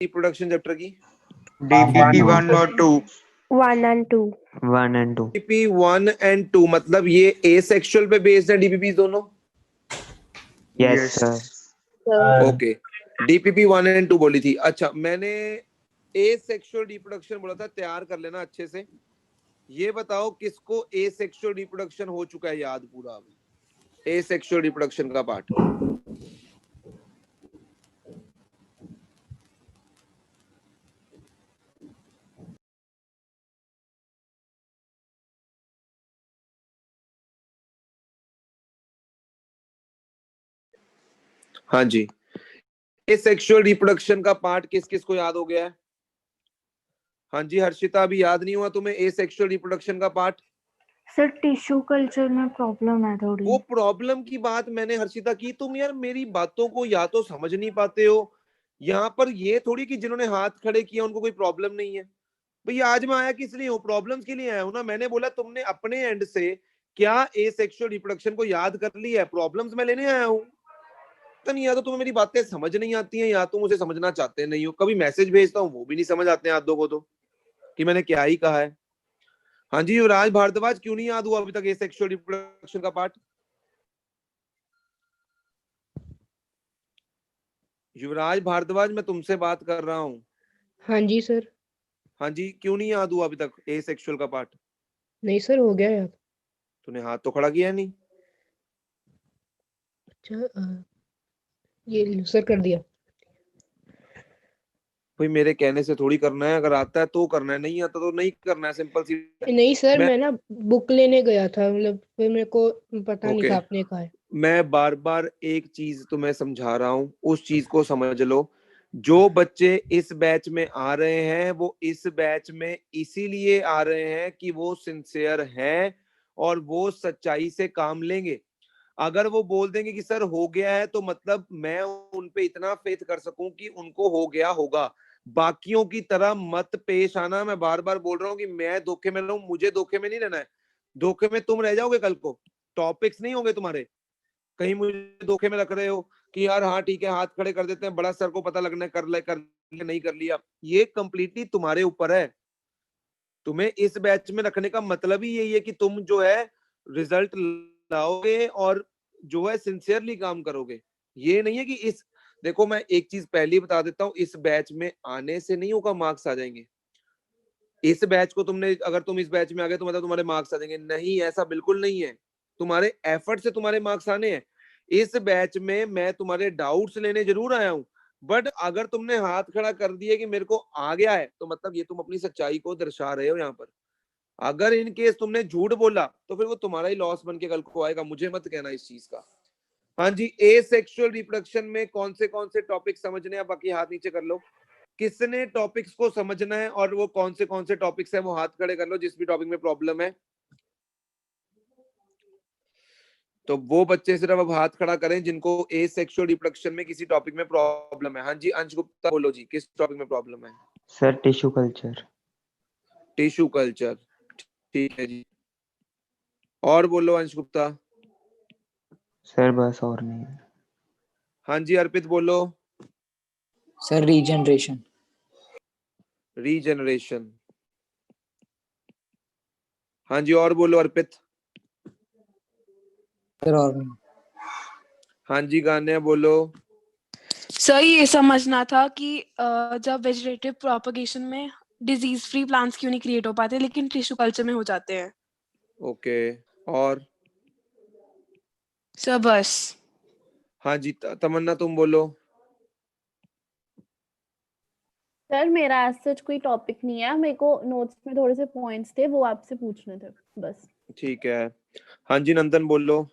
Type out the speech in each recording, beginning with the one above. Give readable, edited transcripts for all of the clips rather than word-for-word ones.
Reproduction chapter की? DPP 1 और 2। 1 and 2। 1 and 2। DPP 1 and 2 मतलब ये एसेक्सुअल पे बेस्ड है डीपीपी दोनों? Yes sir. Okay, DPP 1 and 2 बोली थी। अच्छा, मैंने एसेक्सुअल रिप्रोडक्शन बोला था, तैयार कर लेना अच्छे से। ये बताओ किसको एसेक्सुअल रिप्रोडक्शन हो चुका है याद पूरा? अभी एसेक्सुअल रिप्रोडक्शन का पार्ट हाँ जी, एसेक्सुअल रिप्रोडक्शन का पार्ट किस किस को याद हो गया है? हाँ जी हर्षिता, अभी याद नहीं हुआ तुम्हें एसेक्सुअल रिप्रोडक्शन का पार्ट? सर टिश्यू कल्चर में प्रॉब्लम है थोड़ी। वो प्रॉब्लम की बात मैंने हर्षिता की, तुम यार मेरी बातों को या तो समझ नहीं पाते हो। यहाँ पर ये थोड़ी कि जिन्होंने हाथ खड़े किया उनको कोई प्रॉब्लम नहीं है। भैया आज मैं आया किस लिए हूँ? प्रॉब्लम्स के लिए आया हूँ ना। मैंने बोला तुमने अपने एंड से क्या एसेक्सुअल रिप्रोडक्शन को याद कर लिया है? प्रॉब्लम्स मैं लेने आया हूँ। तो नहीं, या तो तुम्हें मेरी बातें समझ नहीं आती हैं या तुम मुझे समझना चाहते नहीं हो। कभी मैसेज भेजता हूँ वो भी नहीं समझ आते हैं आधों को तो, कि मैंने क्या ही कहा है। हाँ जी युवराज भारद्वाज, क्यों नहीं याद हुआ अभी तक एसेक्सुअल रिप्रोडक्शन का पार्ट? युवराज भारद्वाज, मैं तुमसे बात कर रहा हूँ। हाँ जी सर। हाँ जी, क्यों नहीं याद हुआ अभी तक एसेक्सुअल का पार्ट? नहीं सर, हो गया याद। तूने हाथ तो खड़ा किया नहीं। अच्छा, ये लो सर, कर दिया। भाई मेरे कहने से थोड़ी करना है, अगर आता है तो करना है, नहीं आता तो नहीं करना है, सिंपल सी। नहीं सर, मैं मैं ना बुक लेने गया था, मतलब फिर मेरे को पता नहीं ओके, था आपने कहा है। मैं बार बार एक चीज तुम्हें समझा रहा हूँ, उस चीज को समझ लो। जो बच्चे इस बैच में आ रहे हैं वो इस बैच में इसीलिए आ रहे हैं कि वो सिंसियर हैं और वो सच्चाई से काम लेंगे। अगर वो बोल देंगे कि सर हो गया है, तो मतलब मैं उन पे इतना फेथ कर सकूं कि उनको हो गया होगा। बाकियों की तरह मत पेश आना। मैं बार बार बोल रहा हूँ कि मैं धोखे में रहूं, मुझे धोखे में नहीं रहना है। धोखे में तुम रह जाओगे कल को, टॉपिक्स नहीं होंगे तुम्हारे। कहीं मुझे धोखे में रख रहे हो कि यार हाँ ठीक है हाथ खड़े कर देते हैं, बड़ा सर को पता लगना है, कर ले नहीं कर लिया। ये कंप्लीटली तुम्हारे ऊपर है। तुम्हें इस बैच में रखने का मतलब ही यही है कि तुम जो है रिजल्ट लाओगे और जो है सिंसियरली काम करोगे। ये नहीं है कि इस, देखो मैं एक चीज पहले ही बता देता हूँ, इस बैच में आने से नहीं होगा मार्क्स आ जाएंगे। इस बैच को तुमने, अगर तुम इस बैच में आ गए तो मतलब तुम्हारे मार्क्स आ जाएंगे, नहीं, ऐसा बिल्कुल नहीं है। तुम्हारे एफर्ट से तुम्हारे मार्क्स आने हैं। इस बैच में मैं तुम्हारे डाउट्स लेने जरूर आया हूँ, बट अगर तुमने हाथ खड़ा कर दिया कि मेरे को आ गया है, तो मतलब ये तुम अपनी सच्चाई को दर्शा रहे हो यहाँ पर। अगर इन केस तुमने झूठ बोला तो फिर वो तुम्हारा ही लॉस बन के कल को आएगा, मुझे मत कहना इस चीज का। हाँ जी, एसेक्सुअल रिप्रोडक्शन में कौन से टॉपिक समझने हैं? बाकी हाथ नीचे कर लो। किसने टॉपिक्स को समझना है और वो कौन से टॉपिक्स है वो हाथ खड़े कर लो, जिस भी टॉपिक में प्रॉब्लम है। तो वो बच्चे सिर्फ अब हाथ खड़ा करें जिनको एसेक्सुअल रिप्रोडक्शन में किसी टॉपिक में प्रॉब्लम है। हाँ जी अंश गुप्ता बोलो जी, किस टॉपिक में प्रॉब्लम है? Sir tissue culture. Tissue culture, ठीक है जी। और बोलो अंश गुप्ता। सर बस और नहीं है। हाँ जी अर्पित बोलो। Sir regeneration. रीजनरेशन, हाँ जी और बोलो अर्पित। सर और नहीं। हाँ जी गाने बोलो। सर ये समझना था कि जब वेजिटेटिव प्रोपगेशन में डिजीज फ्री प्लांट्स क्यों नहीं क्रिएट हो पाते लेकिन टिश्यू कल्चर में हो जाते हैं। ओके, और? सर बस। हाँ जी तमन्ना तुम बोलो। सर मेरा आज सच कोई टॉपिक नहीं है, मेरे को नोट्स में थोड़े से पॉइंट्स थे वो आपसे पूछने थे बस। ठीक है। हाँ जी नंदन बोलो।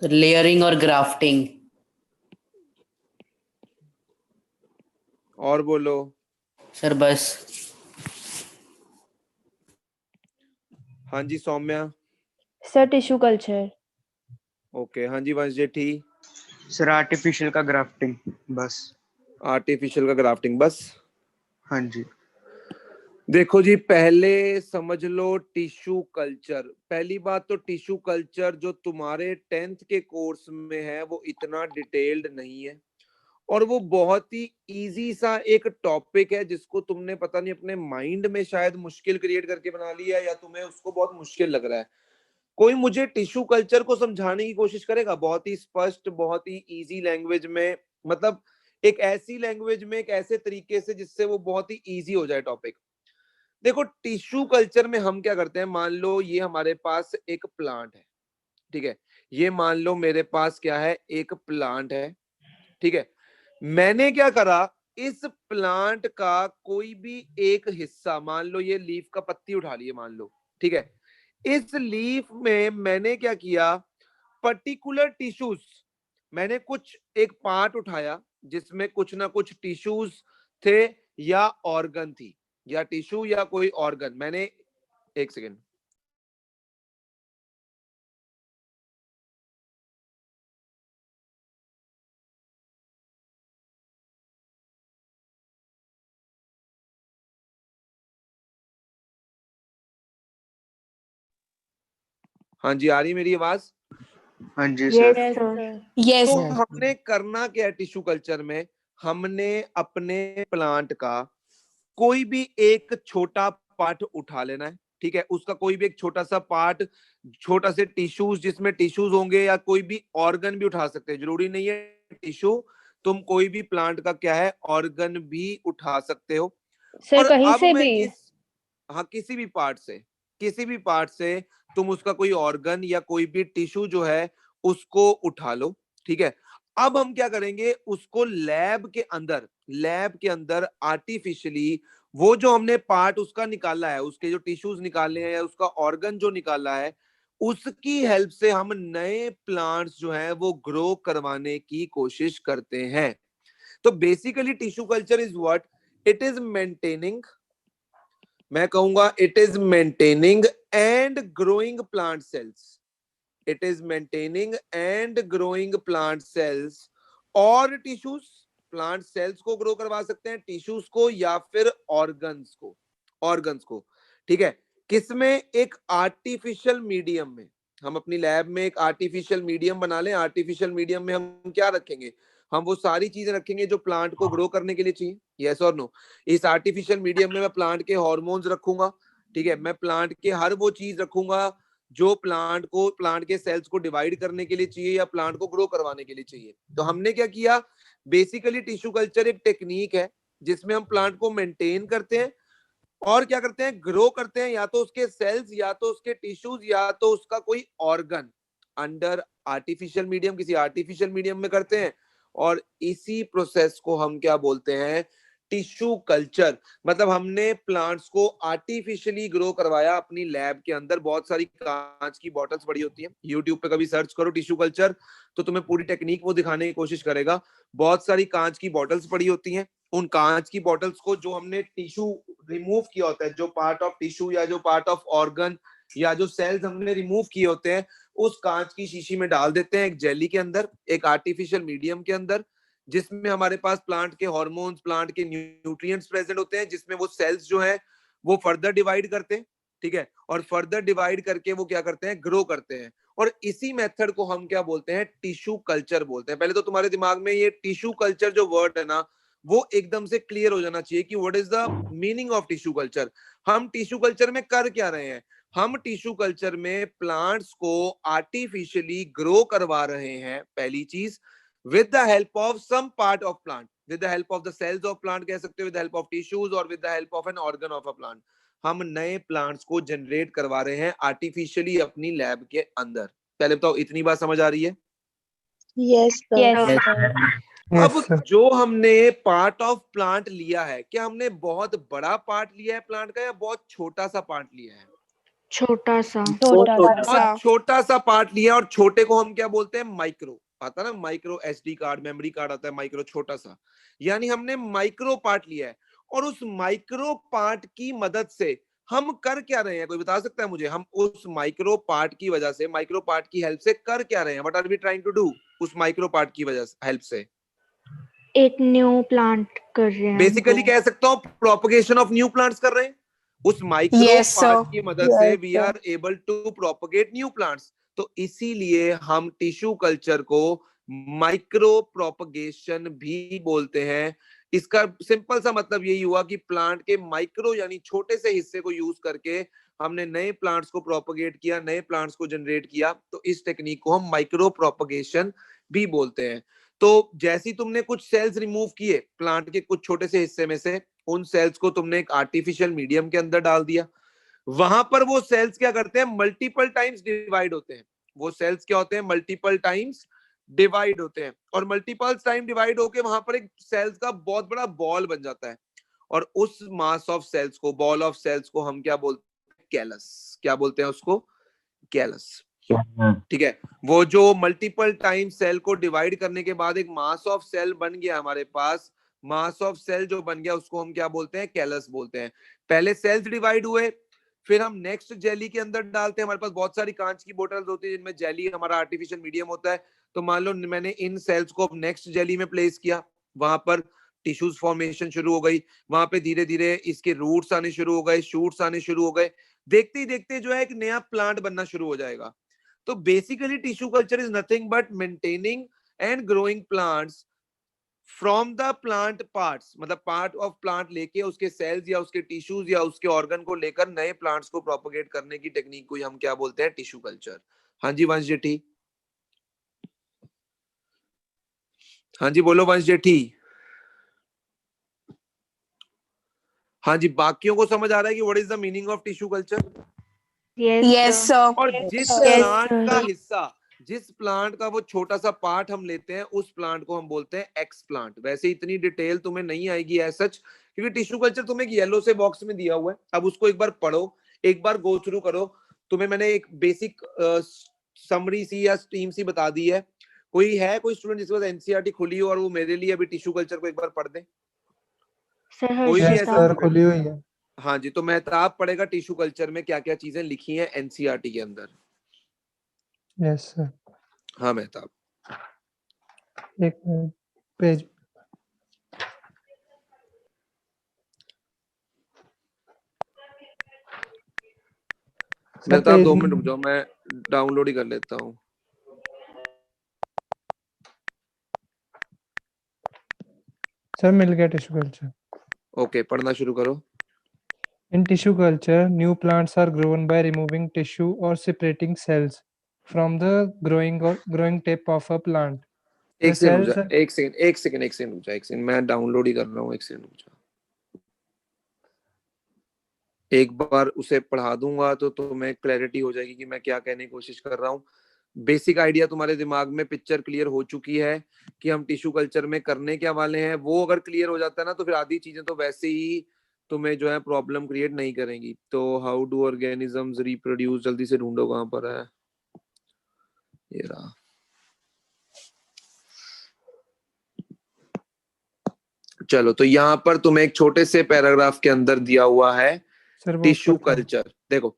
लेयरिंग और ग्राफ्टिंग। और बोलो। सर बस। हाँ जी Saumya. Sir tissue culture. Okay, हाँ जी वंश जेठी। सर आर्टिफिशियल का ग्राफ्टिंग बस। आर्टिफिशियल का ग्राफ्टिंग बस। हाँ जी। देखो जी पहले समझ लो टिश्यू कल्चर। पहली बात तो टिश्यू कल्चर जो तुम्हारे 10th के कोर्स में है वो इतना डिटेल्ड नहीं है, और वो बहुत ही इजी सा एक टॉपिक है जिसको तुमने पता नहीं अपने माइंड में शायद मुश्किल क्रिएट करके बना लिया या तुम्हें उसको बहुत मुश्किल लग रहा है। कोई मुझे टिश्यू कल्चर को समझाने की कोशिश करेगा बहुत ही स्पष्ट, बहुत ही इजी लैंग्वेज में, मतलब एक ऐसी लैंग्वेज में, एक ऐसे तरीके से जिससे वो बहुत ही इजी हो जाए टॉपिक। देखो टिश्यू कल्चर में हम क्या करते हैं, मान लो ये हमारे पास एक प्लांट है, ठीक है, ये मान लो मेरे पास क्या है, एक प्लांट है, ठीक है। मैंने क्या करा, इस प्लांट का कोई भी एक हिस्सा, मान लो ये लीफ का पत्ती उठा लिए मान लो, ठीक है, इस लीफ में मैंने क्या किया, पर्टिकुलर टिश्यूज, मैंने कुछ एक पार्ट उठाया जिसमें कुछ ना कुछ टिश्यूज थे या ऑर्गन थी, या टिश्यू या कोई ऑर्गन, मैंने, एक सेकेंड, हाँ जी आ रही मेरी आवाज? हाँ जी यस सर। सर। यस तो हमने करना क्या है टिश्यू कल्चर में, हमने अपने प्लांट का कोई भी एक छोटा पार्ट उठा लेना है, ठीक है, उसका कोई भी एक छोटा सा पार्ट, छोटा से टिश्यूज जिसमें टिश्यूज होंगे, या कोई भी ऑर्गन भी उठा सकते हैं, जरूरी नहीं है टिश्यू, तुम कोई भी प्लांट का क्या है ऑर्गन भी उठा सकते हो। सर और कहीं अब से मैं भी? हाँ किसी भी पार्ट से, किसी भी पार्ट से तुम उसका कोई ऑर्गन या कोई भी टिश्यू जो है उसको उठा लो, ठीक है। अब हम क्या करेंगे, उसको लैब के अंदर आर्टिफिशियली वो जो हमने पार्ट उसका निकाला है, उसके जो टिश्यूज निकाले हैं या उसका ऑर्गन जो निकाला है, उसकी हेल्प से हम नए प्लांट्स जो है वो ग्रो करवाने की कोशिश करते हैं। तो basically tissue culture is what, it is maintaining, मैं कहूंगा it is maintaining and growing plant cells, it is maintaining and growing plant cells और टिश्यूज, प्लांट सेल्स को ग्रो करवा सकते हैं, टिश्यूज को या फिर ऑर्गन्स को, ठीक है। किसमें, एक आर्टिफिशियल मीडियम में, हम अपनी लैब में एक आर्टिफिशियल मीडियम बना लें, आर्टिफिशियल मीडियम में हम क्या रखेंगे, हम वो सारी चीजें रखेंगे जो प्लांट को ग्रो करने के लिए चाहिए, यस और नो। इस आर्टिफिशियल मीडियम में मैं प्लांट के हार्मोन्स रखूंगा, ठीक है, मैं प्लांट के हर वो चीज रखूंगा जो प्लांट को, प्लांट के सेल्स को डिवाइड करने के लिए चाहिए या प्लांट को ग्रो करवाने के लिए चाहिए। तो हमने क्या किया, बेसिकली टिश्यू कल्चर एक टेक्निक है जिसमें हम प्लांट को मेंटेन करते हैं और क्या करते हैं, ग्रो करते हैं, या तो उसके सेल्स या तो उसके टिश्यूज या तो उसका कोई ऑर्गन अंडर आर्टिफिशियल मीडियम, किसी आर्टिफिशियल मीडियम में करते हैं। और इसी प्रोसेस को हम क्या बोलते हैं, टिश्यू कल्चर। मतलब हमने प्लांट्स को आर्टिफिशियली ग्रो करवाया अपनी लैब के अंदर। बहुत सारी कांच की बॉटल्स पड़ी होती हैं, यूट्यूब पे कभी सर्च करो टिश्यू कल्चर तो तुम्हें पूरी टेक्निक वो दिखाने की कोशिश करेगा। बहुत सारी कांच की बॉटल्स पड़ी होती हैं, उन कांच की बॉटल्स को जो हमने टिश्यू रिमूव किया होता है, जो पार्ट ऑफ टिश्यू या जो पार्ट ऑफ ऑर्गन या जो सेल्स हमने रिमूव किए होते हैं, उस कांच की शीशी में डाल देते हैं एक जेली के अंदर, एक आर्टिफिशियल मीडियम के अंदर, जिसमें हमारे पास प्लांट के हार्मोन्स, प्लांट के न्यूट्रिएंट्स प्रेजेंट होते हैं, जिसमें वो सेल्स जो है वो फर्दर डिवाइड करते हैं, ठीक है, और फर्दर डिवाइड करके वो क्या करते हैं, ग्रो करते हैं। और इसी मेथड को हम क्या बोलते हैं, टिश्यू कल्चर बोलते हैं। पहले तो तुम्हारे दिमाग में ये टिश्यू कल्चर जो वर्ड है ना, वो एकदम से क्लियर हो जाना चाहिए कि what is the meaning of tissue culture. हम टिश्यू कल्चर में कर क्या रहे हैं, हम टिश्यू कल्चर में प्लांट्स को आर्टिफिशियली ग्रो करवा रहे हैं, पहली चीज, with the help of some part of plant, with the help of the cells of plant कह सकते हो, with the help of tissues और with the help of an organ of a plant। हम नए प्लांट्स को generate करवा रहे हैं आर्टिफिशियली अपनी लैब के अंदर। पहले बताओ इतनी बात समझ आ रही है? यस अब जो हमने पार्ट ऑफ प्लांट लिया है, क्या हमने बहुत बड़ा पार्ट लिया है प्लांट का या बहुत छोटा सा पार्ट लिया है? छोटा सा। बहुत छोटा सा पार्ट लिया, और छोटे को हम क्या बोलते हैं, माइक्रो। आता ना, micro SD card, memory card आता है माइक्रो, छोटा सा, यानी हमने माइक्रो पार्ट लिया है। और उस माइक्रो पार्ट की मदद से हम कर क्या रहे हैं, कोई बता सकता है मुझे? हम उस माइक्रो पार्ट की वजह से, माइक्रो पार्ट की हेल्प से कर क्या रहे हैं? What are we trying to do उस माइक्रो पार्ट की वजह से, हेल्प से? एक न्यू प्लांट कर रहे हैं। बेसिकली कह सकता हूँ प्रोपगेशन ऑफ न्यू प्लांट्स कर रहे हैं। उस माइक्रो Yes, sir. पार्ट की मदद से Yes, we are able to propagate new plants. तो इसीलिए हम टिश्यू कल्चर को माइक्रो प्रोपगेशन भी बोलते हैं। इसका सिंपल सा मतलब यही हुआ कि प्लांट के माइक्रो यानी छोटे से हिस्से को यूज करके हमने नए प्लांट्स को प्रोपगेट किया, नए प्लांट्स को जनरेट किया, तो इस टेक्निक को हम माइक्रो प्रोपगेशन भी बोलते हैं। तो जैसी तुमने कुछ सेल्स रिमूव किए प्लांट के कुछ छोटे से हिस्से में से, उन सेल्स को तुमने एक आर्टिफिशियल मीडियम के अंदर डाल दिया, वहां पर वो सेल्स क्या करते हैं, मल्टीपल टाइम्स डिवाइड होते हैं। वो सेल्स क्या होते हैं, मल्टीपल टाइम्स डिवाइड होते हैं, और मल्टीपल टाइम डिवाइड होके वहां पर एक सेल्स का बहुत बड़ा बॉल बन जाता है, और उस मास ऑफ सेल्स को, बॉल ऑफ सेल्स को हम क्या बोलते हैं, कैलस। क्या बोलते हैं उसको, कैलस। ठीक है, वो जो मल्टीपल टाइम सेल को डिवाइड करने के बाद एक मास ऑफ सेल बन गया हमारे पास, मास ऑफ सेल जो बन गया उसको हम क्या बोलते हैं, कैलस बोलते हैं। पहले सेल्स डिवाइड हुए, फिर हम नेक्स्ट जेली के अंदर डालते हैं। हमारे पास बहुत सारी कांच की बोतल्स होती है जिनमें जेली हमारा आर्टिफिशियल मीडियम होता है। तो मान लो मैंने इन सेल्स को नेक्स्ट जेली में प्लेस किया, वहां पर टिश्यूज फॉर्मेशन शुरू हो गई, वहां पे धीरे धीरे इसके रूट्स आने शुरू हो गए, शूट्स आने शुरू हो गए, देखते ही देखते जो है एक नया प्लांट बनना शुरू हो जाएगा। तो basically tissue culture is nothing but maintaining and growing plants from the plant parts, मतलब पार्ट ऑफ प्लांट लेके उसके सेल्स या उसके टिश्यूज या उसके ऑर्गन को लेकर नए प्लांट्स को प्रोपोगेट करने की टेक्निक को हम क्या बोलते हैं, टिश्यू कल्चर। हाँ जी वंश जेठी, हाँ जी बोलो वंश जेठी। हाँ जी, बाकियों को समझ आ रहा है कि what is the meaning of tissue culture? Yes, sir. और जिस Yes, प्लांट sir. का हिस्सा, जिस प्लांट का वो छोटा सा पार्ट हम लेते हैं, उस प्लांट को हम बोलते हैं एक्स प्लांट। वैसे इतनी डिटेल तुम्हें नहीं आएगी एज सच, क्योंकि टिश्यू कल्चर तुम्हें एक येलो से बॉक्स में दिया हुआ है। अब उसको एक बार पढ़ो, एक बार गो थ्रू करो। तुम्हें मैंने एक बेसिक समरी सी या स्ट्रीम सी बता दी है। कोई है कोई स्टूडेंट जिसके पास एनसीईआरटी खुली हो और वो मेरे लिए अभी टिश्यू कल्चर को एक बार पढ़ दे? Sir, कोई भी Harshita. ऐसा सर खुली हुई है। हाँ जी, तो मेहताब पढ़ेगा टिश्यू कल्चर में क्या क्या चीजें लिखी हैं एनसीईआरटी के अंदर। यस सर, हाँ मेहताब, एक पेज। सर मेहताब पेज 2 मिनट रुक जाओ, मैं डाउनलोड ही कर लेता हूँ। सर मिल गया टिश्यू कल्चर। ओके, पढ़ना शुरू करो। In tissue culture, new plants are grown by removing tissue or separating cells from the growing tip of a plant. एक The सेकंड रुक cells जा, एक सेकंड रुक जा, एक सेकंड, मैं डाउनलोड ही कर रहा हूँ, एक सेकंड रुक जा। एक बार उसे पढ़ा दूंगा तो तुम्हें क्लैरिटी हो जाएगी कि मैं क्या कहने की कोशिश कर रहा हूँ। बेसिक आइडिया तुम्हारे दिमाग में, पिक्चर क्लियर हो चुकी है कि हम टिश्यू कल्चर में करने क्या वाले हैं। वो अगर क्लियर हो जाता है ना, तो फिर आधी चीजें तो वैसे ही तुम्हें जो है प्रॉब्लम क्रिएट नहीं करेंगी। तो हाउ डू ऑर्गेनिजम्स रिप्रोड्यूस, जल्दी से ढूंढो कहां पर है, ये रहा। चलो, तो यहाँ पर तुम्हें एक छोटे से पैराग्राफ के अंदर दिया हुआ है टिश्यू कल्चर। देखो,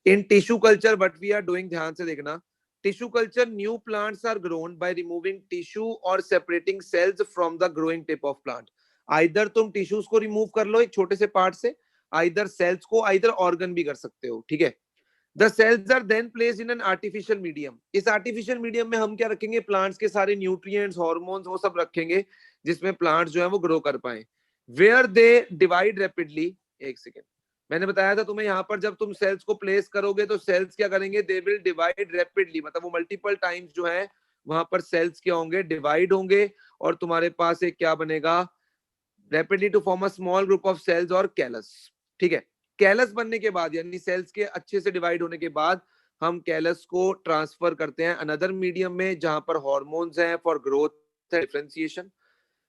in tissue culture what we are doing, ध्यान से देखना। Tissue culture, new plants are grown by removing tissue और separating cells from the growing tip of plant. Either तुम टिश्यूज को रिमूव कर लो एक छोटे से पार्ट से, आइदर सेल्स को, आइदर ऑर्गन भी कर सकते हो, ठीक है। The cells are then placed in an artificial medium. इस आर्टिफिशियल मीडियम में हम क्या रखेंगे, प्लांट्स के सारे न्यूट्रिएंट्स, हार्मोन्स, वो सब रखेंगे जिसमें प्लांट्स जो है वो ग्रो कर पाए। वेयर दे डिवाइड रैपिडली, एक सेकेंड, मैंने बताया था तुम्हें, यहाँ पर जब तुम सेल्स को प्लेस करोगे तो सेल्स क्या करेंगे, दे विल डिवाइड रैपिडली, मतलब वो मल्टीपल टाइम्स जो है वहां पर सेल्स क्या होंगे, डिवाइड होंगे, और तुम्हारे पास एक क्या बनेगा, rapidly to form a small group of cells और कैलस। ठीक है, कैलस बनने के बाद, यानी सेल्स के अच्छे से डिवाइड होने के बाद, हम कैलस को ट्रांसफर करते हैं अनदर मीडियम में जहां पर हार्मोन्स हैं for growth and differentiation.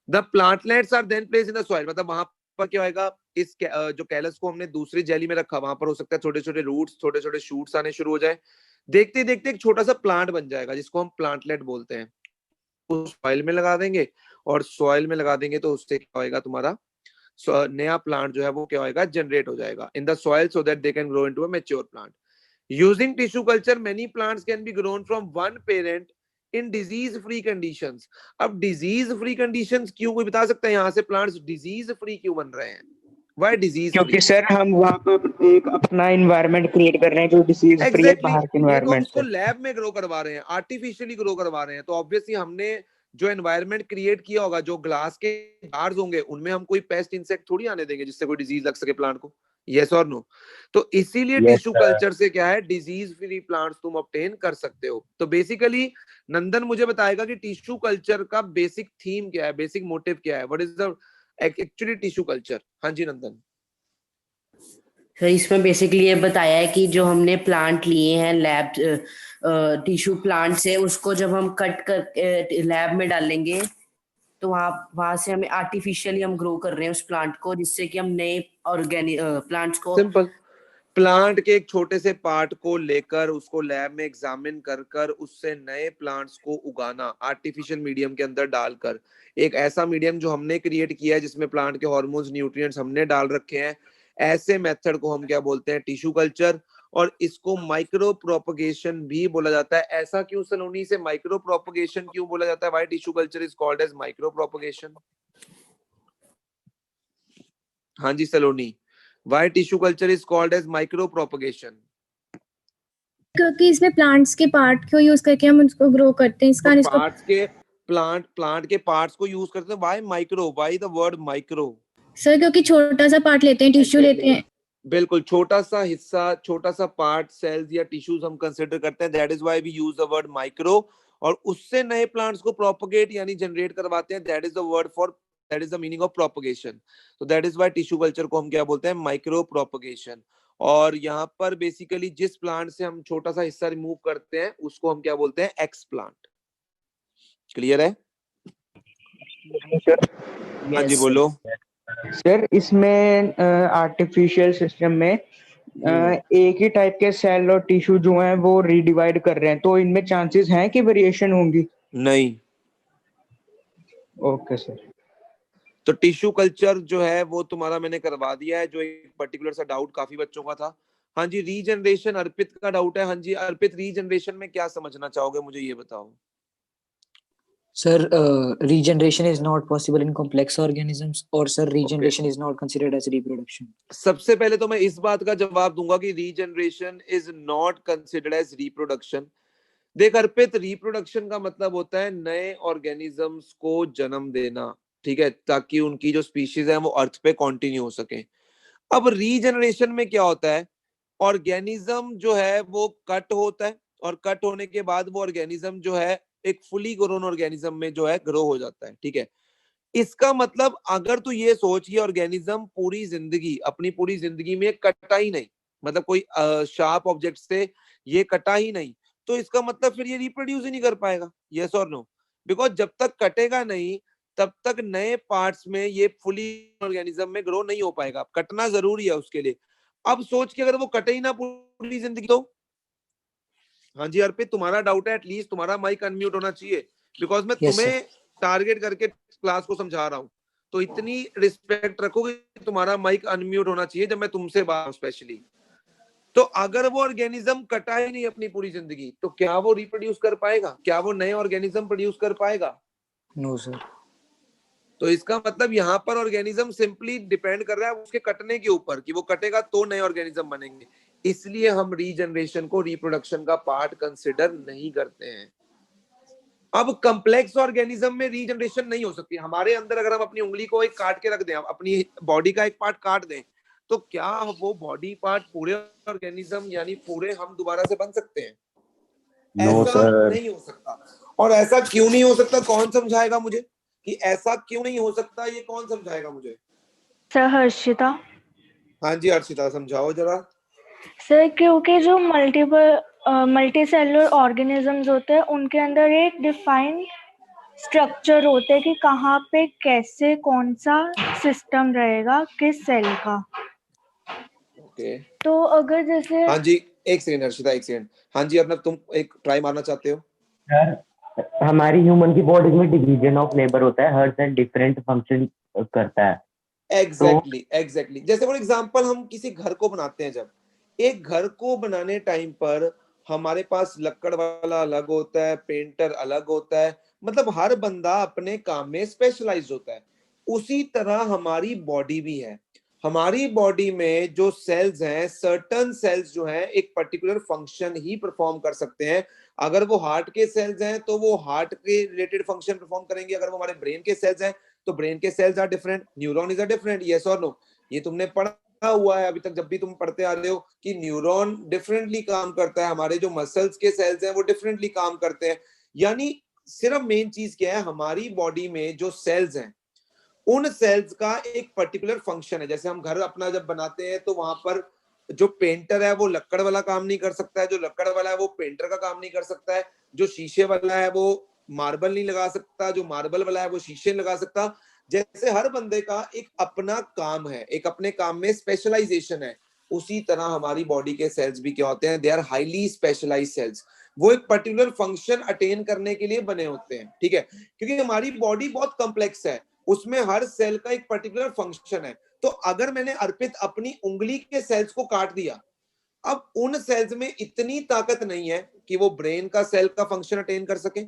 The plantlets are then placed in the soil, मतलब वहां पर क्या होगा, इस जो कैलस को हमने दूसरी जेली में रखा, वहां पर हो सकता है छोटे छोटे रूट्स, छोटे छोटे शूट्स आने शुरू हो जाए। देखते देखते एक छोटा सा प्लांट बन जाएगा जिसको हम प्लांटलेट बोलते हैं। उस सॉइल में लगा देंगे, और सॉइल में लगा देंगे तो उससे क्या होएगा, तुम्हारा नया प्लांट जो है वो क्या होएगा, जनरेट हो जाएगा इन the soil so that they can grow into a mature plant. Using tissue culture many plants can be grown from one parent in disease free conditions. अब डिजीज फ्री कंडीशंस क्यों, कोई बता सकता है यहाँ से प्लांट्स डिजीज फ्री क्यों बन रहे हैं? व्हाई डिजीज क्योंकि फ्री? सर हम वहाँ पर एक अपना इन्वायरमेंट क्रिएट कर रहे हैं जो डिसीज फ्री है बाहर के ये तो हम इन्वायरमेंट उसको से। लैब में ग्रो करवा रहे हैं, आर्टिफिशियली ग्रो करवा रहे हैं, तो ऑब्वियसली हमने जो एनवायरनमेंट क्रिएट किया होगा, जो ग्लास के जार्स होंगे, उनमें हम कोई पेस्ट इंसेक्ट थोड़ी आने देंगे जिससे कोई डिजीज लग सके प्लांट को। यस और नो? तो इसीलिए टिश्यू कल्चर से क्या है, डिजीज फ्री प्लांट्स तुम ऑब्टेन कर सकते हो। तो बेसिकली नंदन मुझे बताएगा कि टिश्यू कल्चर का बेसिक थीम क्या है, बेसिक मोटिव क्या है, what is the actually tissue culture. हाँ जी नंदन। सर इसमें बेसिकली ये बताया है कि जो हमने प्लांट लिए हैं लैब टिश्यू प्लांट से, उसको जब हम कट कर लैब में डालेंगे तो वहां से हमें आर्टिफिशियली हम ग्रो कर रहे हैं उस प्लांट को, जिससे कि हम नए ऑर्गेनिक प्लांट्स को सिंपल, प्लांट के एक छोटे से पार्ट को लेकर उसको लैब में एग्जामिन कर उससे नए प्लांट्स को उगाना आर्टिफिशियल मीडियम के अंदर डालकर। एक ऐसा मीडियम जो हमने क्रिएट किया है जिसमें प्लांट के हार्मोन्स, न्यूट्रिएंट्स हमने डाल रखे हैं, ऐसे मेथड को हम क्या बोलते हैं, टिश्यू कल्चर। और इसको माइक्रो प्रोपगेशन भी बोला जाता है। ऐसा क्यों सलोनी, से माइक्रो प्रोपगेशन क्यों बोला जाता है? Why tissue culture is called as micropropagation? हाँ जी सलोनी, Why tissue culture is called as micro propagation? क्योंकि इसमें प्लांट्स के पार्ट को यूज करके हम उसको ग्रो करते हैं, इसका तो पार्ट्स के प्लांट के पार्ट्स को यूज करते हैं। Why micro? Why the word micro? Sir क्योंकि छोटा सा पार्ट लेते हैं, टिश्यू लेते हैं। बिल्कुल, छोटा सा हिस्सा, छोटा सा पार्ट, सेल्स या टिश्यूज हम कंसीडर करते हैं। That is why we use the word micro. और उससे नए प्लांट्स को प्रोपगेट यानी जनरेट करवाते हैं। That is the word for, that is the meaning of propagation. तो that is why tissue culture को हम क्या बोलते हैं, माइक्रो प्रोपगेशन। और यहाँ पर बेसिकली जिस प्लांट से हम छोटा सा हिस्सा रिमूव करते हैं उसको हम क्या बोलते हैं, एक्स प्लांट। क्लियर है? हाँ जी बोलो। सर इसमें आर्टिफिशियल सिस्टम में एक ही टाइप के सेल और टिश्यू जो हैं वो रीडिवाइड कर रहे हैं, तो इनमें चांसेस हैं कि वेरिएशन होंगी? नहीं। Okay sir. तो टिश्यू कल्चर जो है वो तुम्हारा मैंने करवा दिया है, जो एक पर्टिकुलर सा डाउट काफी बच्चों का था। हाँ जी रीजनरेशन, अर्पित का डाउट है। हाँ जी अर्पित, रीजनरेशन में क्या समझना चाहोगे, मुझे ये बताओ। Sir, regeneration is not possible in complex organisms, or sir, regeneration is not considered as reproduction. सबसे पहले तो मैं इस बात का जवाब दूंगा कि regeneration is not considered as reproduction. देख अर्पित, रिप्रोडक्शन का मतलब होता है नए ऑर्गेनिजम्स को जन्म देना, ठीक है, ताकि उनकी जो स्पीशीज है वो अर्थ पे कंटिन्यू हो सके। अब रीजनरेशन में क्या होता है, ऑर्गेनिज्म जो है वो कट होता है और कट होने के बाद वो ऑर्गेनिज्म जो है एक फुली ग्रोन ऑर्गेनिज्म में जो है ग्रो हो जाता है, ठीक है। इसका मतलब अगर तू ये सोच ये ऑर्गेनिज्म पूरी जिंदगी, अपनी पूरी जिंदगी में कटा ही नहीं, मतलब कोई शार्प ऑब्जेक्ट से ये कटा ही नहीं, तो इसका मतलब फिर ये रिप्रोड्यूस ही नहीं कर पाएगा। यस और नो? बिकॉज जब तक कटेगा नहीं तब तक नए पार्ट्स में ये फुली ऑर्गेनिज्म में ग्रो नहीं हो पाएगा। कटना जरूरी है उसके लिए। अब सोच के अगर वो कटे ही ना पूरी जिंदगी तो। हाँ जी अर्पित, तुम्हारा डाउट है, एटलीस्ट तुम्हारा माइक अनम्यूट होना चाहिए, बिकॉज मैं Yes, तुम्हें टारगेट करके क्लास को समझा रहा हूँ। तो इतनी रिस्पेक्ट रखोगे, तुम्हारा माइक अनम्यूट होना चाहिए जब मैं तुमसे बात स्पेशली। तो अगर वो ऑर्गेनिज्म कटा ही नहीं अपनी पूरी जिंदगी तो क्या वो रिप्रोड्यूस कर पाएगा? क्या वो नए ऑर्गेनिज्म प्रोड्यूस कर पाएगा? No, sir. तो इसका मतलब यहाँ पर ऑर्गेनिज्म सिंपली डिपेंड कर रहा है उसके कटने के ऊपर, कि वो कटेगा तो नए ऑर्गेनिज्म बनेंगे। इसलिए हम रीजनरेशन को रिप्रोडक्शन का पार्ट कंसिडर नहीं करते हैं। अब कम्प्लेक्स ऑर्गेनिज्म में रीजनरेशन नहीं हो सकती। हमारे अंदर अगर हम अपनी उंगली को एक काट के रख दें, अपनी बॉडी का एक पार्ट काट दें, तो क्या वो बॉडी पार्ट पूरे ऑर्गेनिज्म यानी पूरे हम दोबारा से बन सकते हैं? ऐसा नहीं हो सकता। और ऐसा क्यों नहीं हो सकता, कौन समझाएगा मुझे कि ऐसा क्यों नहीं हो सकता? ये कौन समझाएगा मुझे? सर हर्षिता। हाँ जी हर्षिता समझाओ जरा। सर क्योंकि जो मल्टी सेलुलर ऑर्गेनिजम्स होते हैं उनके अंदर एक डिफाइंड स्ट्रक्चर होते हैं कि कहाँ पे कैसे कौन सा सिस्टम रहेगा किस सेल का। ओके तो अगर जैसे हाँ जी एक सेकंड हर्षिता, एक सेकंड। हाँ जी अर्नब, तुम एक ट्राई मारना चाहते हो? सर हमारी ह्यूमन की बॉडी में डिवीजन ऑफ लेबर होता है, हर सेल डिफरेंट फंक्शन करता है। एग्जैक्टली। जैसे फॉर एग्जांपल हम किसी घर को बनाते हैं, जब एक घर को बनाने टाइम पर हमारे पास लकड़ वाला अलग होता है, पेंटर अलग होता है, मतलब हर बंदा अपने काम में स्पेशलाइज्ड होता है। उसी तरह हमारी बॉडी भी है। हमारी बॉडी में जो सेल्स हैं, सर्टन सेल्स जो हैं एक पर्टिकुलर फंक्शन ही परफॉर्म कर सकते हैं। अगर वो हार्ट के सेल्स हैं तो वो हार्ट के रिलेटेड फंक्शन परफॉर्म करेंगे, अगर वो हमारे ब्रेन के सेल्स हैं तो ब्रेन के cells are different, neuron is a different, yes और नो। ये तुमने पढ़ा हुआ है अभी तक, जब भी तुम पढ़ते आ रहे हो कि न्यूरॉन डिफरेंटली काम करता है, हमारे जो मसल्स के सेल्स हैं वो डिफरेंटली काम करते हैं। यानी सिर्फ मेन चीज क्या है, हमारी बॉडी में जो सेल्स हैं उन सेल्स का एक पर्टिकुलर फंक्शन है। जैसे हम घर अपना जब बनाते हैं तो वहां पर जो पेंटर है वो लक्कड़ वाला काम नहीं कर सकता है, जो लक्कड़ वाला है वो पेंटर का काम नहीं कर सकता है, जो शीशे वाला है वो मार्बल नहीं लगा सकता, जो मार्बल वाला है वो शीशे नहीं लगा सकता। जैसे हर बंदे का एक अपना काम है, एक अपने काम में स्पेशलाइजेशन है, उसी तरह हमारी बॉडी के सेल्स भी क्या होते हैं, they are highly specialised cells. वो एक पर्टिकुलर फंक्शन अटेन करने के लिए बने होते हैं, ठीक है, क्योंकि हमारी बॉडी बहुत कॉम्प्लेक्स है, उसमें हर सेल का एक पर्टिकुलर फंक्शन है। तो अगर मैंने अर्पित अपनी उंगली के सेल्स को काट दिया, अब उन सेल्स में इतनी ताकत नहीं है कि वो ब्रेन का सेल का फंक्शन अटेन कर सके,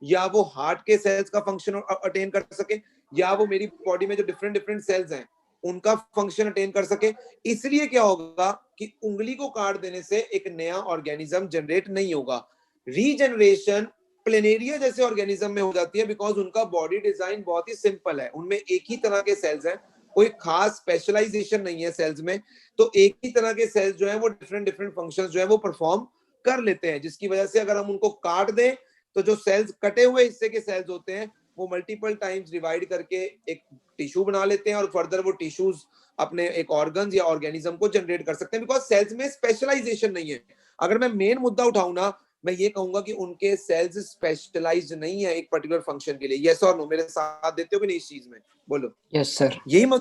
या वो हार्ट के सेल्स का फंक्शन अटेन कर सके, या वो मेरी बॉडी में जो डिफरेंट डिफरेंट सेल्स हैं उनका फंक्शन अटेन कर सके। इसलिए क्या होगा कि उंगली को काट देने से एक नया ऑर्गेनिज्म जनरेट नहीं होगा। रीजनरेशन प्लेनेरिया जैसे ऑर्गेनिज्म में हो जाती है, बिकॉज उनका बॉडी डिजाइन बहुत ही सिंपल है, उनमें एक ही तरह के सेल्स हैं, कोई खास स्पेशलाइजेशन नहीं है सेल्स में, तो एक ही तरह के सेल्स जो है वो डिफरेंट डिफरेंट फंक्शंस जो है वो परफॉर्म कर लेते हैं, जिसकी वजह से अगर हम उनको काट दें तो जो सेल्स कटे हुए हिस्से के सेल्स होते हैं वो मल्टीपल टाइम्स डिवाइड करके एक टिश्यू बना लेते हैं और फर्दर वो टिश्यूज अपने एक ऑर्गन्स या ऑर्गेनिज्म को जनरेट कर सकते हैं, बिकॉज सेल्स में स्पेशलाइजेशन नहीं है। अगर मैं मेन मुद्दा उठाऊं ना, मैं ये कहूंगा कि उनके सेल्स स्पेशलाइज्ड नहीं है एक पर्टिकुलर फंक्शन के लिए। यस और नो, मेरे साथ देते हो कि नहीं इस चीज में, बोलो। Yes sir. यही मेन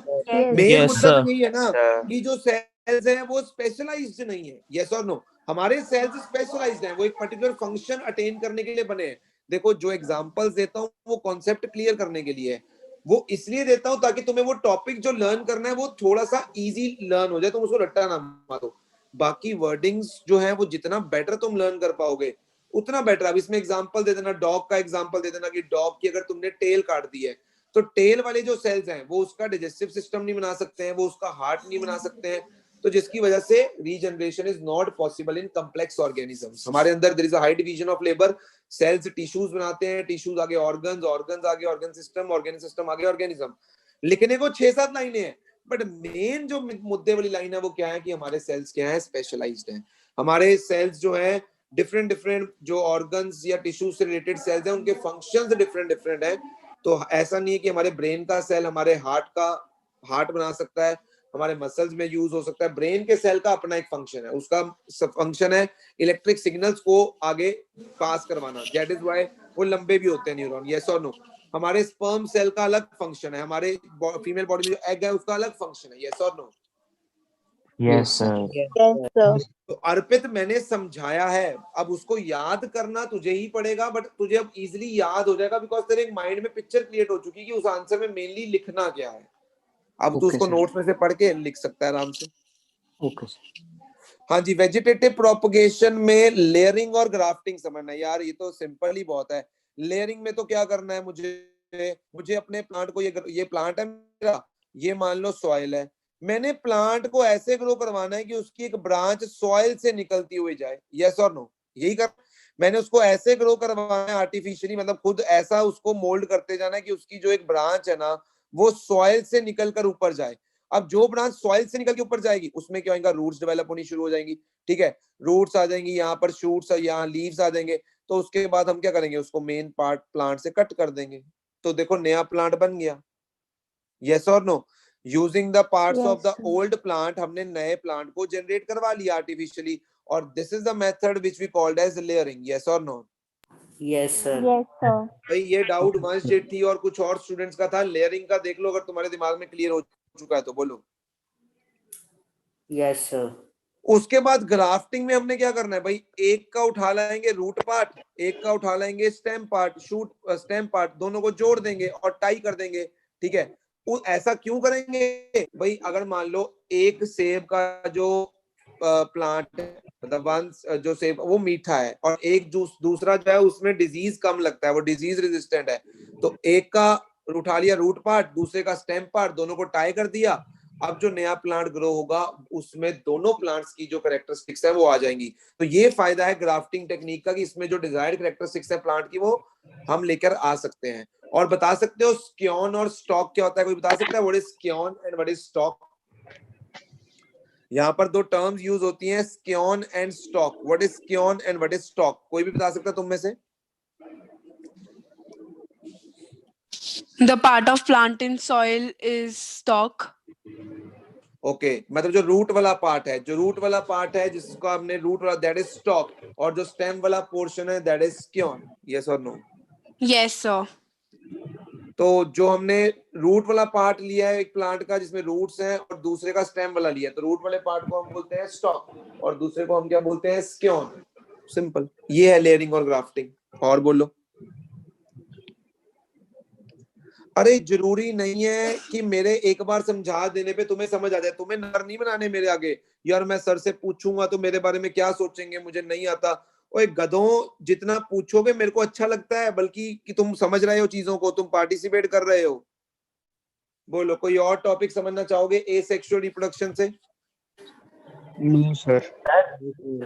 Yes, मुद्दा sir. तो यही है ना कि जो सेल्स हैं वो स्पेशलाइज्ड नहीं है। यस और नो, हमारे सेल्स स्पेशलाइज्ड हैं, वो एक पर्टिकुलर फंक्शन अटेन करने के लिए बने हैं। देखो जो एग्जांपल्स देता हूँ वो कॉन्सेप्ट क्लियर करने के लिए है, वो इसलिए देता हूँ ताकि तुम्हें वो टॉपिक जो लर्न करना है वो थोड़ा सा इजी लर्न हो जाए, तुम उसको रट्टा ना मारो। बाकी वर्डिंग्स जो है वो जितना बेटर तुम लर्न कर पाओगे उतना बेटर। अब इसमें एग्जांपल दे देना, डॉग का एग्जांपल दे देना कि डॉग की अगर तुमने टेल काट दी है तो टेल वाले जो सेल्स हैं वो उसका डाइजेस्टिव सिस्टम नहीं बना सकते हैं, वो उसका हार्ट नहीं बना सकते हैं, तो जिसकी वजह से regeneration is not possible in complex organisms. हमारे अंदर there is a high division of labour, cells tissues बनाते हैं, टिश्यूज आगे ऑर्गन्स, ऑर्गन्स आगे ऑर्गन सिस्टम आगे ऑर्गेनिज्म। लिखने को 6-7 लाइनें हैं, बट मेन जो मुद्दे वाली लाइन है वो क्या है कि हमारे सेल्स क्या है, स्पेशलाइज्ड हैं। हमारे सेल्स जो है डिफरेंट डिफरेंट जो ऑर्गन्स या टिश्यू से रिलेटेड सेल्स हैं उनके फंक्शंस डिफरेंट डिफरेंट हैं। तो ऐसा नहीं है कि हमारे ब्रेन का सेल हमारे हार्ट बना सकता है, हमारे मसल्स में यूज हो सकता है। ब्रेन के सेल का अपना एक फंक्शन है, उसका फंक्शन है इलेक्ट्रिक सिग्नल्स को आगे पास करवाना, दैट इज व्हाई वो लंबे भी होते हैं न्यूरॉन। यस और नो, हमारे स्पर्म सेल का अलग फंक्शन है, हमारे फीमेल बॉडी में जो एग है उसका अलग फंक्शन है। यस और no? Yes sir. Yes sir. तो अर्पित मैंने समझाया है, अब उसको याद करना तुझे ही पड़ेगा, बट तुझे अब इजीली याद हो जाएगा बिकॉज तेरे माइंड में पिक्चर क्रिएट हो चुकी है कि उस आंसर में मेनली लिखना क्या है। अब तू उसको नोट्स में से पढ़ के लिख सकता है आराम से। Okay sir. हाँ जी, वेजिटेटिव प्रोपगेशन में लेयरिंग और ग्राफ्टिंग समझना है यार, ये तो सिंपल ही बहुत है। लेयरिंग में तो क्या करना है, मुझे अपने प्लांट को, ये प्लांट है मेरा, ये मान लो सॉइल है, मैंने प्लांट को ऐसे ग्रो करवाना है कि उसकी एक ब्रांच सॉइल से निकलती हुई जाए। यस और नो? यही कर, मैंने उसको ऐसे ग्रो करवाना है आर्टिफिशियली, मतलब खुद ऐसा उसको मोल्ड करते जाना है कि उसकी जो एक ब्रांच है ना वो सॉइल से निकलकर ऊपर जाए। अब जो ब्रांच सॉइल से निकल के ऊपर जाएगी उसमें क्या होगा, रूट्स डेवलप होनी शुरू हो जाएंगी, ठीक है, रूट्स आ जाएंगी, यहाँ पर शूट्स, यहाँ लीव्स आ जाएंगे। तो उसके बाद हम क्या करेंगे, उसको मेन पार्ट प्लांट से कट कर देंगे, तो देखो नया प्लांट बन गया। यस और no? Using the parts of the old plant हमने नए प्लांट को जनरेट करवा लिया आर्टिफिशियली, और this is the method which we called as layering. Yes और no? Yes sir. Yes sir. भाई ये डाउट वंशजेट थी और कुछ और स्टूडेंट्स का था, लेयरिंग का देख लो अगर तुम्हारे दिमाग में क्लियर हो चुका है तो बोलो। Yes sir. उसके बाद ग्राफ्टिंग में हमने क्या करना है भाई, एक का उठा लाएंगे रूट पार्ट, एक का उठा लेंगे स्टेम पार्ट, स्टेम पार्ट, दोनों को जोड़ देंगे और टाई कर देंगे, ठीक है। ऐसा क्यों करेंगे भाई, अगर मान लो एक सेब का जो प्लांट है, मतलब जो सेब वो मीठा है और एक दूसरा जो है उसमें डिजीज कम लगता है, वो डिजीज रेजिस्टेंट है, तो एक का उठा लिया रूट पार्ट, दूसरे का स्टेम पार्ट, दोनों को टाई कर दिया अब जो नया प्लांट ग्रो होगा उसमें दोनों प्लांट्स की जो कैरेक्टरिस्टिक्स है वो आ जाएंगी। तो ये फायदा है ग्राफ्टिंग टेक्निक का कि इसमें जो डिजायर्ड कैरेक्टरिस्टिक्स है प्लांट की वो हम लेकर आ सकते हैं। और बता सकते हो स्क्योन और स्टॉक क्या होता है? कोई बता सकता है what is scion and what is stock? यहाँ पर दो टर्म्स यूज होती हैं, scion and stock. What is scion and what is stock? कोई भी बता सकता है तुम में से? The part of plant in soil is stalk. Okay मतलब जो रूट वाला पार्ट है, जो रूट वाला पार्ट है जिसको हमने रूट वाला, दैट इज स्टॉक, और जो स्टेम वाला पोर्शन है दैट इज स्क्योन। यस और नो? Yes, sir. तो जो हमने रूट वाला पार्ट लिया है एक प्लांट का जिसमें रूट्स हैं और दूसरे का स्टेम वाला लिया, तो रूट वाले पार्ट को हम बोलते हैं स्टॉक और दूसरे को हम क्या बोलते हैं? स्क्योन। सिंपल, ये है लेयरिंग और ग्राफ्टिंग। और बोलो। अरे जरूरी नहीं है कि मेरे एक बार समझा देने पे तुम्हें समझ आ जाए। तुम्हें नर नहीं बनाने मेरे आगे, यार मैं सर से पूछूंगा तो मेरे बारे में क्या सोचेंगे, मुझे नहीं आता। ओए गधों, जितना पूछोगे मेरे को अच्छा लगता है, बल्कि कि तुम समझ रहे हो चीजों को, तुम पार्टिसिपेट कर रहे हो। बोलो, कोई और टॉपिक समझना चाहोगे एसेक्सुअल रिप्रोडक्शन से? No sir.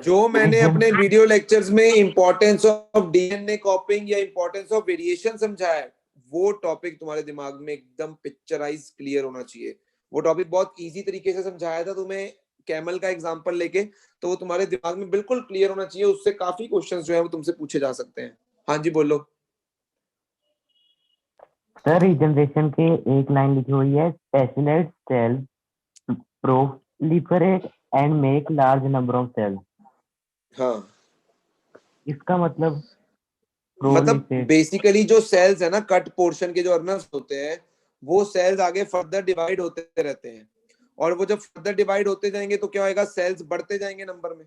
जो मैंने अपने वीडियो लेक्चर्स में इंपॉर्टेंस ऑफ डीएनए कॉपिंग या इंपॉर्टेंस ऑफ वेरिएशन समझाया है, वो टॉपिक तुम्हारे दिमाग में एकदम पिक्चराइज क्लियर होना चाहिए। वो टॉपिक बहुत इजी तरीके से समझाया था तुम्हें, कैमल का एग्जांपल लेके, तो वो तुम्हारे दिमाग में बिल्कुल क्लियर होना चाहिए। उससे काफी क्वेश्चंस जो है वो तुमसे पूछे जा सकते हैं। हाँ जी बोलो। सर रीजनरेशन के एक लाइन लिखी हुई है, specialised cells proliferate and make large number of cells. हाँ इसका मतलब बेसिकली जो सेल्स है ना, कट पोर्शन के जो अर्नल्स होते हैं, वो सेल्स आगे फर्दर डिवाइड होते रहते हैं, और वो जब फर्दर डिवाइड होते जाएंगे तो क्या होएगा? सेल्स बढ़ते जाएंगे नंबर में,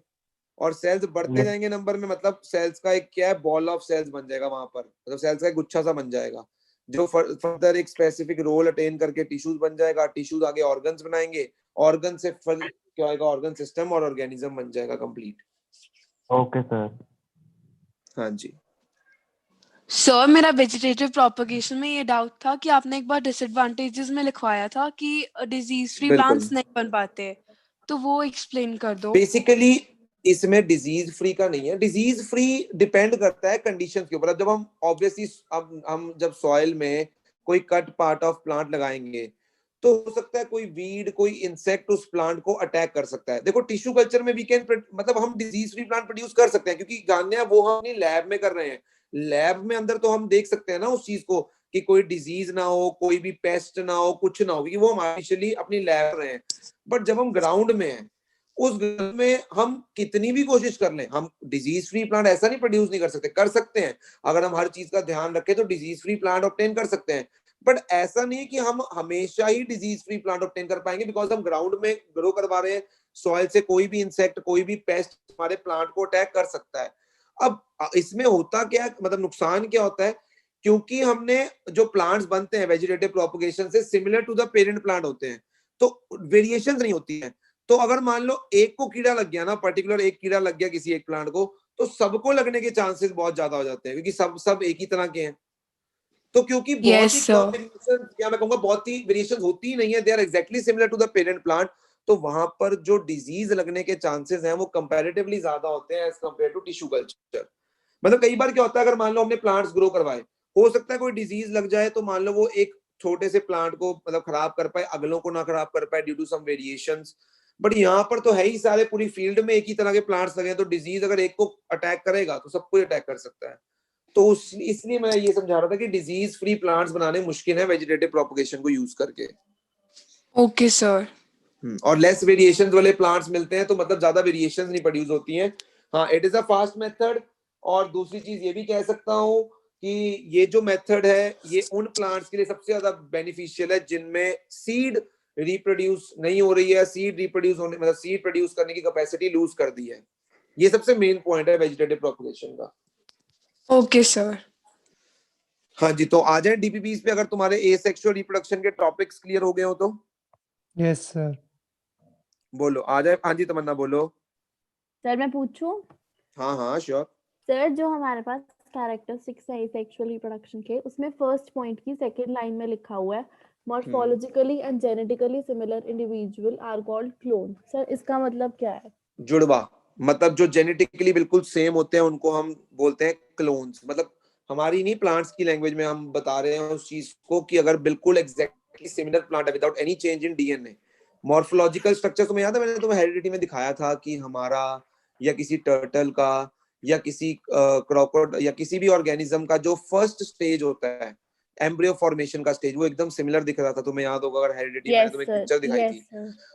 और सेल्स बढ़ते जाएंगे नंबर में मतलब सेल्स का एक क्या है, बॉल ऑफ सेल्स बन जाएगा वहां पर, मतलब सेल्स का एक गुच्छा सा बन जाएगा जो फर्दर एक स्पेसिफिक रोल अटेन करके टिश्यूज बन जाएगा। टिश्यूज आगे ऑर्गन्स बनाएंगे, ऑर्गन से फिर क्या होएगा? ऑर्गन सिस्टम और ऑर्गेनिज्म बन जाएगा कंप्लीट। Okay sir. हाँ जी सर मेरा वेजिटेटिव प्रोपगेशन में ये डाउट था कि आपने एक बार डिसएडवांटेजेस में लिखवाया था कि डिजीज फ्री बिल्कुल। प्लांट्स नहीं बन पाते, तो वो एक्सप्लेन कर दो। बेसिकली इसमें डिजीज फ्री का नहीं है, डिजीज फ्री डिपेंड करता है कंडीशंस के ऊपर। अब जब हम ऑब्वियसली अब हम जब सॉइल में कोई कट पार्ट ऑफ प्लांट लगाएंगे तो हो सकता है कोई वीड, कोई इंसेक्ट उस प्लांट को अटैक कर सकता है। देखो टिश्यू कल्चर में वी कैन मतलब हम डिजीज फ्री प्लांट प्रोड्यूस कर सकते हैं, क्योंकि गान्या वो हम अपनी लैब में कर रहे हैं। लैब में अंदर तो हम देख सकते हैं ना उस चीज को कि कोई डिजीज ना हो, कोई भी पेस्ट ना हो, कुछ ना हो, क्योंकि वो हम ऑफिशियली अपनी लैब कर रहे हैं। बट जब हम ग्राउंड में हैं, उस ग्राउंड में हम कितनी भी कोशिश कर लें, हम डिजीज फ्री प्लांट ऐसा नहीं प्रोड्यूस नहीं कर सकते, कर सकते हैं। अगर हम हर चीज का ध्यान रखें तो डिजीज फ्री प्लांट ऑब्टेन कर सकते हैं, बट ऐसा नहीं कि हम हमेशा ही डिजीज फ्री प्लांट ऑब्टेन कर पाएंगे, बिकॉज हम ग्राउंड में ग्रो करवा रहे हैं। सॉइल से कोई भी इंसेक्ट, कोई भी पेस्ट हमारे प्लांट को अटैक कर सकता है। अब इसमें होता क्या, मतलब नुकसान क्या होता है? क्योंकि हमने जो प्लांट्स बनते हैं वेजिटेटिव प्रोपगेशन से similar to the parent plant होते हैं, तो वेरिएशंस नहीं होती है। तो अगर मान लो एक को कीड़ा लग गया ना, पर्टिकुलर एक कीड़ा लग गया किसी एक प्लांट को, तो सबको लगने के चांसेस बहुत ज्यादा हो जाते हैं, क्योंकि सब एक ही तरह के हैं। तो क्योंकि बहुत ही कम वेरिएशन, या मैं कहूंगा बहुत ही वेरिएशन होती ही नहीं है, they are exactly similar to the parent plant, तो वहां पर जो डिजीज लगने के चांसेस हैं वो कंपैरेटिवली ज्यादा होते हैं as compare to tissue culture. मतलब कई बार क्या होता है, अगर मान लो हमने प्लांट्स ग्रो करवाए, हो सकता है कोई डिजीज लग जाए, तो मान लो वो एक छोटे से प्लांट को मतलब खराब कर पाए, अगलों को ना खराब कर पाए due to some variations. But यहाँ पर तो है ही सारे, पूरी फील्ड में एक ही तरह के प्लांट्स लगे हैं, तो डिजीज अगर एक को अटैक करेगा तो सबको अटैक कर सकता है। तो इसलिए मैं ये समझा रहा था कि डिजीज फ्री प्लांट्स बनाने मुश्किल है वेजिटेटिव प्रोपगेशन को यूज करके। Okay sir. और लेस वेरिएशंस वाले प्लांट्स मिलते हैं, तो मतलब ज्यादा वेरिएशंस नहीं प्रोड्यूस होती हैं। हाँ, it is a fast method. और दूसरी चीज ये भी कह सकता हूँ कि ये जो मेथड है ये उन प्लांट्स के लिए सबसे ज्यादा बेनिफिशियल है जिनमें सीड रिप्रोड्यूस नहीं हो रही है, सीड रिप्रोड्यूस होने मतलब सीड प्रोड्यूस करने की कैपेसिटी लूज कर दी है। ये सबसे मेन पॉइंट है वेजिटेटिव प्रोपगेशन का। Okay sir. हाँ जी, तो आ जाए डीपीपीज पे, अगर तुम्हारे एसेक्सुअल रिप्रोडक्शन के टॉपिक्स क्लियर हो गए हो तो। Yes sir. बोलो, आ जाए। हाँ जी तमन्ना बोलो। सर मैं पूछूं? हाँ हाँ श्योर। सर जो हमारे पास कैरेक्टरिस्टिक्स है एसेक्सुअल रिप्रोडक्शन के, उसमें फर्स्ट पॉइंट की सेकंड लाइन में लिखा हुआ है morphologically and genetically similar individual are called clone. Sir इसका मतलब क्या है? जुड़वा, मतलब जो जेनेटिकली बिल्कुल सेम होते हैं उनको हम बोलते हैं क्लोन्स। मतलब हमारी नहीं, प्लांट्स की लैंग्वेज में हम बता रहे हैं उस चीज को कि अगर बिल्कुल एग्जैक्टली सिमिलर प्लांट है without any change in DNA. Morphological structure तुम्हें याद है, मैंने तुम्हें हेरिडिटी में दिखाया था कि हमारा या किसी टर्टल का या किसी क्रोकोड या किसी भी ऑर्गेनिज्म का जो फर्स्ट स्टेज होता है एम्ब्रियो फॉर्मेशन का स्टेज, वो एकदम सिमिलर दिख रहा था, तुम्हें याद होगा अगर हेरिडिटी में मैंने तुम्हें एक पिक्चर दिखाई थी।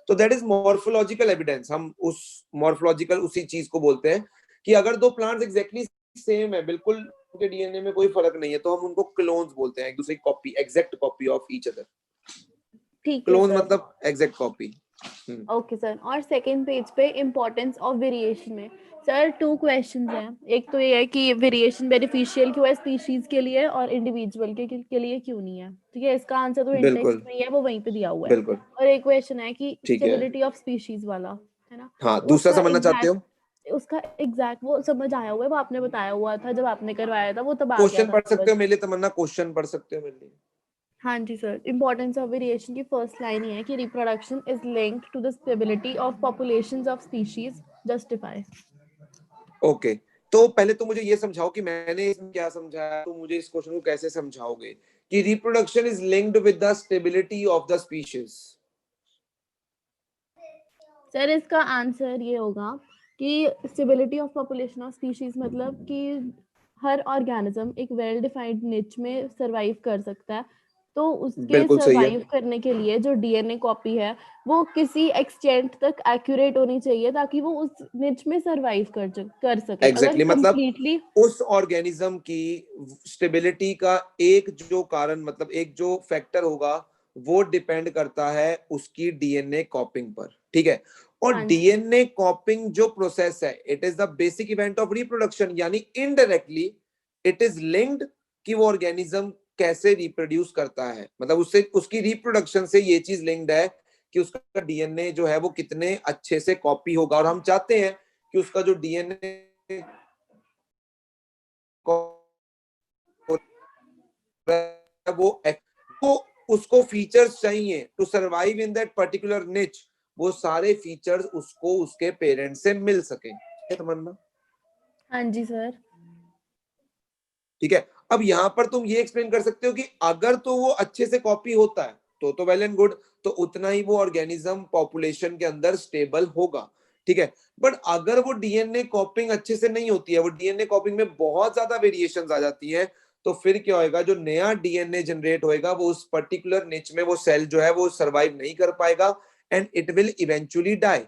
तो दैट इज मॉर्फोलॉजिकल एविडेंस। हम उस मॉर्फोलॉजिकल उसी चीज को बोलते हैं कि अगर दो प्लांट्स एग्जैक्टली सेम है, बिल्कुल उनके डीएनए में कोई फर्क नहीं है, तो हम उनको क्लोन्स बोलते हैं, एक दूसरे की copy, exact copy of each other. Clone मतलब एग्जैक्ट कॉपी। Okay sir. और सेकंड पेज पे इंपॉर्टेंस ऑफ वेरिएशन में सर 2 क्वेश्चंस हैं। एक तो ये है कि वेरिएशन बेनिफिशियल क्यों है स्पीशीज के लिए और इंडिविजुअल के लिए क्यों नहीं है। ठीक है, इसका आंसर तो इन टेक्स्ट में ही है, वो वहीं पे दिया हुआ है। और एक क्वेश्चन है कि स्टेबिलिटी ऑफ स्पीशीज वाला, है ना? हाँ, दूसरा समझना चाहते हो? उसका एग्जैक्ट वो समझ आया हुआ है, वो आपने बताया हुआ था जब आपने करवाया था, वो तब आ गया था। क्वेश्चन पढ़ सकते हो मेरे लिए तमन्ना, क्वेश्चन पढ़ सकते हो मेरे लिए। हाँ जी सर। इंपॉर्टेंस ऑफ वेरिएशन की फर्स्ट लाइन ही है कि reproduction is linked to the stability of populations of species. Justify. Okay, तो पहले तो मुझे ये समझाओ कि मैंने इसमें क्या समझाया, तो मुझे इस क्वेश्चन को कैसे समझाओगे कि reproduction is linked with the stability of the species. Sir इसका आंसर ये होगा कि stability of population of species मतलब कि हर ऑर्गेनिज्म एक वेल डिफाइंड निच में सरवाइव कर सकता है, तो उसके सरवाइव करने के लिए जो डीएनए कॉपी है वो किसी एक्सटेंट तक एक्यूरेट होनी चाहिए ताकि वो उस निच में सरवाइव कर सके। एग्जैक्टली, मतलब उस ऑर्गेनिज्म की स्टेबिलिटी का एक जो कारण, मतलब एक जो फैक्टर होगा, वो डिपेंड करता है उसकी डीएनए कॉपिंग पर। ठीक है, और डीएनए कॉपिंग जो प्रोसेस है, it is the basic event of reproduction, यानी इनडायरेक्टली इट इज लिंक्ड कि वो ऑर्गेनिज्म कैसे रिप्रोड्यूस करता है, मतलब उससे उसकी रिप्रोडक्शन से ये चीज लिंक्ड है कि उसका डीएनए जो है वो कितने अच्छे से कॉपी होगा। और हम चाहते हैं कि उसका जो डीएनए वो उसको फीचर्स चाहिए to survive in that particular niche, वो सारे फीचर्स उसको उसके पेरेंट्स से मिल सके। तमन्ना? हाँ जी सर। ठीक है, अब यहाँ पर तुम ये एक्सप्लेन कर सकते हो कि अगर तो वो अच्छे से कॉपी होता है तो वेल एंड गुड, तो उतना ही वो ऑर्गेनिज्म पॉपुलेशन के अंदर स्टेबल होगा। ठीक है, बट अगर वो डीएनए कॉपिंग अच्छे से नहीं होती है, वो डीएनए कॉपिंग में बहुत ज्यादा वेरिएशंस आ जाती है, तो फिर क्या होएगा, जो नया डीएनए जनरेट होएगा वो उस पर्टिकुलर निच में वो सेल जो है वो सर्वाइव नहीं कर पाएगा and it will eventually die.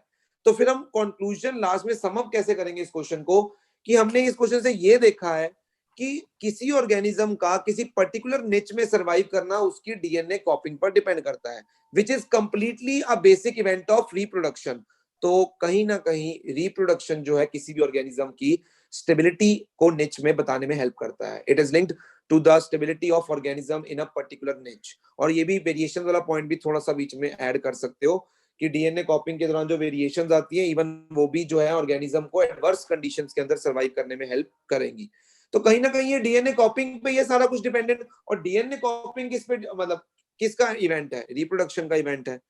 तो फिर हम कंक्लूजन लास्ट में सम अप कैसे करेंगे इस क्वेश्चन को, कि हमने इस क्वेश्चन से ये देखा है कि किसी ऑर्गेनिज्म का किसी पर्टिकुलर निच में सरवाइव करना उसकी डीएनए कॉपिंग पर डिपेंड करता है, which is completely a basic event of reproduction. तो कहीं ना कहीं रिप्रोडक्शन जो है किसी भी ऑर्गेनिज्म की स्टेबिलिटी को निच में बताने में हेल्प करता है। It is linked to the stability of organism in a particular niche. और ये भी वेरिएशन वाला पॉइंट भी थोड़ा सा बीच में ऐड कर सकते हो कि डीएनए कॉपिंग के दौरान जो वेरिएशंस आती है, इवन वो भी जो है ऑर्गेनिज्म को एडवर्स कंडीशंस के अंदर सर्वाइव करने में हेल्प करेंगी। तो कहीं ना कहीं ये डीएनए कॉपिंग पे ये सारा कुछ डिपेंडेंट, और डीएनए कॉपिंग किस पे, मतलब किसका इवेंट है, रिप्रोडक्शन का इवेंट है।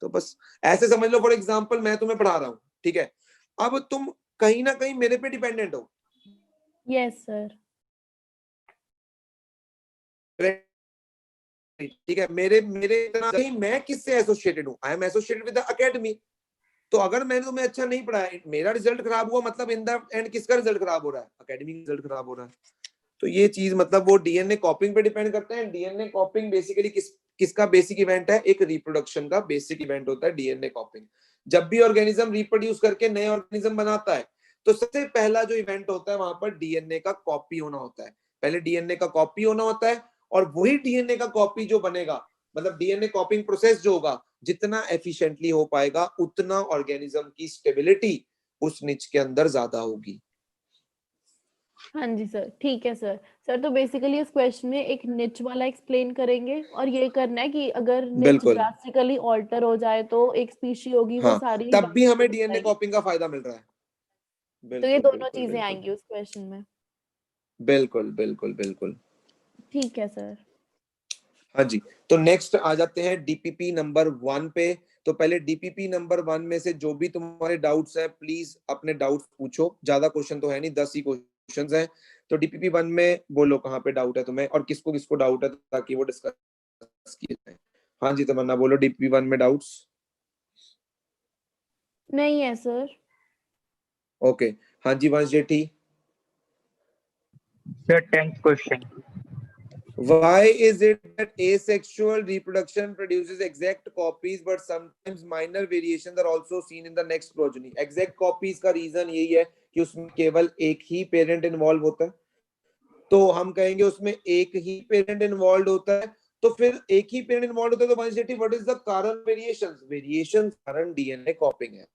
तो बस ऐसे समझ लो, फॉर एग्जांपल मैं तुम्हें पढ़ा रहा हूँ, ठीक है, अब तुम कहीं ना कहीं मेरे पे डिपेंडेंट हो। Yes sir. ठीक है, मेरे इतना नहीं, मैं किससे एसोसिएटेड हूँ, I am associated with the academy. तो अगर मैंने तुम्हें अच्छा नहीं पढ़ाया, मेरा रिजल्ट खराब हुआ, मतलब इन द एंड किसका रिजल्ट खराब हो रहा है, एकेडमी का रिजल्ट खराब हो रहा है। तो ये चीज मतलब वो डीएनए कॉपिंग पे डिपेंड करते हैं। डीएनए कॉपिंग बेसिकली किसका बेसिक इवेंट है, एक रिप्रोडक्शन का बेसिक इवेंट होता है डीएनए कॉपिंग। जब भी ऑर्गेनिज्म रिप्रोड्यूस करके नए ऑर्गेनिज्म बनाता है, तो सबसे पहला जो इवेंट होता है वहां पर डीएनए का कॉपी होना होता है। पहले डीएनए का कॉपी होना होता है, और वही डीएनए का कॉपी जो बनेगा, मतलब डीएनए कॉपिंग प्रोसेस जो होगा, जितना एफिशिएंटली हो पाएगा उतना ऑर्गेनिज्म की स्टेबिलिटी उस निच के अंदर ज्यादा होगी। हाँ जी सर, ठीक है सर। सर तो बेसिकली इस क्वेश्चन में एक निच वाला एक्सप्लेन करेंगे, और ये करना है कि अगर निच ड्रास्टिकली ऑल्टर हो जाए तो एक स्पीशी होगी वो सारी, तब भी हमें डीएनए कॉपिंग का फायदा मिल रहा है। तो ये दोनों चीजें आएंगी उस क्वेश्चन में। बिल्कुल बिल्कुल बिल्कुल, ठीक है सर। हाँ जी, तो नेक्स्ट आ जाते हैं डीपीपी नंबर 1 पे। तो पहले डीपीपी नंबर 1 में से जो भी तुम्हारे डाउट्स हैं प्लीज अपने डाउट्स पूछो, ज्यादा क्वेश्चन तो है नहीं, 10 ही क्वेश्चंस हैं। तो डीपीपी 1 में बोलो कहाँ पे डाउट है तुम्हें और किसको किसको डाउट है, ताकि वो डिस्कस किए जाए। हाँ जी तमन्ना बोलो, डीपीपी 1 में डाउट्स? नहीं है सर। ओके, हाँ जी Vansh Jethi. Sir 10th question, Why is it that asexual reproduction produces exact copies, but sometimes minor variations are also seen in the next progeny? Exact copies का रीजन यही है कि उसमें केवल एक ही पेरेंट इन्वॉल्व होता है। तो हम कहेंगे उसमें एक ही पेरेंट इन्वॉल्व होता है, तो फिर एक ही पेरेंट इन्वॉल्व होता है, तो व्हाट इज द कारण वेरिएशंस? वेरिएशंस कारण डीएनए कॉपिंग है।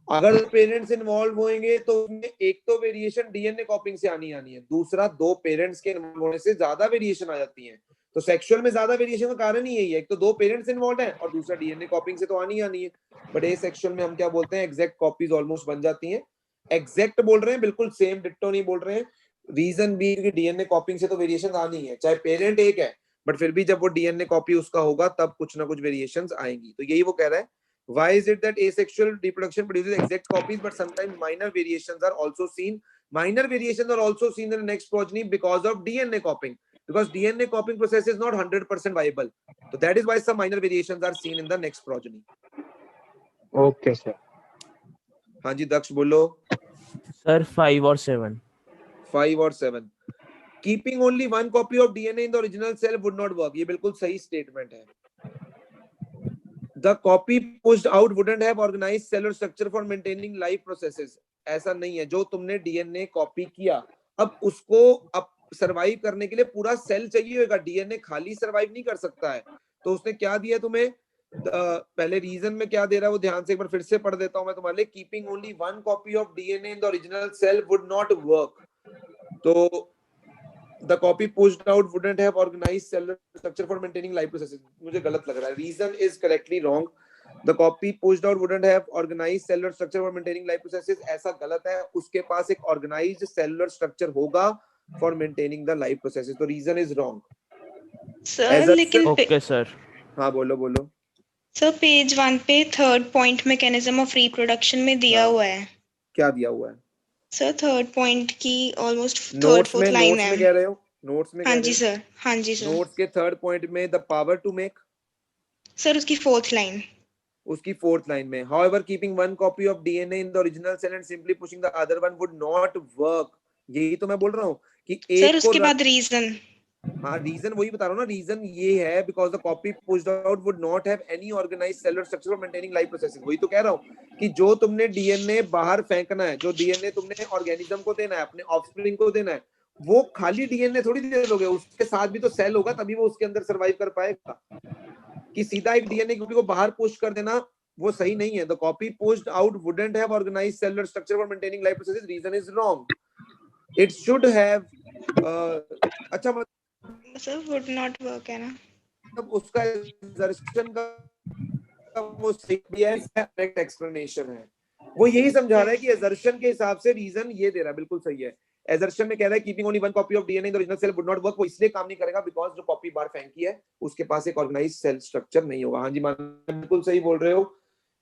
अगर पेरेंट्स इन्वॉल्व होंगे तो उसमें एक तो वेरिएशन डीएनए कॉपिंग से आनी है, दूसरा दो पेरेंट्स के इन्वॉल्व होने से ज्यादा वेरिएशन आ जाती है। तो सेक्सुअल में ज्यादा वेरिएशन का कारण ही यही है, एक तो दो पेरेंट्स इन्वॉल्व है और दूसरा डीएनए कॉपिंग से तो आनी है। बट ए सेक्सुअल में हम क्या बोलते हैं, एग्जैक्ट कॉपीज ऑलमोस्ट बन जाती हैं। एग्जैक्ट बोल रहे हैं, बिल्कुल सेम डिट्टो नहीं बोल रहे हैं। रीजन भी कि डीएनए कॉपिंग से तो वेरिएशन आनी है, चाहे पेरेंट एक है बट फिर भी जब वो डीएनए कॉपी उसका होगा तब कुछ ना कुछ वेरिएशंस आएंगी। तो यही वो कह रहा है, why is it that asexual reproduction produces exact copies but sometimes minor variations are also seen? Minor variations are also seen in the next progeny because of DNA copying, because DNA copying process is not 100% viable, so that is why some minor variations are seen in the next progeny. Okay sir. हाँ जी दक्ष बोलो। Sir 5 और 7। 5 और 7। Keeping only one copy of DNA in the original cell would not work, ये बिल्कुल सही statement है। The copy pushed out wouldn't have organized cellular structure for maintaining life processes. ऐसा नहीं है, जो तुमने डीएनए कॉपी किया अब उसको अब सरवाइव करने के लिए पूरा सेल चाहिए होगा, डीएनए खाली सरवाइव नहीं कर सकता है। तो उसने क्या दिया तुम्हें, पहले रीजन में क्या दे रहा है वो ध्यान से एक बार फिर से पढ़ देता हूं मैं तुम्हारे लिए। Keeping only one copy of DNA in the original cell would not work. तो the copy pushed out wouldn't have organized cellular structure for maintaining life processes. मुझे गलत लग रहा है, reason is correctly wrong. The copy pushed out wouldn't have organized cellular structure for maintaining life processes. ऐसा गलत है, उसके पास एक organized cellular structure होगा for maintaining the life processes. तो reason is wrong. सर लेकिन ओके सर। हाँ बोलो बोलो। सर पेज 1 पे third point mechanism of reproduction में दिया हुआ है। क्या दिया हुआ है सर? थर्ड पॉइंट की ऑलमोस्ट थर्ड नोट्स फोर्थ में? लाइन नोट्स है। में कह रहे हो? नोट्स में? हाँ जी सर, हाँ जी सर। नोट्स के थर्ड पॉइंट में the power to make, sir उसकी फोर्थ लाइन, उसकी फोर्थ लाइन में however keeping one copy of DNA in the original cell and simply pushing the other one would not work. यही तो मैं बोल रहा हूँ कि एक सर उसके बाद रीजन। हाँ रीजन वही बता रहा हूँ ना, रीजन ये है because the copy pushed out would not have any organised cellular structure for maintaining life processes. वही तो कह रहा हूँ कि जो तुमने डीएनए बाहर फेंकना है, जो डीएनए तुमने ऑर्गेनिज्म को देना है, अपने ऑफस्प्रिंग को देना है, वो खाली डीएनए थोड़ी दे दोगे, उसके साथ भी तो सेल होगा, तभी वो उसके अंदर सर्वाइव कर पाएगा। कि सीधा एक डीएनए कॉपी को बाहर पुश कर देना वो सही नहीं है। The copy pushed out wouldn't have organised cellular structure for maintaining life processes. Reason is wrong, it should have अच्छा सर वुड नॉट वर्क है ना, तब उसका एजर्शन का वो सही है, करेक्ट एक्सप्लेनेशन है। वो यही समझा रहा है कि एजर्शन के हिसाब से रीजन ये दे रहा है, बिल्कुल सही है। एजर्शन में कह रहा है keeping only one copy of DNA in the original cell would not work, वो इसलिए काम नहीं करेगा बिकॉज़ जो कॉपी बाहर फेंकी है उसके पास एक ऑर्गेनाइज्ड सेल स्ट्रक्चर नहीं होगा। हाँ जी मान बिल्कुल सही बोल रहे हो,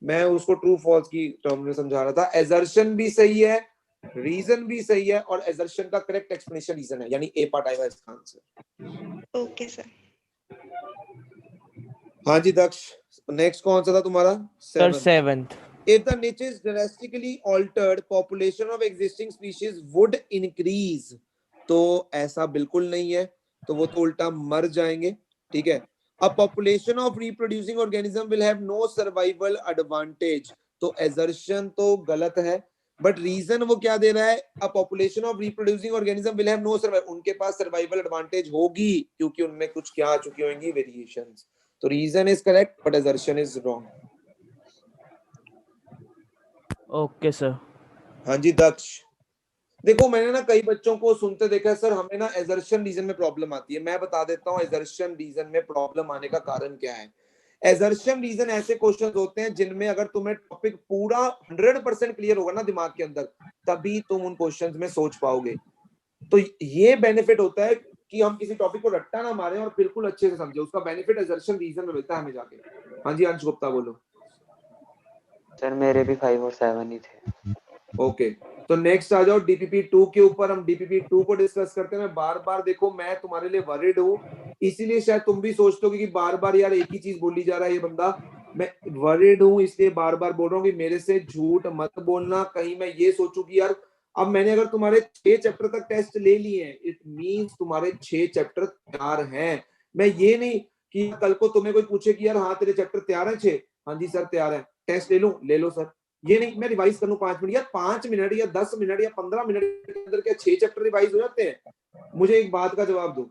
मैं उसको ट्रू फॉल्स की टर्म में समझा रहा था। एजर्शन भी सही है, रीजन भी सही है, और एजर्शन का करेक्ट एक्सप्लेनेशन रीजन है, यानी ए पार्ट आएगा इसका आंसर। Okay sir. हाँ जी दक्ष, नेक्स्ट कौन सा था तुम्हारा? Sir 7th। If the niche is drastically altered, population of existing species would increase. तो ऐसा बिल्कुल नहीं है, तो वो तो उल्टा मर जाएंगे। ठीक है, a population of reproducing organism will have no survival advantage. तो assertion तो गलत है, बट रीजन वो क्या दे रहा है? a population of reproducing organism will have no survival, उनके पास सर्वाइवल एडवांटेज होगी क्योंकि उनमें कुछ क्या आ चुकी होंगी, वेरिएशंस। तो reason is correct but assertion is wrong. Okay sir. हाँ जी दक्ष, देखो मैंने ना कई बच्चों को सुनते देखा है, सर हमें ना एजर्शन रीजन में प्रॉब्लम आती है। मैं बता देता हूँ एजर्शन रीजन में प्रॉब्लम आने का कारण क्या है। एजर्शन रीजन ऐसे क्वेश्चन होते हैं जिनमें अगर तुम्हें टॉपिक पूरा 100% क्लियर होगा ना दिमाग के अंदर, तभी तुम उन क्वेश्चंस में सोच पाओगे। तो ये बेनिफिट होता है कि हम किसी टॉपिक को रट्टा ना मारें और बिल्कुल अच्छे से समझे, उसका बेनिफिट असर्शन रीजन में मिलता है हमें जाके। हाँ जी अंश गुप्ता बोलो। सर मेरे भी 5 और 7 ही थे। ओके तो नेक्स्ट आ जाओ डीपीपी 2 के ऊपर। हम डीपीपी 2 को डिस्कस करते हैं। मैं बार बार देखो मैं तुम्हारे लिए वरिड हूँ, इसीलिए शायद तुम भी सोचते हो कि बार बार यार एक ही चीज बोली जा रहा है ये बंदा। मैं वरिड हूँ इसलिए बार बार बोल रहा हूँ कि मेरे से झूठ मत बोलना, कहीं मैं ये सोचूं कि यार अब मैंने अगर तुम्हारे 6 चैप्टर तक टेस्ट ले लिए हैं, इट मींस तुम्हारे 6 चैप्टर तैयार हैं। मैं ये नहीं कि कल को तुम्हें कोई पूछे कि यार हाँ तेरे चैप्टर तैयार है 6, हाँ जी सर तैयार है, टेस्ट ले लूं, ले लो सर। ये नहीं मैं रिवाइज कर लूं 5 मिनट, यार 5 मिनट या 10 मिनट या 15 मिनट के अंदर क्या 6 चैप्टर रिवाइज हो जाते हैं? मुझे एक बात का जवाब दो।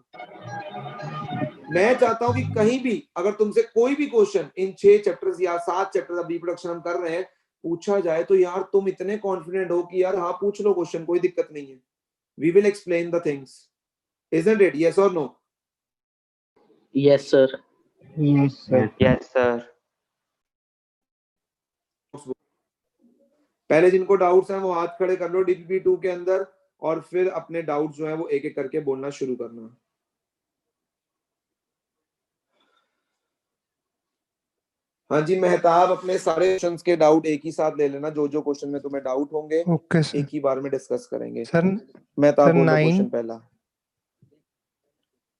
मैं चाहता हूं कि कहीं भी अगर तुमसे कोई भी क्वेश्चन इन 6 चैप्टर्स या 7 चैप्टर्स ऑफ रिप्रोडक्शन हम कर रहे हैं पूछा जाए तो यार तुम इतने कॉन्फिडेंट हो कि यार हाँ पूछ लो क्वेश्चन, कोई दिक्कत नहीं है। We will explain the things, isn't it? Yes और no? Yes sir. Yes sir. Yes sir. पहले जिनको डाउट्स हैं वो हाथ खड़े कर लो डीपीपी 2 के अंदर, और फिर अपने डाउट्स जो है वो एक एक करके बोलना शुरू करना। हाँ जी मेहताब अपने सारे क्वेश्चंस के डाउट एक ही साथ ले लेना, जो जो क्वेश्चन में तुम्हें डाउट होंगे ओके सर। एक ही बार में डिस्कस करेंगे। सर मेहताब सर बोलो 9 क्वेश्चन पहला।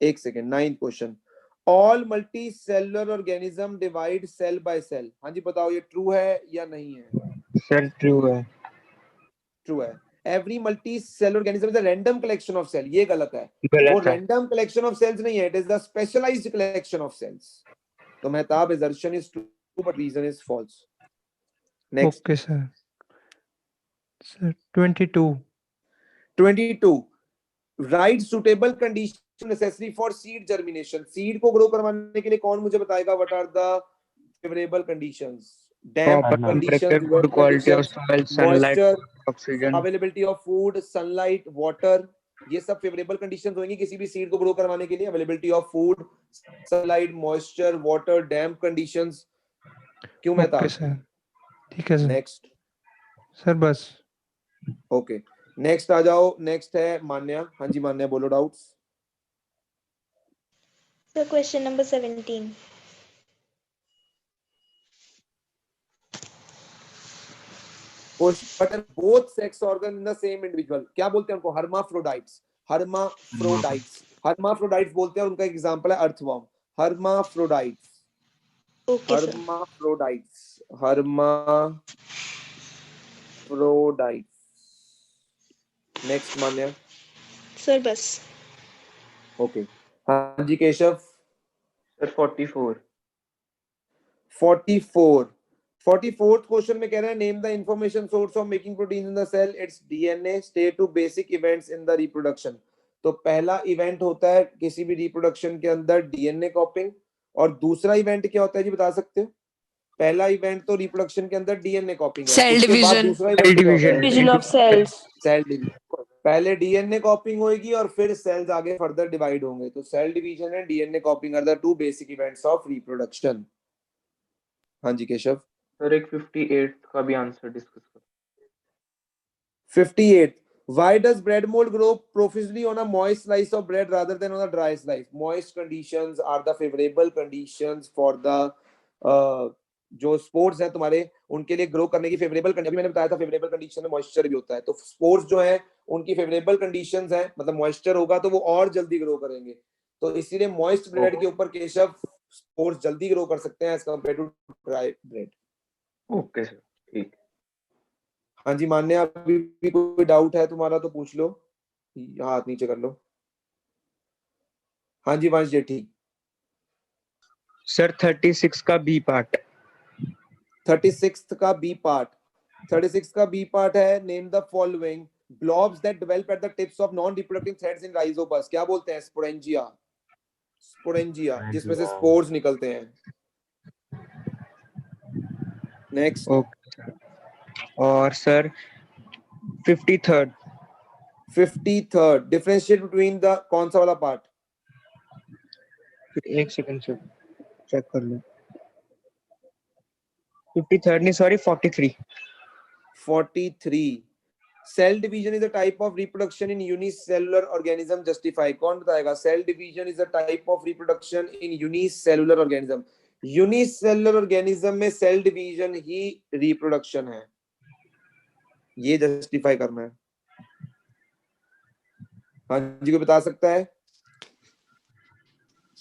एक second, 9th question. All multicellular organism divide cell by cell. हाँ जी बताओ ये ट्रू है या नहीं है? सर ट्रू है। ट्रू है। Every multi cell organism is a random collection of cell. ये गलत है, वो गलत है। रैंडम कलेक्शन ऑफ सेल्स नहीं है, it is the specialised collection of cells. तो Mehtab assertion is true but reason is false. Next. Okay sir. Sir 22 22 right suitable condition necessary for seed germination. Seed को ग्रो करवाने के लिए कौन मुझे बताएगा what are the favourable conditions? Damp proper temperature, conditions, good quality of soil, sunlight, moisture, oxygen. Availability of food, sunlight, water, ये सब favourable conditions होंगी किसी भी सीड को ग्रो करवाने के लिए। Availability of food, sunlight, moisture, water, damp conditions. क्यों ओके मेहताब? सर ठीक है सर। नेक्स्ट सर बस। ओके नेक्स्ट आ जाओ। नेक्स्ट है मान्या। हाँ जी मान्या बोलो doubts. So question number 17. Both sex organ in the same individual क्या बोलते हैं उनको? हर्माफ्रोडाइट्स। हर्माफ्रोडाइट्स, हर्माफ्रोडाइट्स बोलते हैं। उनका एग्जांपल है अर्थवर्म। हर्माफ्रोडाइट्स, Okay, sir. हर्माफ्रोडाइट्स, हर्माफ्रोडाइट्स। नेक्स्ट मान्या। Sir, bus. ओके हाँ जी केशव। सर 44 44th क्वेश्चन में कह रहे हैं name the information source of making protein in the cell. It's DNA. State two basic events in the reproduction. तो पहला इवेंट होता है किसी भी रिप्रोडक्शन के अंदर डीएनए कॉपिंग, और दूसरा इवेंट क्या होता है जी बता सकते हो? पहला इवेंट तो रिप्रोडक्शन के अंदर डीएनए कॉपिंग है, सेल उसके बाद डिवीजन। दूसरा इवेंट क्या होता है? Division of cells. Cell division. पहले डीएनए कॉपिंग होगी और फिर सेल्स आगे फर्दर डिवाइड होंगे। तो cell division and DNA copying are the two basic events of reproduction. हाँ जी केशव। सर एक 58 का भी आंसर डिस्कस करो। 58 why does bread mold grow profusely on a moist slice of bread rather than on a dry slice? Moist conditions are the favorable conditions for the जो spores हैं तुम्हारे उनके लिए ग्रो करने की फेवरेबल कंडीशन। मैंने बताया था फेवरेबल कंडीशन में मॉइस्चर भी होता है, तो स्पोर्स जो है उनकी फेवरेबल कंडीशंस हैं, मतलब मॉइस्चर होगा तो वो और जल्दी ग्रो करेंगे। तो इसीलिए मॉइस्ट ब्रेड के ऊपर केशव स्पोर्स जल्दी ग्रो कर सकते हैं as compare to dry bread. Okay sir ठीक। हाँ जी मान्य अभी भी कोई डाउट है तुम्हारा तो पूछ लो, हाथ नीचे कर लो। हाँ जी वंश जेठी। सर 36 का बी पार्ट। 36th का बी पार्ट। 36 का बी पार्ट है name the following blobs that develop at the tips of non reproductive threads in Rhizopus. क्या बोलते हैं? स्पोरेंजिया। स्पोरेंजिया जिसमें से स्पोर्स निकलते हैं। नेक्स्ट। ओके और sir 53rd differentiate between the कौन सा वाला पार्ट? एक सेकंड सर चेक कर लो। 53rd नहीं sorry 43 cell division is a type of reproduction in unicellular organism, justify. कौन बताएगा? Cell division is a type of reproduction in unicellular organism. Unicellular organism में सेल डिवीजन ही reproduction है, ये justify करना है। हाँ जी, कोई बता सकता है?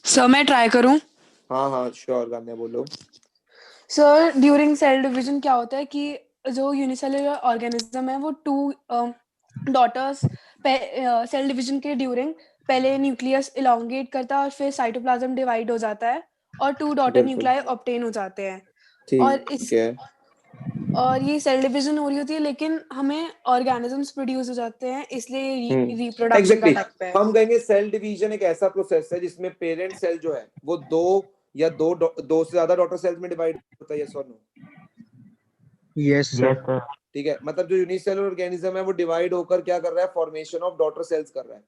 सर मैं ट्राई करूं? हाँ हाँ श्योर, गाने बोलो। सर ड्यूरिंग सेल डिवीजन क्या होता है कि जो यूनिसेलुलर ऑर्गेनिज्म है वो टू डॉटर्स सेल डिवीजन के ड्यूरिंग पहले न्यूक्लियस इलोंगेट करता है और फिर साइटोप्लाज्म डिवाइड हो जाता है और टू डॉटर न्यूक्लियाई ऑब्टेन हो जाते हैं। और ठीक है, और ये सेल डिवीजन हो रही होती है लेकिन हमें ऑर्गेनिजम्स प्रोड्यूस हो जाते हैं, इसलिए रिप्रोडक्शन का टाइप है। हम कहेंगे सेल डिवीजन एक ऐसा प्रोसेस है जिसमें पेरेंट सेल जो है वो दो से ज्यादा डॉटर सेल्स में डिवाइड होता है। यस और नो? Yes sir. ठीक है, मतलब जो यूनिसेलुलर ऑर्गेनिज्म है वो डिवाइड होकर क्या कर रहा है? फॉर्मेशन ऑफ डॉटर सेल्स कर रहा है।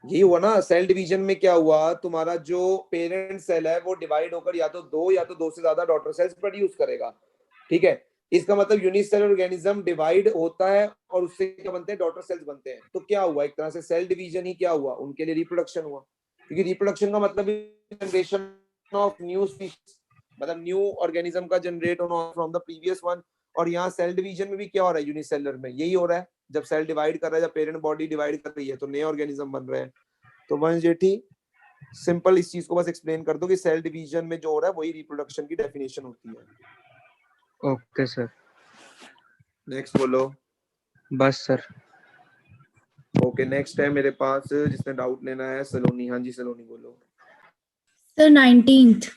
यही हुआ ना सेल डिवीजन में? क्या हुआ? तुम्हारा जो पेरेंट सेल है वो डिवाइड होकर या तो दो से ज्यादा डॉटर सेल्स प्रोड्यूस करेगा। ठीक है, इसका मतलब यूनिसेलुलर ऑर्गेनिज्म डिवाइड होता है और उससे क्या बनते हैं? डॉटर सेल्स बनते हैं। तो क्या हुआ? एक तरह से सेल डिवीजन ही क्या हुआ? उनके लिए रिप्रोडक्शन हुआ, क्योंकि रिप्रोडक्शन का मतलब जनरेशन ऑफ न्यू स्पीशीज, मतलब न्यू ऑर्गेनिज्म का जनरेट होना फ्रॉम द प्रीवियस वन। और यहाँ सेल डिवीजन में भी क्या हो रहा है? यूनिसेलुलर में यही हो रहा है। जब सेल डिवाइड कर रहा है, जब पेरेंट बॉडी डिवाइड कर रही है तो नए ऑर्गेनिज्म बन रहे हैं। तो वंश जेठी सिंपल इस चीज को बस एक्सप्लेन कर दो कि सेल डिवीजन में जो हो रहा है वही रिप्रोडक्शन की डेफिनेशन होती है। Okay sir. नेक्स्ट बोलो। बस सर। ओके, नेक्स्ट है मेरे पास जिसने डाउट लेना है, सलोनी। हाँ जी सलोनी बोलो। सर 19th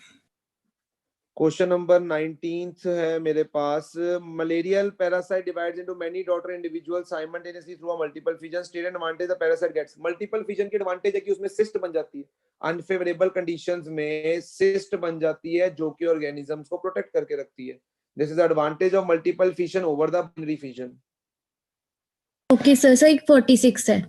क्वेश्चन नंबर 19 है मेरे पास। Malarial parasite divides into many daughter individuals simultaneously through a multiple fission. State advantage the parasite gets. Multiple fission की एडवांटेज है कि उसमें सिस्ट बन जाती है, अनफेवरेबल कंडीशंस में सिस्ट बन जाती है जो कि ऑर्गेनिजम्स को प्रोटेक्ट करके रखती है। This is the advantage of multiple fission over the binary fission. Okay sir, sir 46 है।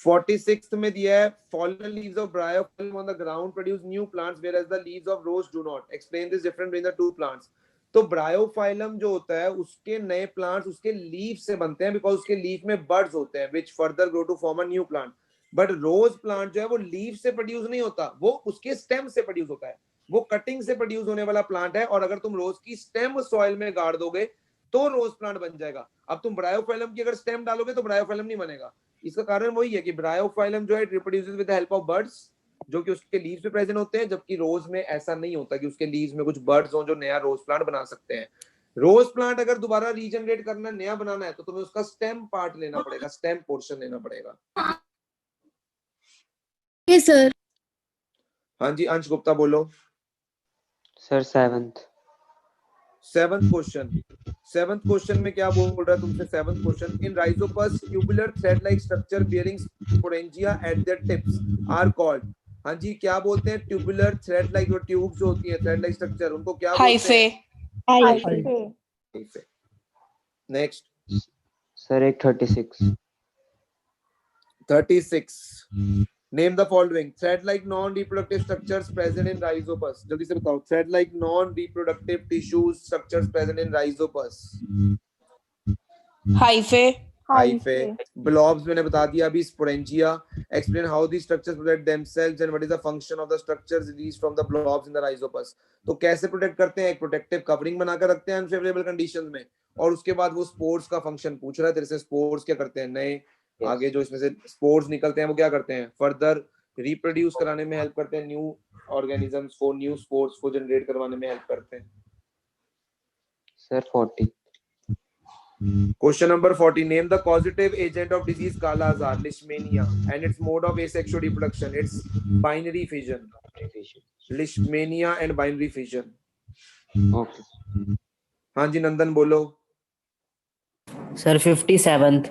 46 में दिया है fallen leaves of bryophyllum on the ground produce new plants whereas the leaves of rose do not. Explain this difference between the two plants. तो Bryophyllum जो होता है उसके नए प्लांट्स उसके लीफ से बनते हैं, बिकॉज उसके लीफ में बड्स होते हैं which further grow to form a new plant. But rose plant जो है वो लीफ से प्रोड्यूस नहीं होता, वो उसके स्टेम से प्रोड्यूस होता है। वो कटिंग से प्रोड्यूस होने वाला प्लांट है और अगर तुम रोज की स्टेम सॉइल में गाड़ दोगे तो रोज प्लांट बन जाएगा। अब तुम ब्रायोफाइलम की अगर स्टेम डालोगे तो ब्रायोफाइलम नहीं बनेगा। इसका कारण वही है कि ब्रायोफाइलम जो है reproduces with the help of birds जो कि उसके लीव्स पे प्रेजेंट होते हैं, जबकि रोज में ऐसा नहीं होता कि उसके लीव्स में कुछ बर्ड्स हो जो नया रोज प्लांट बना सकते हैं। रोज प्लांट अगर दोबारा रीजनरेट करना, नया बनाना है तो तुम्हें उसका स्टेम पार्ट लेना पड़ेगा, स्टेम पोर्शन लेना पड़ेगा। Yes sir. हाँ जी अंश गुप्ता बोलो। सर 7th क्वेश्चन में क्या बोल रहा है तुमसे? 7th question, in Rhizopus tubular thread like structure bearing sporangia at their tips are called. हाँ जी क्या बोलते हैं? ट्यूबुलर थ्रेड लाइक जो ट्यूब्स होती है, थ्रेड लाइक स्ट्रक्चर, उनको क्या बोलते हैं? हाइफे। नेक्स्ट सर एक 36 name the following thread like non reproductive structures present in Rhizopus. जल्दी से बताओ, thread like non reproductive tissues structures present in Rhizopus. Hyphae. Blobs मैंने बता दिया अभी, sporangia. Explain how the structures protect themselves and what is the function of the structures released from the blobs in the Rhizopus. तो कैसे protect करते हैं? एक protective covering बनाकर रखते हैं अनफेवरेबल कंडीशंस में, और उसके बाद वो स्पोर्स का फंक्शन पूछ रहा है तेरे से। स्पोर्स क्या करते हैं? नए आगे जो इसमें से स्पोर्स निकलते हैं वो क्या करते हैं? फर्दर रिप्रोड्यूस कराने में हेल्प करते हैं, न्यू ऑर्गेनिजम्स को, न्यू स्पोर्स को जनरेट करवाने में हेल्प करते हैं। Sir 40 question number 40, name the causative agent of disease kala azar leishmania and its mode of asexual reproduction. Its binary fission. Leishmania and binary fission. Okay. हाँ जी नंदन बोलो। सर 57th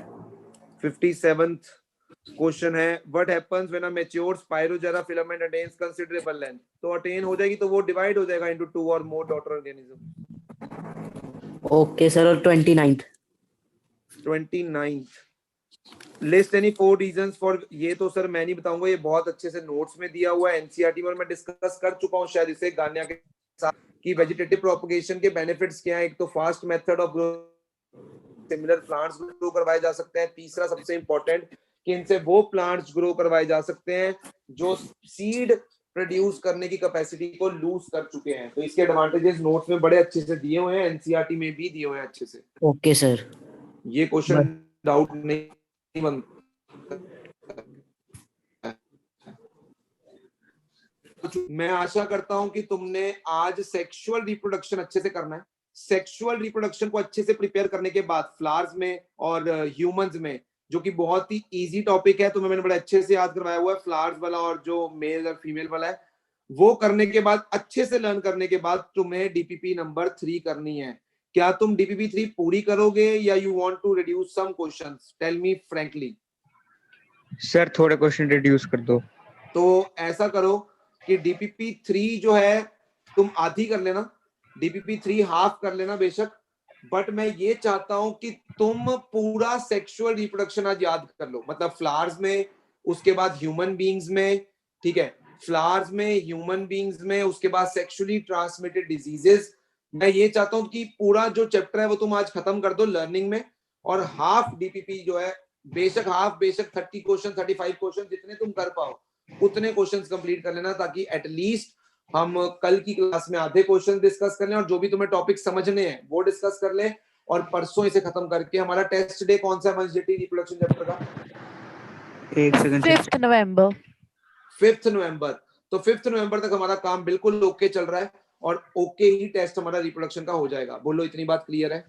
क्वेश्चन है, what happens when a mature spirogyra filament attains considerable length. तो attain हो जाएगी तो वो divide हो जाएगा इनटू 2 और मोर डॉटर ऑर्गेनिज्म। Okay sir. और 29th list any 4 reasons for. ये तो सर मैं नहीं बताऊंगा, ये बहुत अच्छे से नोट्स में दिया हुआ है एनसीईआरटी में, और मैं डिस्कस कर चुका हूं शायद इसे गान्या के साथ कि वेजिटेटिव प्रोपगेशन के बेनिफिट्स क्या है। एक तो fast method of growth, similar plants grow करवाए जा सकते हैं। तीसरा सबसे इंपॉर्टेंट कि इनसे वो प्लांट्स ग्रो करवाए जा सकते हैं जो सीड प्रोड्यूस करने की कैपेसिटी को लूज कर चुके हैं। तो इसके एडवांटेजेस नोट्स में बड़े अच्छे से दिए हुए हैं, एनसीईआरटी में भी दिए हुए हैं अच्छे से। Okay sir. ये क्वेश्चन डाउट नहीं बन। मैं आशा करता हूं कि तुमने आज सेक्सुअल रिप्रोडक्शन अच्छे से करना है। सेक्सुअल रिप्रोडक्शन को अच्छे से प्रिपेयर करने के बाद फ्लावर्स में और ह्यूमंस में, जो कि बहुत ही इजी टॉपिक है, तुम्हें मैंने बड़े अच्छे से याद करवाया हुआ है, फ्लावर्स वाला और जो मेल और फीमेल वाला है, वो करने के बाद अच्छे से लर्न करने के बाद तुम्हें डीपीपी नंबर 3 करनी है। क्या तुम डीपीपी 3 पूरी करोगे या you want to reduce some questions? Tell me frankly. Sir थोड़े क्वेश्चन रिड्यूस कर दो। तो ऐसा करो कि डीपीपी 3 जो है तुम आधी कर लेना, डीपीपी 3 हाफ कर लेना बेशक, बट मैं ये चाहता हूं कि तुम पूरा सेक्सुअल रिप्रोडक्शन आज याद कर लो। मतलब फ्लावर्स में, उसके बाद ह्यूमन बीइंग्स में, ठीक है, फ्लावर्स में, ह्यूमन बीइंग्स में, उसके बाद सेक्सुअली ट्रांसमिटेड डिजीजेस। मैं ये चाहता हूं कि पूरा जो चैप्टर है वो तुम आज खत्म कर दो लर्निंग में, और हाफ डीपीपी जो है बेशक हाफ, बेशक 30 क्वेश्चन 35 क्वेश्चन जितने तुम कर पाओ उतने क्वेश्चंस कंप्लीट कर लेना, ताकि एटलीस्ट हम कल की क्लास में आधे क्वेश्चन डिस्कस कर लें और जो भी तुम्हें टॉपिक समझने हैं वो डिस्कस कर लें, और परसों इसे खत्म करके हमारा टेस्ट डे कौन सा है मल्टीजेटी रिप्रोडक्शन चैप्टर का? 5th नवंबर। 5th नवंबर। तो 5th नवंबर तक हमारा काम बिल्कुल ओके चल रहा है, और ओके ही टेस्ट हमारा रिप्रोडक्शन का हो जाएगा। बोलो इतनी बात क्लियर है?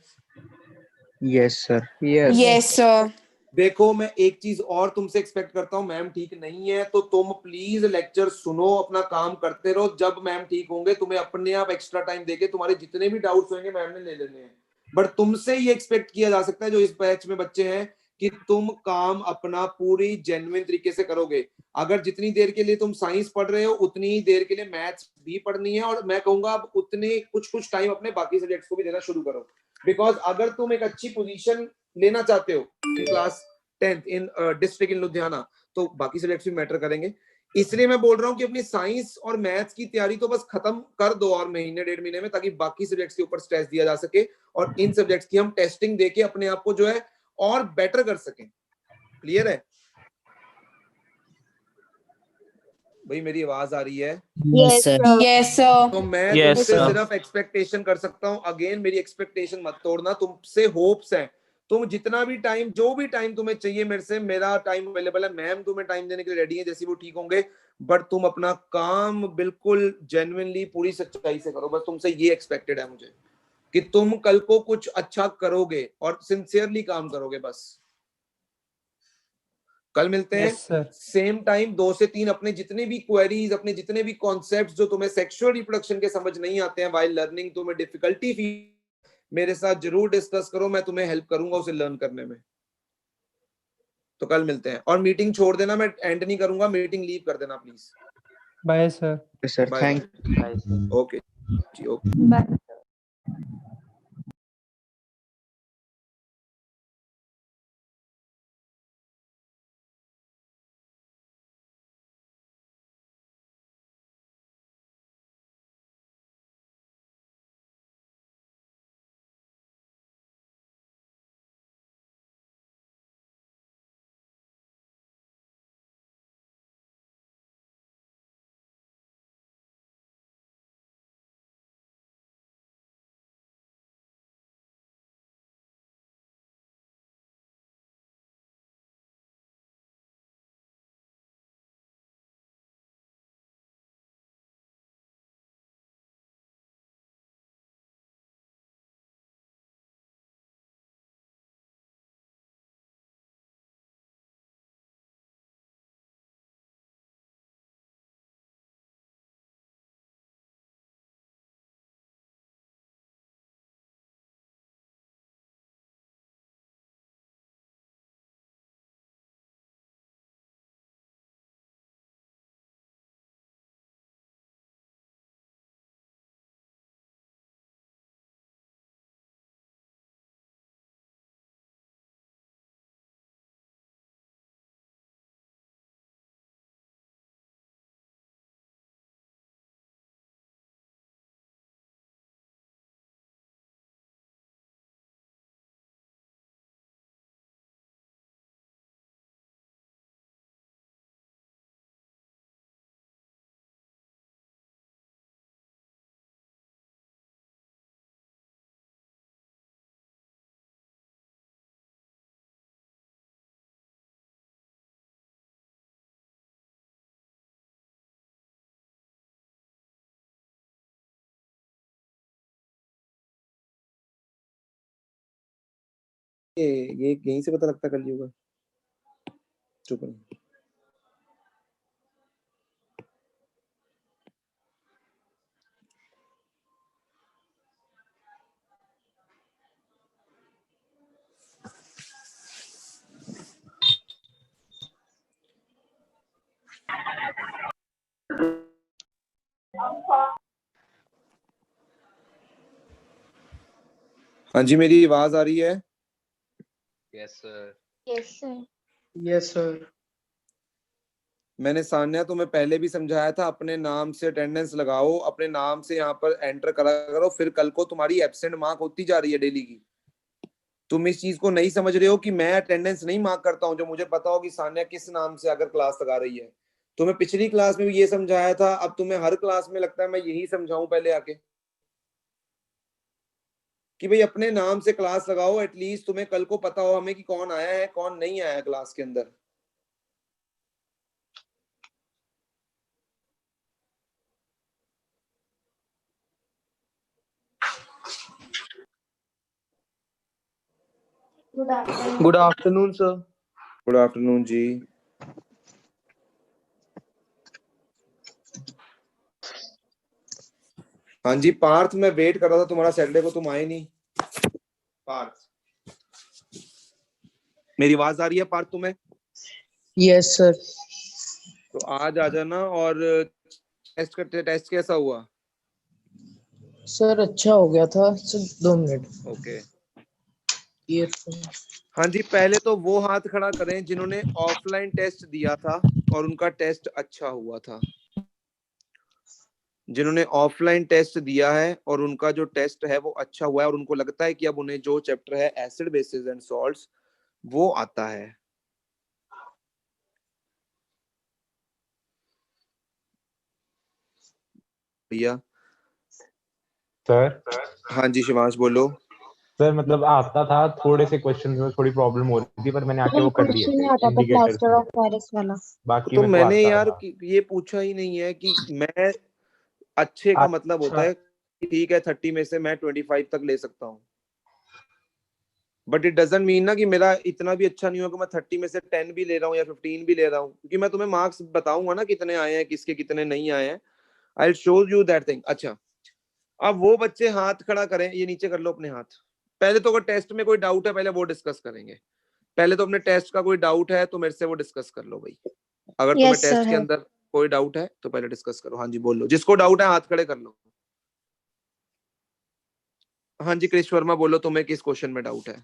Yes sir. Yes sir. देखो मैं एक चीज और तुमसे एक्सपेक्ट करता हूँ, मैम ठीक नहीं है तो तुम प्लीज लेक्चर सुनो, अपना काम करते रहो। जब मैम ठीक होंगे तुम्हें अपने आप एक्स्ट्रा टाइम देके तुम्हारे जितने भी डाउट्स होंगे मैम ने ले लेने हैं। बट तुमसे ये एक्सपेक्ट किया जा सकता है जो इस बैच में बच्चे हैं कि तुम काम अपना पूरी जेन्युइन तरीके से करोगे। अगर जितनी देर के लिए तुम साइंस पढ़ रहे हो उतनी ही देर के लिए मैथ्स भी पढ़नी है, और मैं कहूंगा अब उतने कुछ टाइम अपने बाकी सब्जेक्ट्स को भी देना शुरू करो। बिकॉज अगर तुम एक अच्छी पोजीशन लेना चाहते हो in class 10th in district in Ludhiana, तो बाकी सब्जेक्ट्स भी मैटर करेंगे। इसलिए मैं बोल रहा हूँ कि अपनी साइंस और मैथ्स की तैयारी तो बस खत्म कर दो और महीने 1.5 महीने में, ताकि बाकी सब्जेक्ट्स के ऊपर स्ट्रेस दिया जा सके और इन सब्जेक्ट्स की हम टेस्टिंग देके अपने आप को जो है और बेटर कर सकें। क्लियर है भाई? मेरी आवाज आ रही है? Yes sir. तो मैं Yes, तुमसे sir. सिर्फ एक्सपेक्टेशन कर सकता हूँ, अगेन मेरी एक्सपेक्टेशन मत तोड़ना, तुमसे होप्स हैं। तुम जितना भी टाइम, जो भी टाइम तुम्हें चाहिए मेरे से, मेरा टाइम अवेलेबल है, मैम तुम्हें टाइम देने के लिए रेडी है जैसे वो ठीक होंगे। बट तुम अपना काम बिल्कुल जेन्युइनली पूरी सच्चाई से करो, बस तुमसे ये एक्सपेक्टेड है मुझे कि तुम कल को कुछ अच्छा करोगे और सिंसियरली काम करोगे। बस कल मिलते हैं यस सर। सेम टाइम 2 से 3। अपने जितने भी क्वेरीज, अपने जितने भी कॉन्सेप्ट्स जो तुम्हें सेक्सुअल रिप्रोडक्शन के समझ नहीं आते हैं व्हाइल लर्निंग, तुम्हें डिफिकल्टी फील, मेरे साथ जरूर डिस्कस करो, मैं तुम्हें हेल्प करूंगा उसे लर्न करने में। तो कल मिलते हैं, और मीटिंग छोड़ देना, मैं एंड नहीं करूंगा, मीटिंग लीव कर देना please. Bye sir. Sir bye thank bye. Okay जी, ओके। बाय। ये यहीं से पता लगता है कलयुग का। चुप रहो। हाँ जी, मेरी आवाज आ रही है? Yes sir. Yes sir. Yes sir. मैंने सान्या तुम्हें पहले भी समझाया था, अपने नाम से अटेंडेंस लगाओ, अपने नाम से यहाँ पर एंटर करा करो, फिर कल को तुम्हारी एब्सेंट मार्क होती जा रही है डेली की। तुम इस चीज को नहीं समझ रहे हो कि मैं अटेंडेंस नहीं मार्क करता हूँ जो मुझे पता हो कि सान्या किस नाम से अगर क्लास लगा रही है। तुम्हें पिछली क्लास में भी ये समझाया था, अब तुम्हें हर क्लास में लगता है मैं यही समझाऊं पहले आके कि भाई अपने नाम से क्लास लगाओ, एटलीस्ट तुम्हें कल को पता हो हमें कि कौन आया है कौन नहीं आया है क्लास के अंदर। Good afternoon sir. Good afternoon जी। हाँ जी पार्थ, मैं वेट कर रहा था तुम्हारा सैटरडे को, तुम आए नहीं। पार्थ, मेरी आवाज आ रही है पार्थ तुम्हें? Yes sir. तो आज आ जाना। और टेस्ट करते, टेस्ट कैसा हुआ? सर अच्छा हो गया था सर, 2 मिनट। ओके। ये हाँ जी, पहले तो वो हाथ खड़ा करें जिन्होंने ऑफलाइन टेस्ट दिया था और उनका टेस्ट अच्छा हुआ था। जिन्होंने ऑफलाइन टेस्ट दिया है और उनका जो टेस्ट है वो अच्छा हुआ है और उनको लगता है कि अब उन्हें जो चैप्टर है एसिड बेसिस एंड सॉल्ट्स वो आता है। भैया सर। हाँ जी शिवांश बोलो। सर मतलब आता था, थोड़े से क्वेश्चन में थोड़ी प्रॉब्लम हो रही थी, पर मैंने आके वो कर दिए क्वेश्चन थे आता था इंडिकेटर्स प्लास्टर में। ऑफ पेरिस वाला। बाकी तो मेरे को मैंने आता यार था। ये पूछा ही नहीं है कि मैं अच्छे का मतलब होता है ठीक है 30 में से मैं 25 तक ले सकता हूँ, बट इट डजंट मीन ना कि मेरा इतना भी अच्छा नहीं होगा मैं 30 में से 10 भी ले रहा हूँ या 15 भी ले रहा हूँ, क्योंकि मैं तुम्हें मार्क्स बताऊंगा ना कितने आए हैं किसके कितने नहीं आए हैं। I will show you that thing. अच्छा, अब वो बच्चे हाथ खड़ा करें, ये नीचे कर लो अपने हाथ। पहले तो अगर टेस्ट में कोई डाउट है पहले वो डिस्कस करेंगे। पहले तो अपने टेस्ट का कोई डाउट है तो मेरे से वो डिस्कस कर लो भाई। अगर तुम्हें Yes, sir, टेस्ट के है। अंदर कोई डाउट है तो पहले डिस्कस करो। हाँ जी बोल लो, जिसको डाउट है हाथ खड़े कर लो। हाँ जी कृष वर्मा बोलो, तुम्हें किस क्वेश्चन में डाउट है?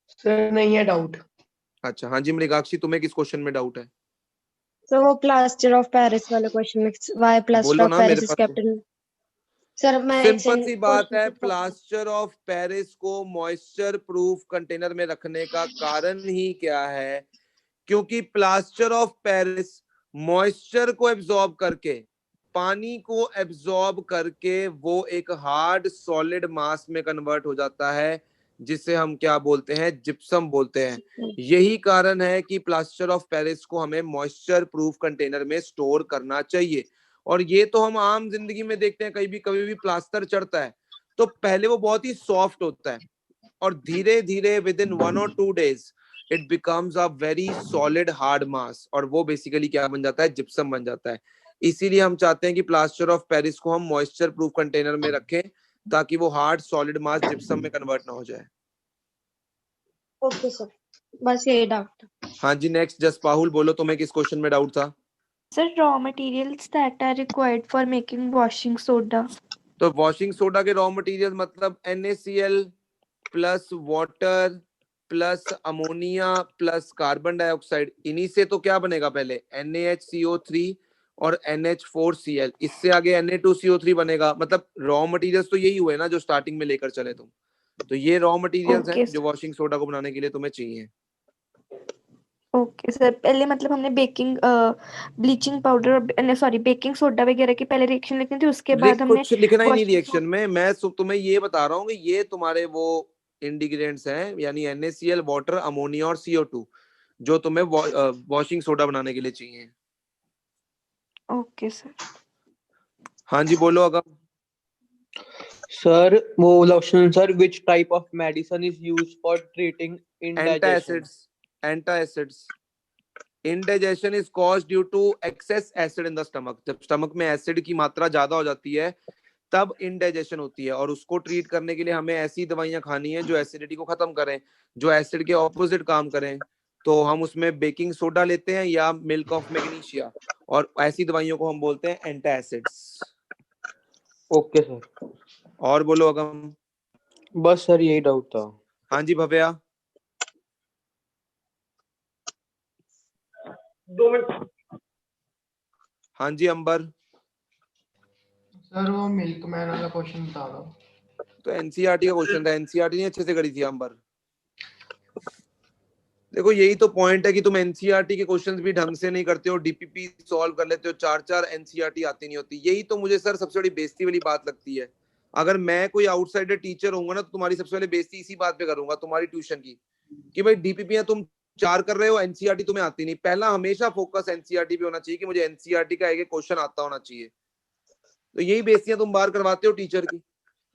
सर नहीं है डाउट। अच्छा हाँ जी मृगाक्षी, तुम्हें किस क्वेश्चन में डाउट है? सर वो प्लास्टर ऑफ पेरिस वाले क्वेश्चन में व्हाई प्लास्टर बोलो ऑफ ना मेरे Paris is pass. Capital. Sir मैं एक सिंपल सी बात है, क्वेश्चन प्लास्टर ऑफ पेरिस को मॉइस्चर प्रूफ कंटेनर में रखने का कारण ही क्या है? क्योंकि प्लास्टर ऑफ पेरिस मॉइस्चर को एब्जॉर्ब करके, पानी को एब्जॉर्ब करके वो एक हार्ड सॉलिड मास में कन्वर्ट हो जाता है, जिसे हम क्या बोलते हैं? जिप्सम बोलते हैं। यही कारण है कि प्लास्टर ऑफ पेरिस को हमें मॉइस्चर प्रूफ कंटेनर में स्टोर करना चाहिए। और ये तो हम आम जिंदगी में देखते हैं, कभी भी प्लास्टर चढ़ता है तो पहले वो बहुत ही सॉफ्ट होता है और धीरे धीरे with in 1 or 2 days it becomes a very solid hard mass और वो बेसिकली क्या बन जाता है? जिप्सम बन जाता है। इसीलिए हम चाहते हैं कि प्लास्टर ऑफ पेरिस को हम मॉइस्चर प्रूफ कंटेनर में रखें ताकि वो हार्ड सॉलिड मास जिप्सम में कन्वर्ट ना हो जाए। ओके सर, बस यही डाउट था। हाँ जी नेक्स्ट जसपाहुल बोलो, तुम्हें किस क्वेश्चन में डाउट था? Sir, raw materials that are required for making washing soda. तो वॉशिंग सोडा के रॉ मटेरियल मतलब NaCl plus water plus ammonia plus carbon dioxide, इन्हीं से तो क्या बनेगा? पहले NaHCO3 और NH4Cl, इससे आगे Na2CO3 बनेगा। मतलब रॉ मटेरियल्स तो यही हुए ना जो स्टार्टिंग में लेकर चले तुम। तो ये रॉ मटेरियल्स हैं जो वॉशिंग सोडा को बनाने के लिए तुम्हें चाहिए। ओके सर, पहले मतलब हमने baking bleaching powder sorry baking soda वगैरह की पहले रिएक्शन लिखनी थी, उसके बाद हमने कुछ लिखना ही नहीं रिएक्शन में, मैं तुम्हें ये बता रहा हूँ कि ये तुम्हारे वो इंग्रेडिएंट्स हैं, यानी NaCl, वाटर, अमोनिया और CO2 जो तुम्हें वॉशिंग सोडा बनाने के लिए चाहिए। Okay sir. हाँ जी बोलो अगर। सर वो वाला option sir, which type of medicine is used for treating indigestion? Antacids indigestion is caused due to excess acid in the stomach. जब स्टमक में एसिड की मात्रा ज्यादा हो जाती है तब इंडाइजेशन होती है, और उसको ट्रीट करने के लिए हमें ऐसी दवाइयां खानी है जो एसिडिटी को खत्म करें, जो एसिड के ऑपोजिट काम करें। तो हम उसमें बेकिंग सोडा लेते हैं या मिल्क ऑफ मैग्नीशिया, और ऐसी दवाइयों को हम बोलते हैं एंटासिड्स। Okay sir. और बोलो अगम। बस सर यही डाउट था। हाँ जी भव्या। 2 मिनट। हाँ जी अंबर। सर वो मिल्कमैन वाला क्वेश्चन बता दो। तो एनसीईआरटी का क्वेश्चन था, एनसीईआरटी ने अच्छे से करी थी अंबर। देखो यही तो पॉइंट है कि तुम एनसीईआरटी के क्वेश्चंस भी ढंग से नहीं करते हो, डीपीपी सॉल्व कर लेते हो, 4-4 एनसीईआरटी आती नहीं होती। यही तो मुझे सर सबसे बड़ी बेइज्जती वाली बात लगती है। अगर मैं कोई आउटसाइडर टीचर होऊंगा ना, तो तुम्हारी सबसे पहले बेइज्जती इसी बात पे करूंगा, तुम्हारी ट्यूशन की, कि भाई डीपीपी तुम 4 कर रहे हो, एनसीईआरटी तुम्हें आती नहीं। पहला हमेशा फोकस एनसीईआरटी पे होना चाहिए कि मुझे एनसीईआरटी का एक क्वेश्चन आता होना चाहिए। तो यही बेइज्जतियां तुम बाहर करवाते हो टीचर की।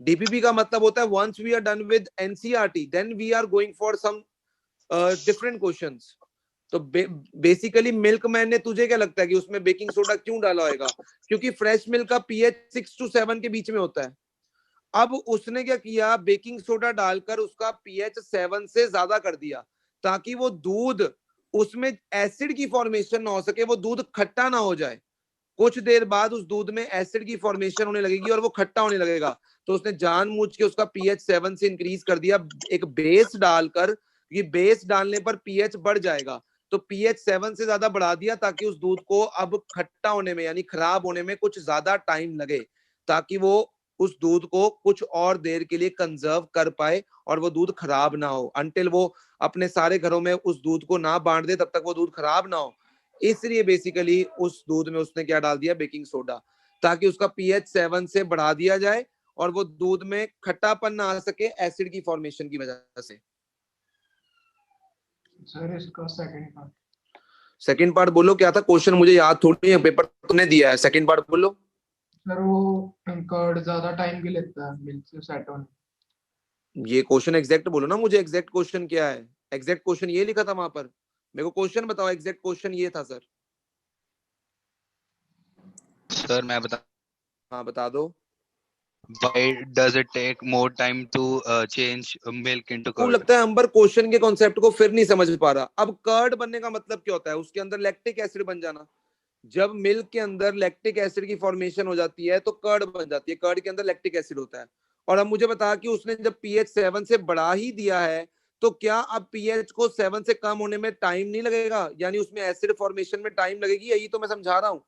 डीपीपी का मतलब होता है once we are done with NCERT then we are going for some different questions. तो बेसिकली मिल्कमैन ने, तुझे क्या लगता है कि उसमें बेकिंग सोडा क्यों डाला होगा? क्योंकि फ्रेश मिल्क का पीएच 6 to 7 के बीच में होता है। अब उसने क्या किया, बेकिंग सोडा डालकर उसका पीएच 7 से ज्यादा कर दिया, ताकि वो दूध, उसमें एसिड की फॉर्मेशन ना हो सके, वो दूध खट्टा ना हो जाए। कुछ देर बाद उस दूध में एसिड की फॉर्मेशन होने लगेगी और वो खट्टा होने लगेगा। तो उसने जानबूझ के उसका पीएच 7 से इंक्रीज कर दिया, एक बेस डालकर। ये बेस डालने पर पीएच बढ़ जाएगा, तो पीएच 7 से ज्यादा बढ़ा दिया, ताकि उस दूध को अब खट्टा होने में यानी खराब होने में कुछ ज्यादा टाइम लगे, ताकि वो उस दूध को कुछ और देर के लिए कंजर्व कर पाए और वो दूध खराब ना हो। अनटिल वो अपने सारे घरों में उस दूध को ना बांट दे, तब तक वो दूध खराब ना हो। इसलिए बेसिकली उस दूध में उसने क्या डाल दिया, बेकिंग सोडा, ताकि उसका पीएच 7 से बढ़ा दिया जाए और वो दूध में खट्टापन ना आ सके एसिड की फॉर्मेशन की वजह से। सर इसका सेकंड पार्ट बोलो क्या था क्वेश्चन, मुझे याद थोड़ी है, पेपर तुमने दिया है। सेकंड पार्ट बोलो। सर वो कर्ड ज्यादा टाइम क्यों लेता है मिल्क से सेट होने? ये क्वेश्चन एग्जैक्ट बोलो ना, मुझे एग्जैक्ट क्वेश्चन क्या है। एग्जैक्ट क्वेश्चन ये लिखा था वहां पर, मेरे को क्वेश्चन बताओ। एग्जैक्ट क्वेश्चन ये था सर। सर मैं बता। हाँ बता दो। Why does it take more time to change milk into को curd? लगता है अंबर क्वेश्चन के कॉन्सेप्ट को फिर नहीं समझ पा रहा। अब कर्ड बनने का मतलब क्या होता है? उसके अंदर लैक्टिक एसिड बन जाना। जब मिल्क के अंदर लैक्टिक एसिड की फॉर्मेशन हो जाती है तो कर्ड बन जाती है। कर्ड के अंदर लैक्टिक एसिड होता है। और अब मुझे बता कि उसने जब पीएच 7 से बढ़ा ही दिया है, तो क्या अब पीएच को 7 से कम होने में टाइम नहीं लगेगा? यानी उसमें एसिड फॉर्मेशन में टाइम लगेगी, यही तो मैं समझा रहा हूं।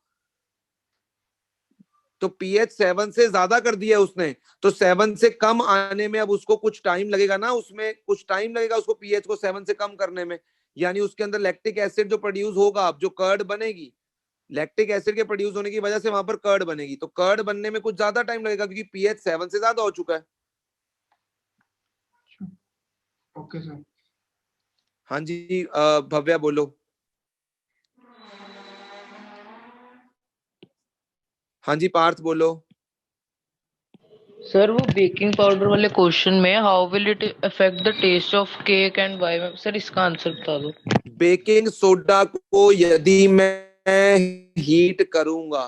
तो पीएच 7 से ज्यादा कर दिया उसने, तो 7 से कम आने में अब उसको कुछ टाइम लगेगा ना, उसमें कुछ टाइम लगेगा उसको पीएच को 7 से कम करने में। यानी उसके अंदर लैक्टिक एसिड जो प्रोड्यूस होगा, अब जो कर्ड बनेगी, लैक्टिक एसिड के प्रोड्यूस होने की वजह से वहां पर कर्ड बनेगी। तो कर्ड बनने में कुछ ज्यादा टाइम लगेगा, क्योंकि पीएच 7 से ज्यादा हो चुका है। Okay sir. हाँ जी भव्या बोलो। हाँ जी पार्थ बोलो। सर वो बेकिंग पाउडर वाले क्वेश्चन में how will it affect the taste of cake and why, sir इसका आंसर बता दो। बेकिंग सोडा को यदि मैं हीट करूंगा,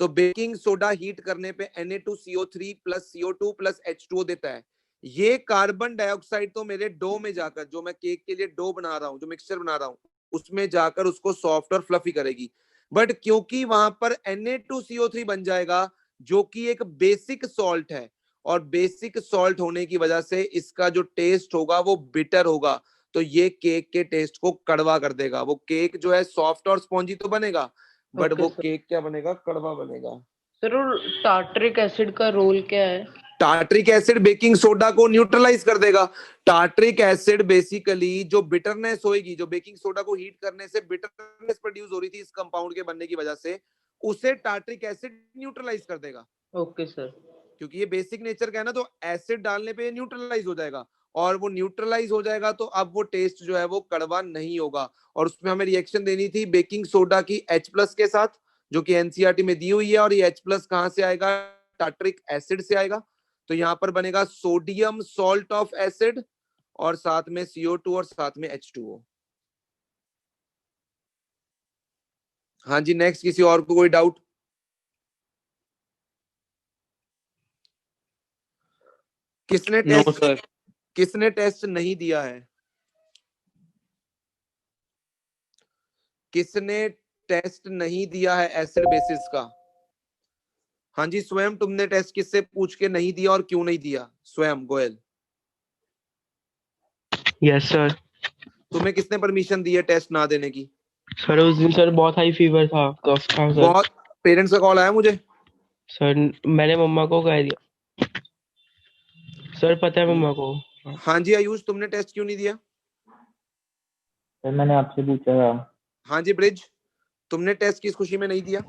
तो बेकिंग सोडा हीट करने पे Na2CO3 plus CO2 plus H2O देता है। ये कार्बन डाइऑक्साइड तो मेरे डो में जाकर, जो मैं केक के लिए डो बना रहा हूँ, जो मिक्सचर बना रहा हूँ, उसमें जाकर उसको सॉफ्ट और फ्लफी करेगी। बट क्योंकि वहां पर Na2CO3 बन जाएगा, जो कि एक बेसिक सॉल्ट है, और बेसिक सॉल्ट होने की वजह से इसका जो टेस्ट होगा वो बिटर होगा। तो ये केक के टेस्ट को कड़वा कर देगा। वो केक जो है सॉफ्ट और स्पॉन्जी तो बनेगा, बट वो केक क्या बनेगा, कड़वा बनेगा। सर और टार्टरिक एसिड का रोल क्या है? टार्टरिक एसिड बेकिंग सोडा को न्यूट्रलाइज कर देगा। टार्टरिक एसिड बेसिकली जो बिटरनेस होगी, जो बेकिंग सोडा को हीट करने से बिटरनेस प्रोड्यूस हो रही थी इस कंपाउंड के बनने की वजह से, उसे टार्टरिक एसिड न्यूट्रलाइज कर देगा। Okay sir. क्योंकि ये बेसिक नेचर का है ना, तो एसिड डालने पे न्यूट्रलाइज हो जाएगा, और वो न्यूट्रलाइज हो जाएगा तो अब वो टेस्ट जो है वो कड़वा नहीं होगा। और उसमें हमें रिएक्शन देनी थी बेकिंग सोडा की H+ के साथ, जो कि एनसीईआरटी में दी हुई है। और ये H+ कहां से आएगा? टार्टरिक एसिड से आएगा। तो यहाँ पर बनेगा सोडियम सॉल्ट ऑफ एसिड और साथ में CO2 और साथ में H2O। हाँ जी, नेक्स्ट किसी और को कोई डाउट? किसने टेस्ट नहीं दिया है? किसने टेस्ट नहीं दिया है एसिड बेसिस का? हाँ जी, स्वयं तुमने टेस्ट किससे पूछ के नहीं दिया और क्यों नहीं दिया? स्वयं गोयल। Yes sir. तुम्हें किसने परमिशन दी है टेस्ट ना देने की? सर उस दिन सर बहुत हाई फीवर था, कफ था सर। बहुत पेरेंट्स का कॉल आया मुझे सर, मैंने मम्मा को कह दिया सर, पता है मम्मा को। हाँ जी आयुष, तुमने टेस्ट क्यों नहीं दिया? सर मैंने आपसे पूछा था। हाँ जी ब्रिज, तुमने टेस्ट किस खुशी में नहीं दिया?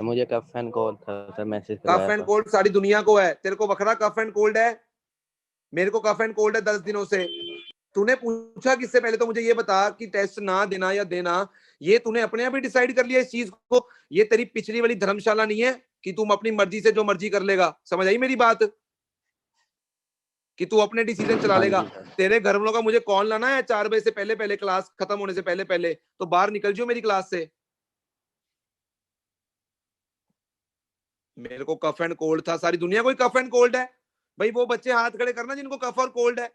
मुझे कफ एंड कोल्ड था sir, message cough and cold सारी दुनिया को है, तेरे को बखरा कफ एंड कोल्ड है? मेरे को कफ एंड कोल्ड है 10 दिनों से। तूने पूछा किससे? पहले तो मुझे ये बता कि टेस्ट ना देना या देना, ये तूने अपने आप ही डिसाइड कर लिया इस चीज को? ये तेरी पिछली वाली धर्मशाला नहीं है कि तुम अपनी मर्जी से जो मर्जी कर लेगा। समझ आई मेरी बात? कि तू अपने डिसीजन चला लेगा। तेरे घर वालों का मुझे कॉल लाना है 4 बजे से पहले पहले, क्लास खत्म होने से पहले पहले, तो बाहर निकल जाओ मेरी क्लास से। मेरे को कफ एंड कोल्ड था, सारी दुनिया को कफ एंड कोल्ड है भाई। वो बच्चे हाथ खड़े करना जिनको कफ और कोल्ड है।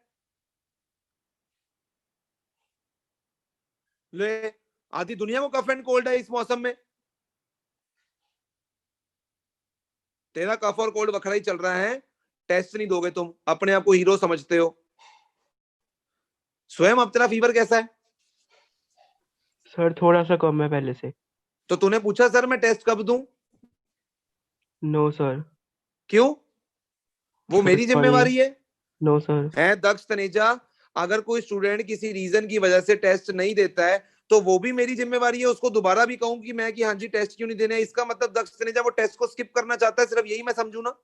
ले, आधी दुनिया को कफ एंड कोल्ड है इस मौसम में। तेरा कफ और कोल्ड बखरा ही चल रहा है, टेस्ट नहीं दोगे तुम, अपने आप को हीरो समझते हो। स्वयं अब तेरा फीवर कैसा है? सर थोड़ा सा कम है पहले से। तो तूने पूछा सर मैं टेस्ट कब दूं? No sir. क्यों? वो मेरी जिम्मेवारी है? No sir. है दक्ष तनेजा, अगर कोई स्टूडेंट किसी रीजन की वजह से टेस्ट नहीं देता है तो वो भी मेरी जिम्मेवारी है उसको दोबारा भी कहूं कि मैं कि हाँ जी टेस्ट क्यों नहीं देने। इसका मतलब दक्ष तनेजा वो टेस्ट को स्किप करना चाहता है, सिर्फ यही मैं समझू ना?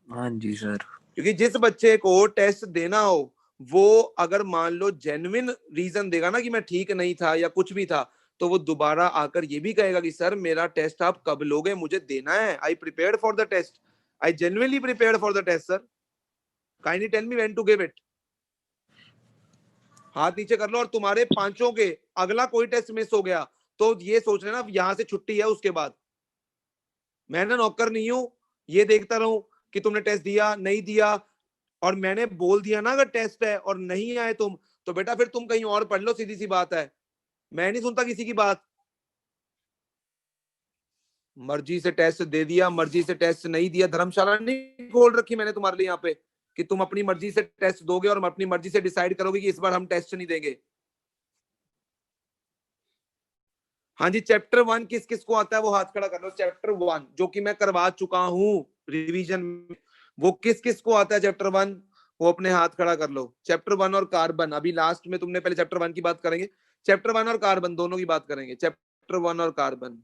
हाँ जी सर। क्योंकि जिस बच्चे को टेस्ट देना हो वो अगर मान लो जेन्युइन रीजन देगा ना कि मैं ठीक नहीं था या कुछ भी था, तो वो दोबारा आकर ये भी कहेगा कि सर मेरा टेस्ट आप कब लोगे, मुझे देना है। I prepared for the test, I genuinely prepared for the test sir, kindly tell me when to give it. हाथ नीचे कर लो। और तुम्हारे 5 के अगला कोई टेस्ट मिस हो गया तो ये सोच लेना यहां से छुट्टी है उसके बाद। मैं ना नौकर नहीं हूं ये देखता रहूं कि तुमने टेस्ट दिया नहीं दिया, और मैंने बोल दिया ना अगर टेस्ट है और नहीं आए तुम तो बेटा फिर तुम कहीं और पढ़ लो, सीधी सी बात है। मैं नहीं सुनता किसी की बात। मर्जी से टेस्ट दे दिया, मर्जी से टेस्ट नहीं दिया, धर्मशाला नहीं खोल रखी मैंने तुम्हारे लिए यहाँ पे कि तुम अपनी मर्जी से टेस्ट दोगे और अपनी मर्जी से डिसाइड करोगे कि इस बार हम टेस्ट नहीं देंगे। हाँ जी, चैप्टर 1 किस किस को आता है वो हाथ खड़ा कर लो। चैप्टर 1 जो कि मैं करवा चुका हूं रिवीजन में, वो किस किस को आता है चैप्टर 1? वो अपने हाथ खड़ा कर लो। चैप्टर 1 और कार्बन, अभी लास्ट में तुमने पहले चैप्टर 1 की बात करेंगे, चैप्टर 1 और कार्बन दोनों की बात करेंगे। चैप्टर 1 और कार्बन,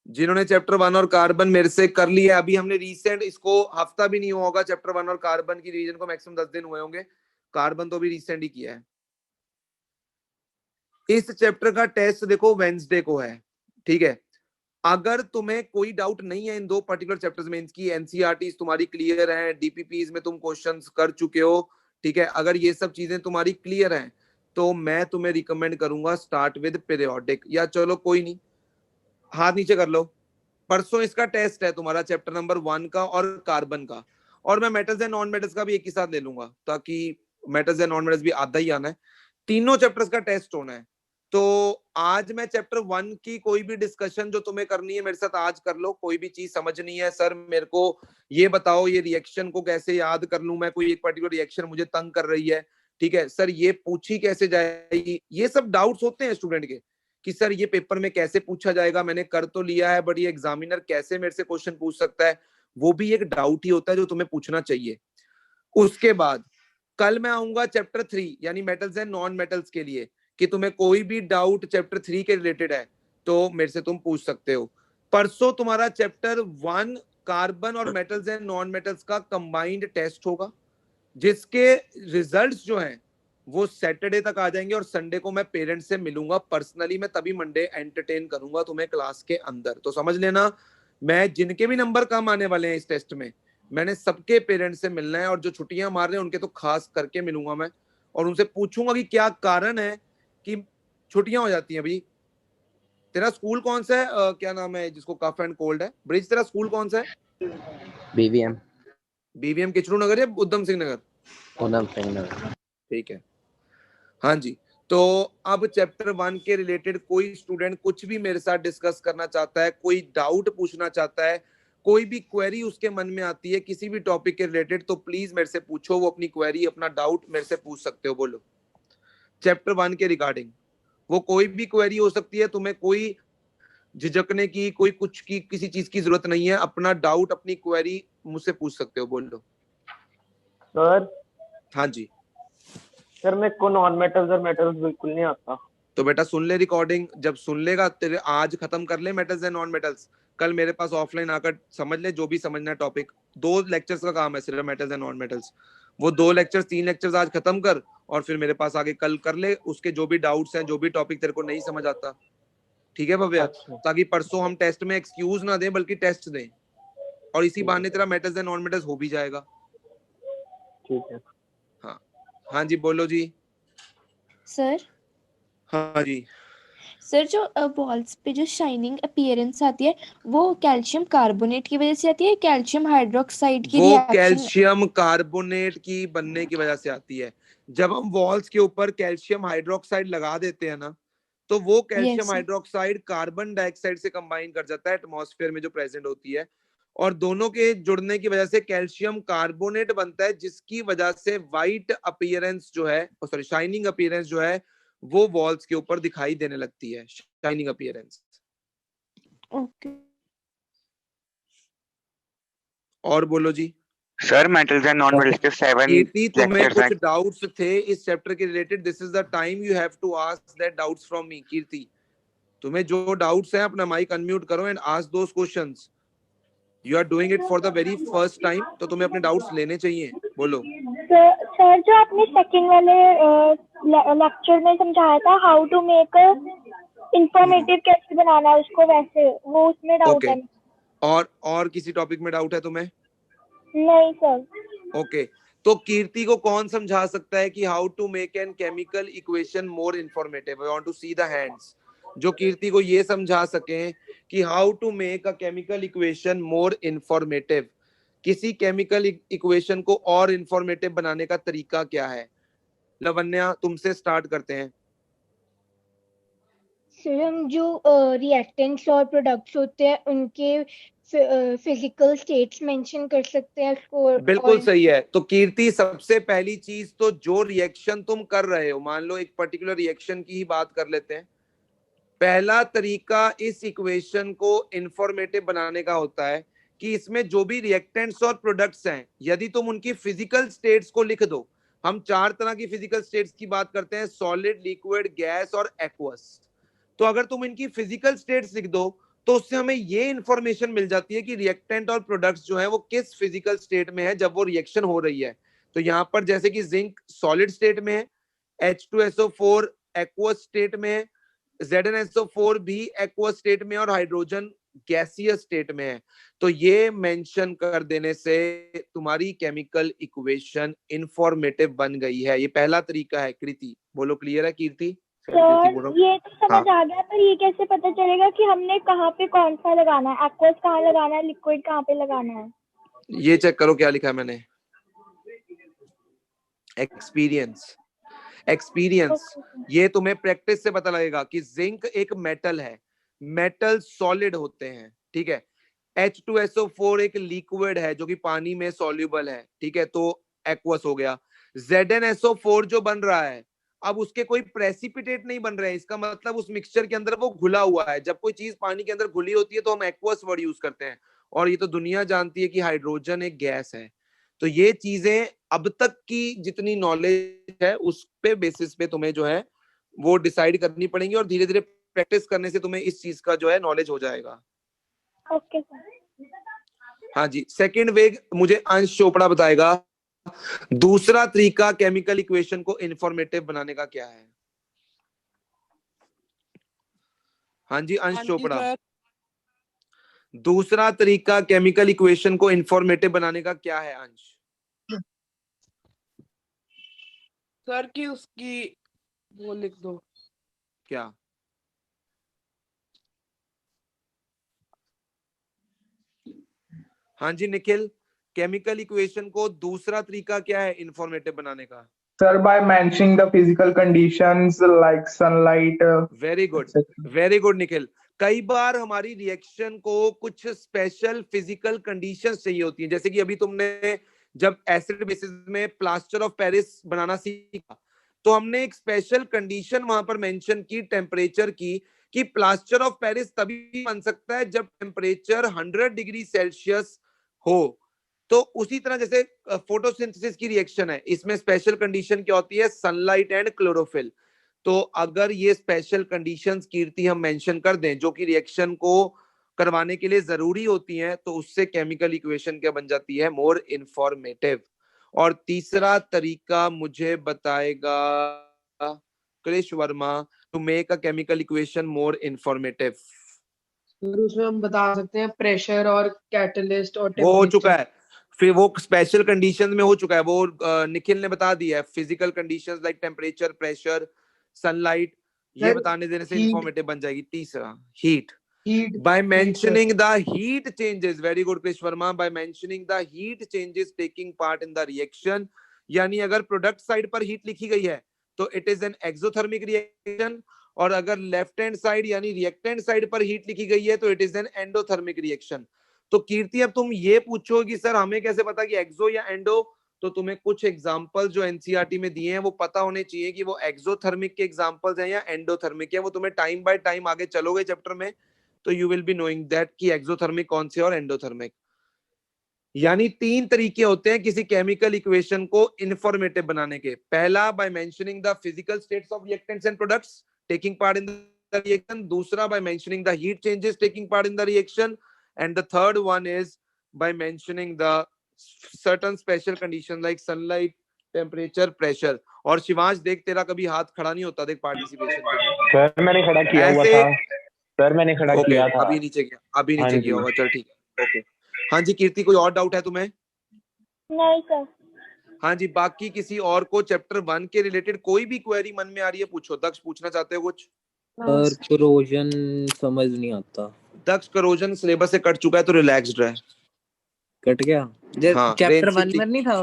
जिन्होंने चैप्टर 1 और कार्बन मेरे से कर लिया, अभी हमने रिसेंट, इसको हफ्ता भी नहीं हुआ होगा चैप्टर 1 और कार्बन की रिवीजन को, मैक्सिमम 10 दिन हुए होंगे। कार्बन तो अभी रिसेंट ही किया है। इस चैप्टर का टेस्ट देखो वेंसडे को है, ठीक है। अगर तुम्हें कोई डाउट नहीं है इन 2 पर्टिकुलर चैप्टर्स में, इनकी एनसीईआरटी तुम्हारी क्लियर है, डीपीपीज में तुम क्वेश्चंस कर चुके हो, ठीक है, अगर ये सब चीजें तुम्हारी क्लियर हैं तो मैं तुम्हें रिकमेंड करूंगा स्टार्ट विद पीरियोडिक। या चलो कोई नहीं, हाथ नीचे कर लो। परसों इसका टेस्ट है तुम्हारा चैप्टर नंबर 1 का और कार्बन का, और मैं मेटल्स एंड नॉन मेटल्स का भी एक ही साथ ले लूंगा ताकि मेटल्स एंड नॉन मेटल्स भी आधा ही आना है। तीनों चैप्टर्स का टेस्ट होना है। तो आज मैं चैप्टर 1 की कोई भी डिस्कशन जो तुम्हें करनी है मेरे साथ आज कर लो। कोई भी चीज समझनी है, सर मेरे को ये बताओ ये रिएक्शन को कैसे याद कर लूं मैं, कोई एक पर्टिकुलर रिएक्शन मुझे तंग कर रही है, ठीक है सर ये पूछी कैसे जाएगी, ये सब डाउट्स होते हैं स्टूडेंट के कि सर ये पेपर में कैसे पूछा जाएगा, मैंने कर तो लिया है बट ये एग्जामिनर कैसे मेरे से क्वेश्चन पूछ सकता है, वो भी एक डाउट ही होता है जो तुम्हें पूछना चाहिए। उसके बाद कल मैं आऊंगा चैप्टर 3 यानी मेटल्स एंड नॉन मेटल्स के लिए, कि तुम्हें कोई भी डाउट चैप्टर 3 के रिलेटेड है तो मेरे से तुम पूछ सकते हो। परसों तुम्हारा चैप्टर 1 कार्बन और मेटल्स एंड नॉन मेटल्स का कंबाइंड टेस्ट होगा, जिसके रिजल्ट्स जो हैं वो सैटरडे तक आ जाएंगे और संडे को मैं पेरेंट्स से मिलूंगा पर्सनली, मैं तभी मंडे एंटरटेन करूंगा तुम्हें क्लास के अंदर। तो समझ लेना, मैं जिनके भी नंबर कम आने वाले हैं इस टेस्ट में, मैंने सबके पेरेंट्स से मिलना है, और जो छुट्टियां मार रहे हैं उनके तो खास करके मिलूंगा मैं, और उनसे पूछूंगा कि क्या कारण है कि छुट्टियां हो जाती हैं। भाई तेरा स्कूल कौन सा है, क्या नाम है जिसको कफ एंड कोल्ड है? ब्रिज, तेरा स्कूल कौन सा है? बीवीएम। बीवीएम किचलू नगर या उधम सिंह नगर? उधम सिंह नगर। ठीक है, हाँ जी। तो अब चैप्टर 1 के रिलेटेड कोई स्टूडेंट कुछ भी मेरे साथ डिस्कस करना चाहता है, कोई डाउट पूछना चाहता है, कोई भी क्वेरी उसके मन में आती है किसी भी टॉपिक के रिलेटेड, तो प्लीज मेरे से पूछो। वो अपनी क्वेरी, अपना डाउट मेरे से पूछ सकते हो। बोलो चैप्टर 1 के रिगार्डिंग, वो कोई भी क्वेरी हो सकती है, तुम्हें कोई झिझकने की, कोई कुछ की, किसी चीज की जरूरत नहीं है। अपना डाउट, अपनी क्वेरी मुझसे पूछ सकते हो। बोलो सर। हाँ जी सर मेरे को नॉन मेटल्स और मेटल्स बिल्कुल नहीं आता। तो बेटा सुन ले रिकॉर्डिंग, जब सुन लेगा तेरे, आज खत्म कर ले मेटल्स एंड नॉन मेटल्स, कल मेरे पास ऑफलाइन आकर समझ ले जो भी समझना है टॉपिक। 2 लेक्चर्स का काम है सिर्फ मेटल्स एंड नॉन मेटल्स। वो 2 लेक्चर्स 3 लेक्चर्स आज खत्म कर, और फिर मेरे पास आगे कल कर ले। उसके जो भी डाउट्स हैं, जो भी टॉपिक तेरे को नहीं समझ आता, ठीक है भव्या? ताकि परसों हम टेस्ट में एक्सक्यूज ना दें बल्कि टेस्ट दें, और इसी बहाने तेरा मेटल्स एंड नॉन मेटल्स हो भी जाएगा। ठीक है। हाँ हाँ जी बोलो जी। सर हाँ जी सर, जो वॉल्स पे जो शाइनिंग अपीयरेंस आती है वो कैल्शियम कार्बोनेट की वजह से आती है, कैल्शियम हाइड्रोक्साइड की वो रिएक्शन? कैल्शियम कार्बोनेट की बनने की वजह से आती है। जब हम वॉल्स के ऊपर कैल्शियम हाइड्रोक्साइड लगा देते हैं ना, तो वो कैल्शियम हाइड्रोक्साइड कार्बन डाइऑक्साइड से कंबाइन कर जाता है एटमॉस्फेयर में जो प्रेजेंट होती है, और दोनों के जुड़ने की वजह से कैल्शियम कार्बोनेट बनता है, जिसकी वजह से व्हाइट अपीयरेंस जो है, सॉरी शाइनिंग अपीयरेंस जो है, वो वॉल्स के ऊपर दिखाई देने लगती है, शाइनिंग अपीयरेंस। ओके। और बोलो जी sir metals and non metals के 7 कीर्ति, तुम्हें लेक्चर्स कुछ हैं। डाउट्स थे इस चैप्टर के related? This is the time you have to ask that doubts from me. Kirti, तुम्हें जो डाउट्स हैं अपना माइक अनम्यूट करो and ask those questions. You are doing it for the very first time, तो तुम्हें अपने डाउट्स लेने चाहिए। बोलो सर, जो आपने सेकंड वाले लेक्चर में समझाया था हाउ टू मेक इंफॉर्मेटिव कैसे बनाना है उसको, वैसे वो उसमें डाउट है। और किसी टॉपिक में डाउट है तुम्हें? नहीं सर। ओके तो कीर्ति को कौन समझा सकता है कि how to make an chemical equation more informative? I want to see the hands जो कीर्ति को ये समझा सके कि how to make a chemical equation more informative. किसी केमिकल इक्वेशन को और इंफॉर्मेटिव बनाने का तरीका क्या है? लवन्या, तुमसे स्टार्ट करते हैं। सर, हम जो रिएक्टेंट्स और प्रोडक्ट्स होते हैं उनके फिजिकल स्टेट्स मेंशन कर सकते हैं उसको। बिल्कुल सही है। तो कीर्ति, सबसे पहली चीज तो जो रिएक्शन तुम कर रहे हो, मान लो एक पर्टिकुलर रिएक्शन की ही बात कर लेते हैं, पहला तरीका इस इक्वेशन को इंफॉर्मेटिव बनाने का होता है कि इसमें जो भी रिएक्टेंट्स और प्रोडक्ट्स हैं, यदि तुम उनकी फिजिकल स्टेट्स को लिख दो। हम 4 तरह की फिजिकल स्टेट्स की बात करते हैं, सॉलिड, लिक्विड, गैस और एक्वस। तो अगर तुम इनकी फिजिकल स्टेट्स लिख दो तो उससे हमें ये इंफॉर्मेशन मिल जाती है कि रिएक्टेंट और प्रोडक्ट्स जो है वो किस फिजिकल स्टेट में है जब वो रिएक्शन हो रही है। तो यहाँ पर जैसे कि जिंक सॉलिड स्टेट में है, H2SO4 एक्वस स्टेट में है, ZnSO4 भी एक्वस स्टेट में, और हाइड्रोजन गैसियस स्टेट में है। तो ये मेंशन कर देने से तुम्हारी केमिकल इक्वेशन इंफॉर्मेटिव बन गई है। ये पहला तरीका है। कृति बोलो, क्लियर है कीर्ति? सर, ये तो समझ आ गया, पर ये कैसे पता चलेगा कि हमने कहाँ पे कौन सा लगाना है? एक्वस कहाँ लगाना है, लिक्विड कहाँ पे लगाना है? ये चेक करो क्या लिखा है मैंने। एक्सपीरियंस ये तुम्हें प्रैक्टिस से पता लगेगा कि जिंक एक मेटल है, मेटल सॉलिड होते हैं, ठीक है। H2SO4 एक लिक्विड है जो कि पानी में सॉल्युबल है, ठीक है, तो एक्वस हो गया। ZnSO4 जो बन रहा है, अब उसके कोई प्रेसिपिटेट नहीं बन रहे हैं, इसका मतलब उस मिक्सचर के अंदर वो घुला हुआ है। जब कोई चीज पानी के अंदर घुली होती है तो हम एक्वस वर्ड यूज करते हैं, और ये तो दुनिया जानती है कि हाइड्रोजन एक गैस है। तो ये चीजें अब तक की जितनी नॉलेज है उस पे बेसिस पे तुम्हें जो है वो डिसाइड करनी पड़ेगी, और धीरे धीरे प्रैक्टिस करने से तुम्हें इस चीज का जो है नॉलेज हो जाएगा। Okay sir. हाँ जी, सेकंड वेग मुझे अंश चोपड़ा बताएगा दूसरा तरीका केमिकल इक्वेशन को इंफॉर्मेटिव बनाने का क्या है? हाँ जी अंश चोपड़ा, दूसरा तरीका केमिकल इक्वेशन को इंफॉर्मेटिव बनाने का क्या है अंश? सर की उसकी वो लिख दो। क्या? हाँ जी निखिल, केमिकल इक्वेशन को दूसरा तरीका क्या है इंफॉर्मेटिव बनाने का? Sir, by mentioning the physical conditions like sunlight. Very good Nikhil. कई बार हमारी रिएक्शन को कुछ स्पेशल फिजिकल कंडीशंस चाहिए होती हैं, जैसे कि अभी तुमने जब एसिड बेसिस में प्लास्टर ऑफ पेरिस बनाना सीखा तो हमने एक स्पेशल कंडीशन वहां पर मेंशन की टेम्परेचर की, कि प्लास्टर ऑफ पेरिस तभी बन सकता है जब टेम्परेचर 100 डिग्री सेल्सियस हो। तो उसी तरह जैसे फोटोसिंथेसिस की रिएक्शन है, इसमें स्पेशल कंडीशन क्या होती है? Sunlight and chlorophyll. तो अगर ये स्पेशल कंडीशंस कीर्ति हम मेंशन कर दें जो कि रिएक्शन को करवाने के लिए जरूरी होती हैं, तो उससे केमिकल इक्वेशन क्या बन जाती है? More informative. और तीसरा तरीका मुझे बताएगा Krish Verma, to make a chemical equation more informative. Sir उसमें हम बता सकते हैं प्रेशर और कैटलिस्ट और वो हो चुका है, फिर वो स्पेशल कंडीशंस में हो चुका है, वो निखिल ने बता दिया है। Physical conditions like temperature, pressure, sunlight, ये बताने देने से इंफॉर्मेटिव बन जाएगी। तीसरा heat, by mentioning the heat changes, very good Krish Verma, by mentioning the heat changes taking part in the reaction, यानी अगर प्रोडक्ट साइड पर हीट लिखी गई है तो it is an exothermic reaction, और अगर लेफ्ट हैंड साइड यानी रिएक्टेंट साइड पर हीट लिखी गई है तो it is an endothermic reaction. तो कीर्ति अब तुम ये पूछोगी सर हमें कैसे पता कि एक्सो या एंडो, तो तुम्हें कुछ एग्जांपल जो एनसीईआरटी में दिए हैं वो पता होने चाहिए कि वो एक्सोथर्मिक के एग्जांपल्स हैं या एंडोथर्मिक है। वो तुम्हें टाइम बाय टाइम आगे चलोगे चैप्टर में तो you will be knowing that कि एक्सोथर्मिक कौन से और एंडोथर्मिक। यानी तीन तरीके होते हैं किसी केमिकल इक्वेशन को इंफॉर्मेटिव बनाने के। पहला by mentioning the physical states of reactants and products taking part in the reaction, दूसरा by mentioning the heat changes taking part in the reaction, and the third one is by mentioning the certain special condition like sunlight, temperature, pressure. और शिवांश देख तेरा कभी हाथ खड़ा नहीं होता, देख पार्टिसिपेशन के लिए। सर मैंने खड़ा किया हुआ था, सर मैंने खड़ा किया था। अभी नीचे गया, अभी नीचे गया होगा, चल ठीक है ओके। हाँ जी कीर्ति, कोई और डाउट है तुम्हें? नहीं सर। हाँ जी, बाकी किसी और को चैप्टर 1 के रिलेटेड कोई भी क्वेरी मन में आ रही है पूछो। दक्ष पूछना चाहते हो कुछ? सर करोजन समझ नहीं आता। दक्ष करोजन सिलेबस से कट चुका है तो रिलैक्स्ड रहे। कट गया? हाँ, चैप्टर 1 में नहीं था?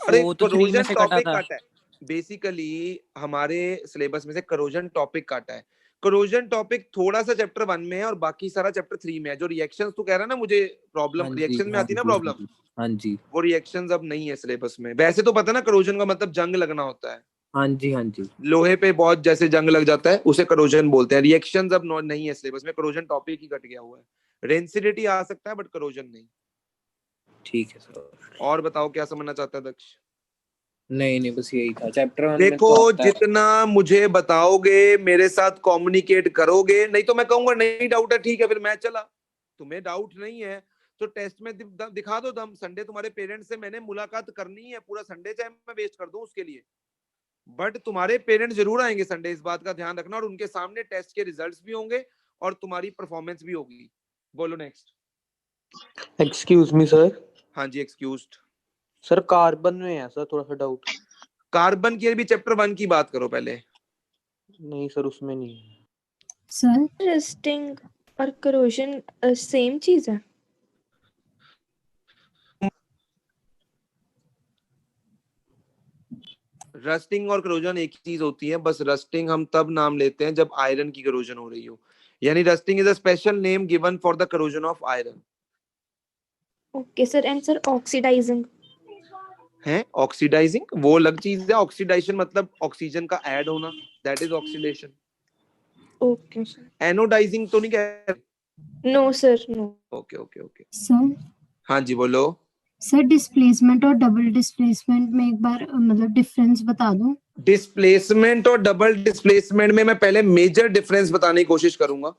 अरे वो तो 3 में से कटा टॉपिक था। कटा है बेसिकली, हमारे सिलेबस में से करोजन टॉपिक काटा है। करोजन टॉपिक थोड़ा सा चैप्टर 1 में है और बाकी सारा चैप्टर 3 में है। जो रिएक्शंस तू कह रहा है ना, मुझे प्रॉब्लम रिएक्शन में आती है ना प्रॉब्लम, हाँ जी, वो रिएक्शंस अब नहीं है सिलेबस में। वैसे तो पता है ना करोजन का मतलब जंग लगना होता है। हाँ जी, हाँ जी। लोहे पे बहुत जैसे जंग लग जाता है उसे करोजन बोलते हैं। रिएक्शंस अब नहीं है सिलेबस में, करोजन टॉपिक ही कट गया हुआ है। रेंसिडिटी आ सकता है बट करोजन नहीं। ठीक है सर। और बताओ क्या समझना चाहता है दक्ष? नहीं बस यही था चैप्टर 1 में। देखो जितना मुझे बताओगे मेरे साथ कम्युनिकेट करोगे, नहीं तो मैं कहूंगा नहीं डाउट है ठीक है फिर मैं चला। तुम्हें डाउट नहीं है तो टेस्ट में दिखा दो दम। संडे तुम्हारे पेरेंट्स से मैंने मुलाकात करनी है, पूरा संडे चाहे मैं वेस्ट कर दूं उसके लिए, बट तुम्हारे पेरेंट्स जरूर आएंगे संडे, इस बात का ध्यान रखना। और उनके सामने टेस्ट के रिजल्ट्स भी होंगे और तुम्हारी परफॉर्मेंस भी होगी। बोलो नेक्स्ट। Excuse me sir. हाँ जी एक्सक्यूज्ड। सर कार्बन में है सर थोड़ा सा डाउट। कार्बन की भी चैप्टर 1 की बात करो पहले। नहीं सर उसमें नहीं है सर। रस्टिंग और करोजन सेम चीज है? रस्टिंग और करोजन एक ही चीज होती है, बस रस्टिंग हम तब नाम लेते हैं जब आयरन की करोजन हो रही हो। यानी rusting is a special name given for the corrosion of iron. Okay sir. And sir oxidising है? ऑक्सीडाइजिंग वो अलग चीज है। ऑक्सीडाइजेशन मतलब ऑक्सीजन का ऐड होना, that is oxidation. Okay sir. Anodising तो नहीं कह रहे? No sir no. Okay okay okay sir. हाँ जी बोलो। सर डिस्प्लेसमेंट और डबल डिस्प्लेसमेंट में एक बार मतलब डिफरेंस बता दो। डिस्प्लेसमेंट और डबल डिस्प्लेसमेंट में मैं पहले मेजर डिफरेंस बताने की कोशिश करूंगा।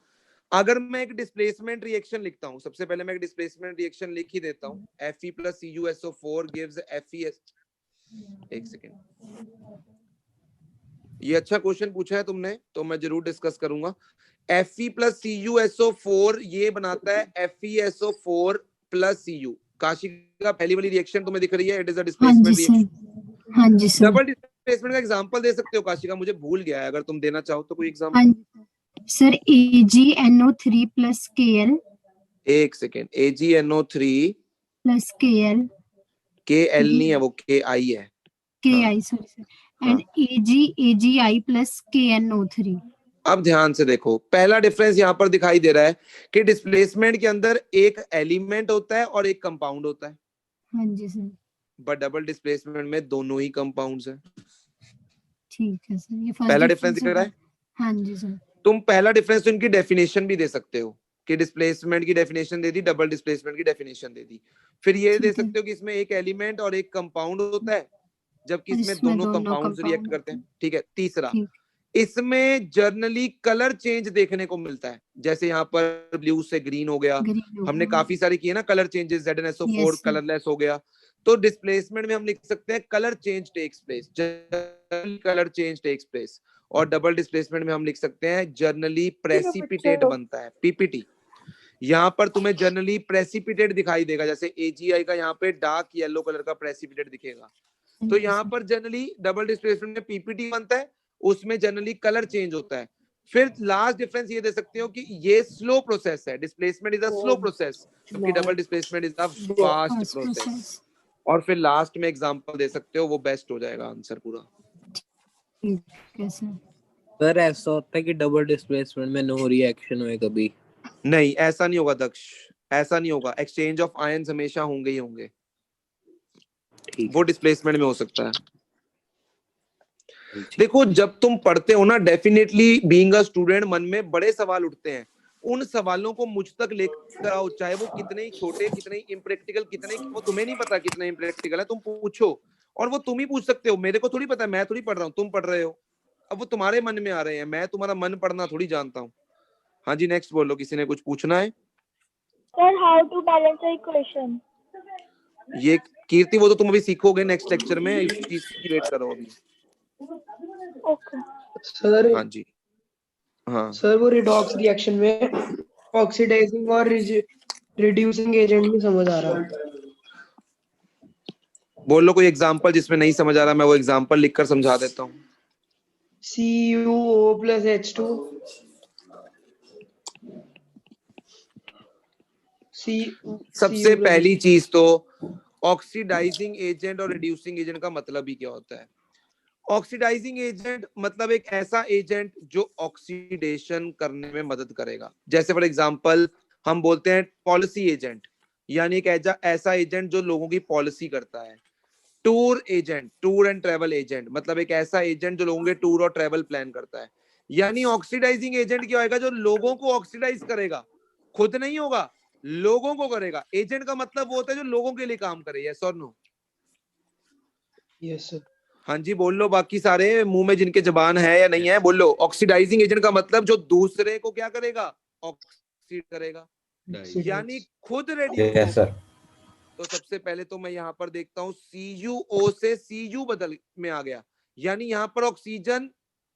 अगर मैं एक डिस्प्लेसमेंट रिएक्शन लिखता हूं, सबसे पहले मैं एक डिस्प्लेसमेंट रिएक्शन लिख ही देता हूं। Fe plus CuSO4 gives FeS एक सेकेंड, ये अच्छा क्वेश्चन पूछा है तुमने, तो मैं जरूर डिस्कस करूंगा। Fe प्लस CuSO4 ये बनाता है FeSO4 प्लस Cu। काशी का पहली वाली रिएक्शन तुम्हें दिख रही है, इट इज अ हाँ डिस्प्लेसमेंट जी रिएक्शन। सर, हाँ जी सर, डबल डिस्प्लेसमेंट का एग्जांपल दे सकते हो काशी का? मुझे भूल गया है, अगर तुम देना चाहो तो कोई हाँ एग्जांपल। जी सर, AgNO3 प्लस Kl एक second, AgNO3 plus Kl, KL नहीं है, वो KI है। Ki sorry sir, and AgI plus KNO3। अब ध्यान से देखो, पहला डिफरेंस यहाँ पर दिखाई दे रहा है कि डिस्प्लेसमेंट के अंदर एक एलिमेंट होता है और एक कंपाउंड होता है, हाँ जी सर, बट डबल डिस्प्लेसमेंट में दोनों ही कंपाउंड्स हैं। ठीक है सर, ये फर्स्ट पहला डिफरेंस दिख रहा है। हाँ जी सर, तुम पहला डिफरेंस तो इनकी डेफिनेशन भी दे सकते हो कि डिस्प्लेसमेंट की डेफिनेशन दे दी, डबल डिस्प्लेसमेंट की डेफिनेशन दे दी। फिर ये दे सकते हो कि इसमें एक एलिमेंट और एक कंपाउंड होता है, जबकि इसमें दोनों कंपाउंड्स रिएक्ट करते हैं। ठीक है। तीसरा, इसमें जर्नली कलर चेंज देखने को मिलता है, जैसे यहाँ पर ब्लू से ग्रीन हो गया, हमने काफी सारे किए ना कलर चेंजेस, ZnSO4 कलरलेस हो गया। तो डिस्प्लेसमेंट में हम लिख सकते हैं colour change takes place, colour change takes place. और डबल डिस्प्लेसमेंट में हम लिख सकते हैं जर्नली प्रेसिपिटेट बनता है, PPT। यहाँ पर तुम्हें जर्नली प्रेसिपिटेट दिखाई देगा, जैसे AgI का यहाँ पे डार्क येलो कलर का प्रेसिपिटेट दिखेगा। तो यहाँ पर जनरली डबल डिस्प्लेसमेंट में PPT बनता है, उसमें जनरली कलर चेंज होता है। फिर लास्ट डिफरेंस ये दे सकते हो कि ये स्लो प्रोसेस है, displacement is a slow process, जबकि double displacement is a fast process. और फिर लास्ट में एग्जांपल दे सकते हो, वो बेस्ट हो जाएगा आंसर पूरा। सर ऐसा होता है कि डबल डिस्प्लेसमेंट में नो रिएक्शन हुए कभी? नहीं, ऐसा नहीं होगा दक्ष, ऐसा नहीं होगा। एक्सचेंज ऑफ आयंस हमेशा होंगे ही होंगे, वो डिस्प्लेसमेंट में हो सकता है। देखो, जब तुम पढ़ते हो ना, डेफिनेटली बीइंग अ स्टूडेंट मन में बड़े सवाल उठते हैं। उन सवालों को मुझ तक लेकर आओ, चाहे वो कितने ही छोटे, कितने ही इम्प्रैक्टिकल, कितने, वो तुम्हें नहीं पता कितने इम्प्रैक्टिकल है, तुम पूछो। और वो तुम ही पूछ सकते हो, मेरे को थोड़ी पता है, मैं थोड़ी पढ़ रहा हूँ, तुम पढ़ रहे हो। अब वो तुम्हारे मन में आ रहे हैं, मैं तुम्हारा मन पढ़ना थोड़ी जानता हूँ। हाँ जी, नेक्स्ट बोलो, किसी ने कुछ पूछना है? Sir, how to balance the equation? ये कीर्ति, वो तो तुम अभी सीखोगे नेक्स्ट लेक्चर में, इस चीज की वेट करो अभी। Okay sir. हाँ जी, हाँ सर, वो रिडॉक्स रिएक्शन में ऑक्सीडाइजिंग और रिड्यूसिंग एजेंट नहीं समझ आ रहा। बोलो कोई एग्जांपल जिसमें नहीं समझ आ रहा, मैं वो एग्जांपल लिखकर समझा देता हूँ। CuO plus H2 सबसे पहली चीज तो ऑक्सीडाइजिंग एजेंट और रिड्यूसिंग एजेंट का मतलब ही क्या होता है? ऑक्सीडाइजिंग एजेंट मतलब एक ऐसा एजेंट जो ऑक्सीडेशन करने में मदद करेगा। जैसे फॉर एग्जांपल हम बोलते हैं पॉलिसी एजेंट, यानी एक ऐसा एजेंट जो लोगों की पॉलिसी करता है। Tour agent, tour and travel agent, मतलब एक ऐसा एजेंट जो लोगों के टूर और ट्रेवल प्लान करता है। यानी ऑक्सीडाइजिंग एजेंट क्या होगा? जो लोगों को ऑक्सीडाइज करेगा, खुद नहीं होगा, लोगों को करेगा। एजेंट का मतलब वो होता है जो लोगों के लिए काम करे। यस और नो? Yes sir. हाँ जी, बोल लो बाकी सारे, मुंह में जिनके जबान है या नहीं है, बोल लो। ऑक्सीडाइजिंग एजेंट का मतलब जो दूसरे को क्या करेगा? ऑक्सीड करेगा, यानी खुद रेड्यूस होगा। तो सबसे पहले तो मैं यहाँ पर देखता हूँ CuO से Cu बदल में आ गया, यानी यहाँ पर ऑक्सीजन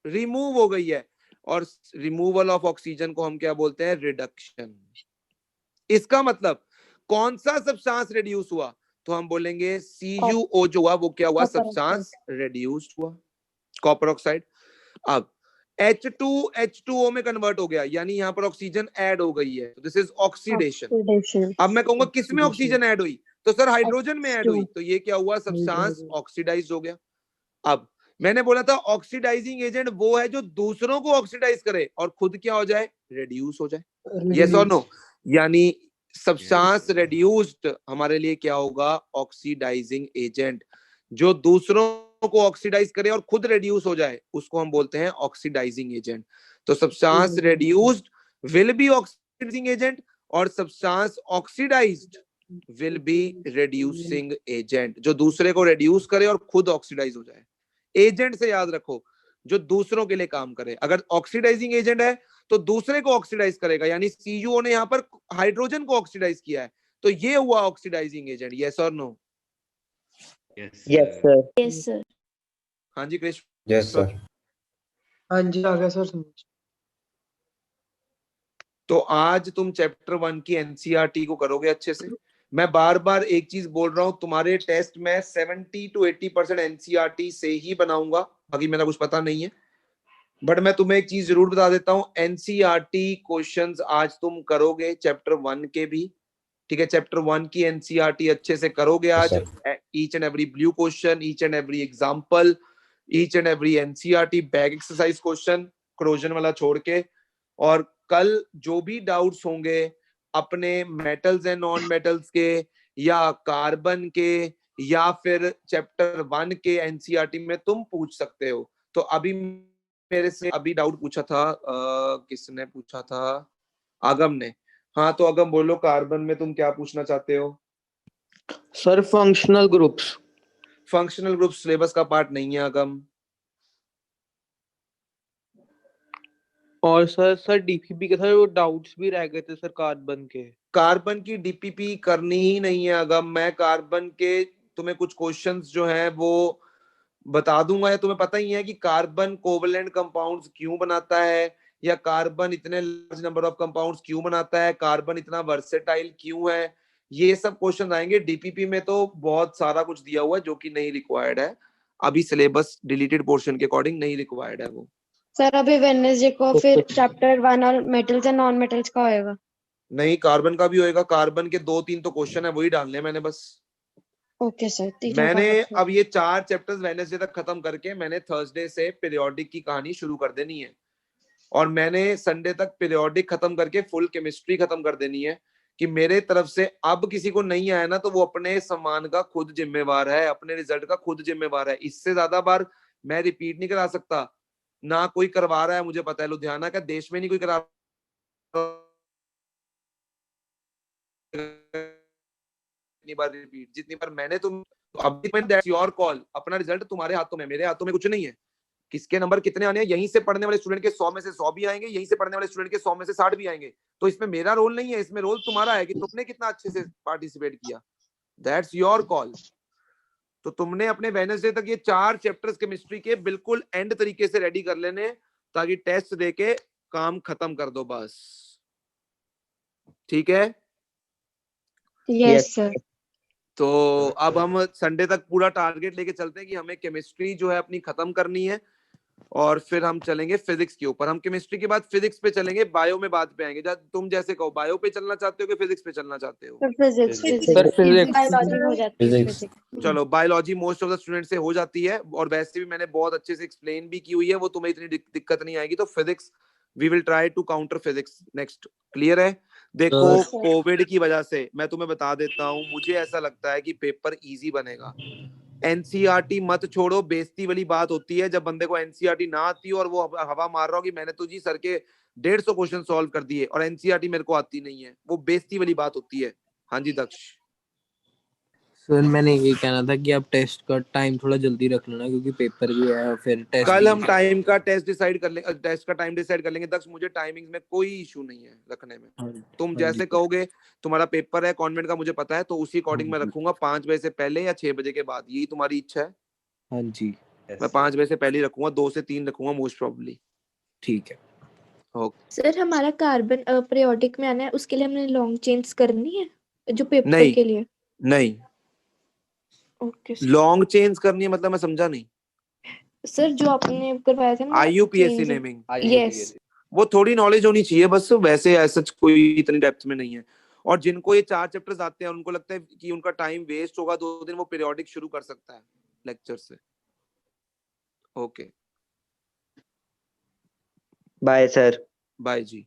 रिमूव हो गई है। और रिमूवल ऑफ ऑक्सीजन को हम क्या बोलते हैं? रिडक्शन। इसका मतलब कौन सा सब्सटेंस रिड्यूस हुआ? तो हम बोलेंगे CuO जो हुआ वो क्या हुआ? सब्सटेंस रिड्यूस्ड हुआ, कॉपर ऑक्साइड। अब H2O में कन्वर्ट हो गया, यानी यहाँ पर ऑक्सीजन ऐड हो गई है। This is oxidation. अब मैं कहूंगा किस में ऑक्सीजन ऐड हुई? तो सर हाइड्रोजन में ऐड हुई। तो ये क्या हुआ? सब्सटेंस ऑक्सीडाइज हो गया। अब मैंने बोला था ऑक्सीडाइजिंग एजेंट वो है जो दूसरों को ऑक्सीडाइज करे और खुद क्या हो जाए? रिड्यूस हो जाए। यस और नो? यानी सब्सटेंस रिड्यूस्ड हमारे लिए क्या होगा? Oxidising agent. जो दूसरों को ऑक्सीडाइज करे और खुद रिड्यूस हो जाए, उसको हम बोलते हैं ऑक्सीडाइजिंग एजेंट। तो substance reduced will be oxidising agent और substance oxidised will be reducing agent. जो दूसरे को रिड्यूस करे और खुद ऑक्सीडाइज हो जाए। एजेंट से याद रखो, जो दूसरों के लिए काम करे। अगर ऑक्सीडाइजिंग एजेंट है तो दूसरे को ऑक्सीडाइज करेगा, यानी CuO ने यहाँ पर हाइड्रोजन को ऑक्सीडाइज किया है, तो ये हुआ ऑक्सीडाइजिंग एजेंट। यस और no? Yes sir. Yes sir. हाँ जी कृष्ण। Yes sir. हाँ जी आ गया सर समझ। तो आज तुम चैप्टर 1 की एनसीईआरटी को करोगे अच्छे से। मैं बार बार एक चीज बोल रहा हूं, तुम्हारे टेस्ट में 70 to 80% एनसीईआरटी से ही बनाऊंगा, बाकी मेरा कुछ पता नहीं है। बट मैं तुम्हें एक चीज जरूर बता देता हूं, एनसीईआरटी क्वेश्चंस आज तुम करोगे चैप्टर 1 के भी, ठीक है। चैप्टर 1 की एनसीईआरटी अच्छे से करोगे आज, each and every blue question, each and every example, each and every NCERT bag exercise question, corrosion वाला छोड़ के। और कल जो भी डाउट्स होंगे अपने मेटल्स एंड नॉन मेटल्स के या कार्बन के या फिर चैप्टर 1 के एनसीईआरटी में तुम पूछ सकते हो। तो अभी मेरे से अभी डाउट पूछा था, किसने पूछा था? आगम ने। हाँ तो आगम बोलो, कार्बन में तुम क्या पूछना चाहते हो? Sir functional groups. Functional group syllabus का पार्ट नहीं है आगम। और सर डीपीपी के सर वो डाउट्स भी रह गए थे सर कार्बन के। कार्बन की डीपीपी करनी ही नहीं है अगम। मैं कार्बन के तुम्हें कुछ क्वेश्चंस जो हैं वो बता दूंगा, या तुम्हें पता ही है कि कार्बन कोवलेंट कंपाउंड्स क्यों बनाता है, या कार्बन इतने लार्ज नंबर ऑफ कंपाउंड्स क्यों बनाता है, कार्बन इतना वर्सेटाइल क्यों है। ये सब क्वेश्चन आएंगे डीपीपी में। तो बहुत सारा कुछ दिया हुआ है जो कि नहीं रिक्वायर्ड है अभी, सिलेबस डिलीटेड पोर्शन के अकॉर्डिंग नहीं रिक्वायर्ड है वो। सर अभी वेडनेसडे को फिर चैप्टर 1 और मेटल्स एंड नॉन मेटल्स का होएगा? नहीं, कार्बन का भी होएगा। कार्बन के 2-3 तो क्वेश्चन है, वही डालने हैं मैंने बस। Okay sir. मैंने अब ये 4 चैप्टर्स वेडनेसडे तक खत्म करके मैंने थर्सडे से पीरियोडिक की कहानी शुरू कर देनी है, और मैंने संडे तक पीरियोडिक खत्म करके फुल केमिस्ट्री खत्म कर देनी है। कि मेरे तरफ से अब किसी को नहीं आया ना तो वो अपने सम्मान का खुद जिम्मेवार है, अपने रिजल्ट का खुद जिम्मेवार है। इससे ज्यादा बार मैं रिपीट नहीं करा सकता, ना कोई करवा रहा है। मुझे पता है लुधियाना का देश में नहीं कोई करा जितनी बार रिपीट, जितनी बार मैंने तुम अब दैट्स योर कॉल। अपना रिजल्ट तुम्हारे हाथों में, मेरे हाथों में कुछ नहीं है। किसके नंबर कितने आने हैं, यहीं से पढ़ने वाले स्टूडेंट के 100 में से 100 भी आएंगे, यहीं से पढ़ने वाले स्टूडेंट के 100 में से 60 भी आएंगे। तो इसमें मेरा रोल नहीं है, इसमें रोल तुम्हारा है कि तुमने कितना अच्छे से पार्टिसिपेट किया। That's your call. तो तुमने अपने वेडनेसडे तक ये 4 चैप्टर्स केमिस्ट्री के बिल्कुल एंड तरीके से रेडी कर लेने, ताकि टेस्ट देके काम खत्म कर दो बस। ठीक है? Yes sir. तो अब हम संडे तक पूरा टारगेट लेके चलते हैं कि हमें केमिस्ट्री जो है अपनी खत्म करनी है, और फिर हम चलेंगे फिजिक्स के ऊपर। हम केमिस्ट्री के बाद फिजिक्स पे चलेंगे, बायो में बाद पे आएंगे। तुम जैसे कहो, बायो पे चलना चाहते हो कि फिजिक्स पे चलना चाहते हो? चलो, biology most of the student से हो जाती है, और वैसे भी मैंने बहुत अच्छे से एक्सप्लेन भी की हुई है, वो तुम्हें इतनी दिक्कत नहीं आएगी। तो physics we will try to counter physics next. Clear है? देखो कोविड की वजह से मैं तुम्हें बता देता हूँ, मुझे ऐसा लगता है कि पेपर इजी बनेगा। एनसीईआरटी मत छोड़ो, बेइज्जती वाली बात होती है जब बंदे को एनसीईआरटी ना आती हो और वो हवा मार रहा हो कि मैंने तो जी सर के 150 क्वेश्चन सॉल्व कर दिए और एनसीईआरटी मेरे को आती नहीं है। वो बेइज्जती वाली बात होती है। हाँ जी दक्ष। सर मैंने ये कहना था कि आप टेस्ट का टाइम थोड़ा जल्दी रख लेना, क्योंकि पेपर भी है, फिर टेस्ट कल हम टाइम का टेस्ट डिसाइड कर लेंगे, टेस्ट का टाइम डिसाइड कर लेंगे दक्ष। मुझे टाइमिंग्स में कोई इशू नहीं है रखने में। तुम जैसे कहोगे, तुम्हारा पेपर है कॉन्वेंट का, मुझे पता है, तो उसी अकॉर्डिंग मैं रखूंगा। 5 बजे से पहले या 6 बजे के बाद, यही तुम्हारी इच्छा है? हाँ जी। मैं 5 बजे से पहले ही रखूंगा, 2 से 3 रखूंगा मोस्ट प्रोबेबली। ठीक है। ओके सर हमारा कार्बन पीरियोडिक में आना है, उसके लिए हमने लॉन्ग चेंज करनी है जो पेपर नहीं, के लिए? नहीं ओके लॉन्ग चेंज करनी है मतलब मैं समझा नहीं। सर जो आपने करवाया था ना आईयूपीएससी नेमिंग, यस, वो थोड़ी नॉलेज होनी चाहिए बस, वैसे ऐसा कोई इतनी डेप्थ में नहीं है। और जिनको ये 4 चैप्टर्स आते हैं उनको लगता है कि उनका टाइम वेस्ट होगा 2 दिन, वो पीरियोडिक शुरू कर सकता है लेक्चर से। Okay bye sir. बाय जी।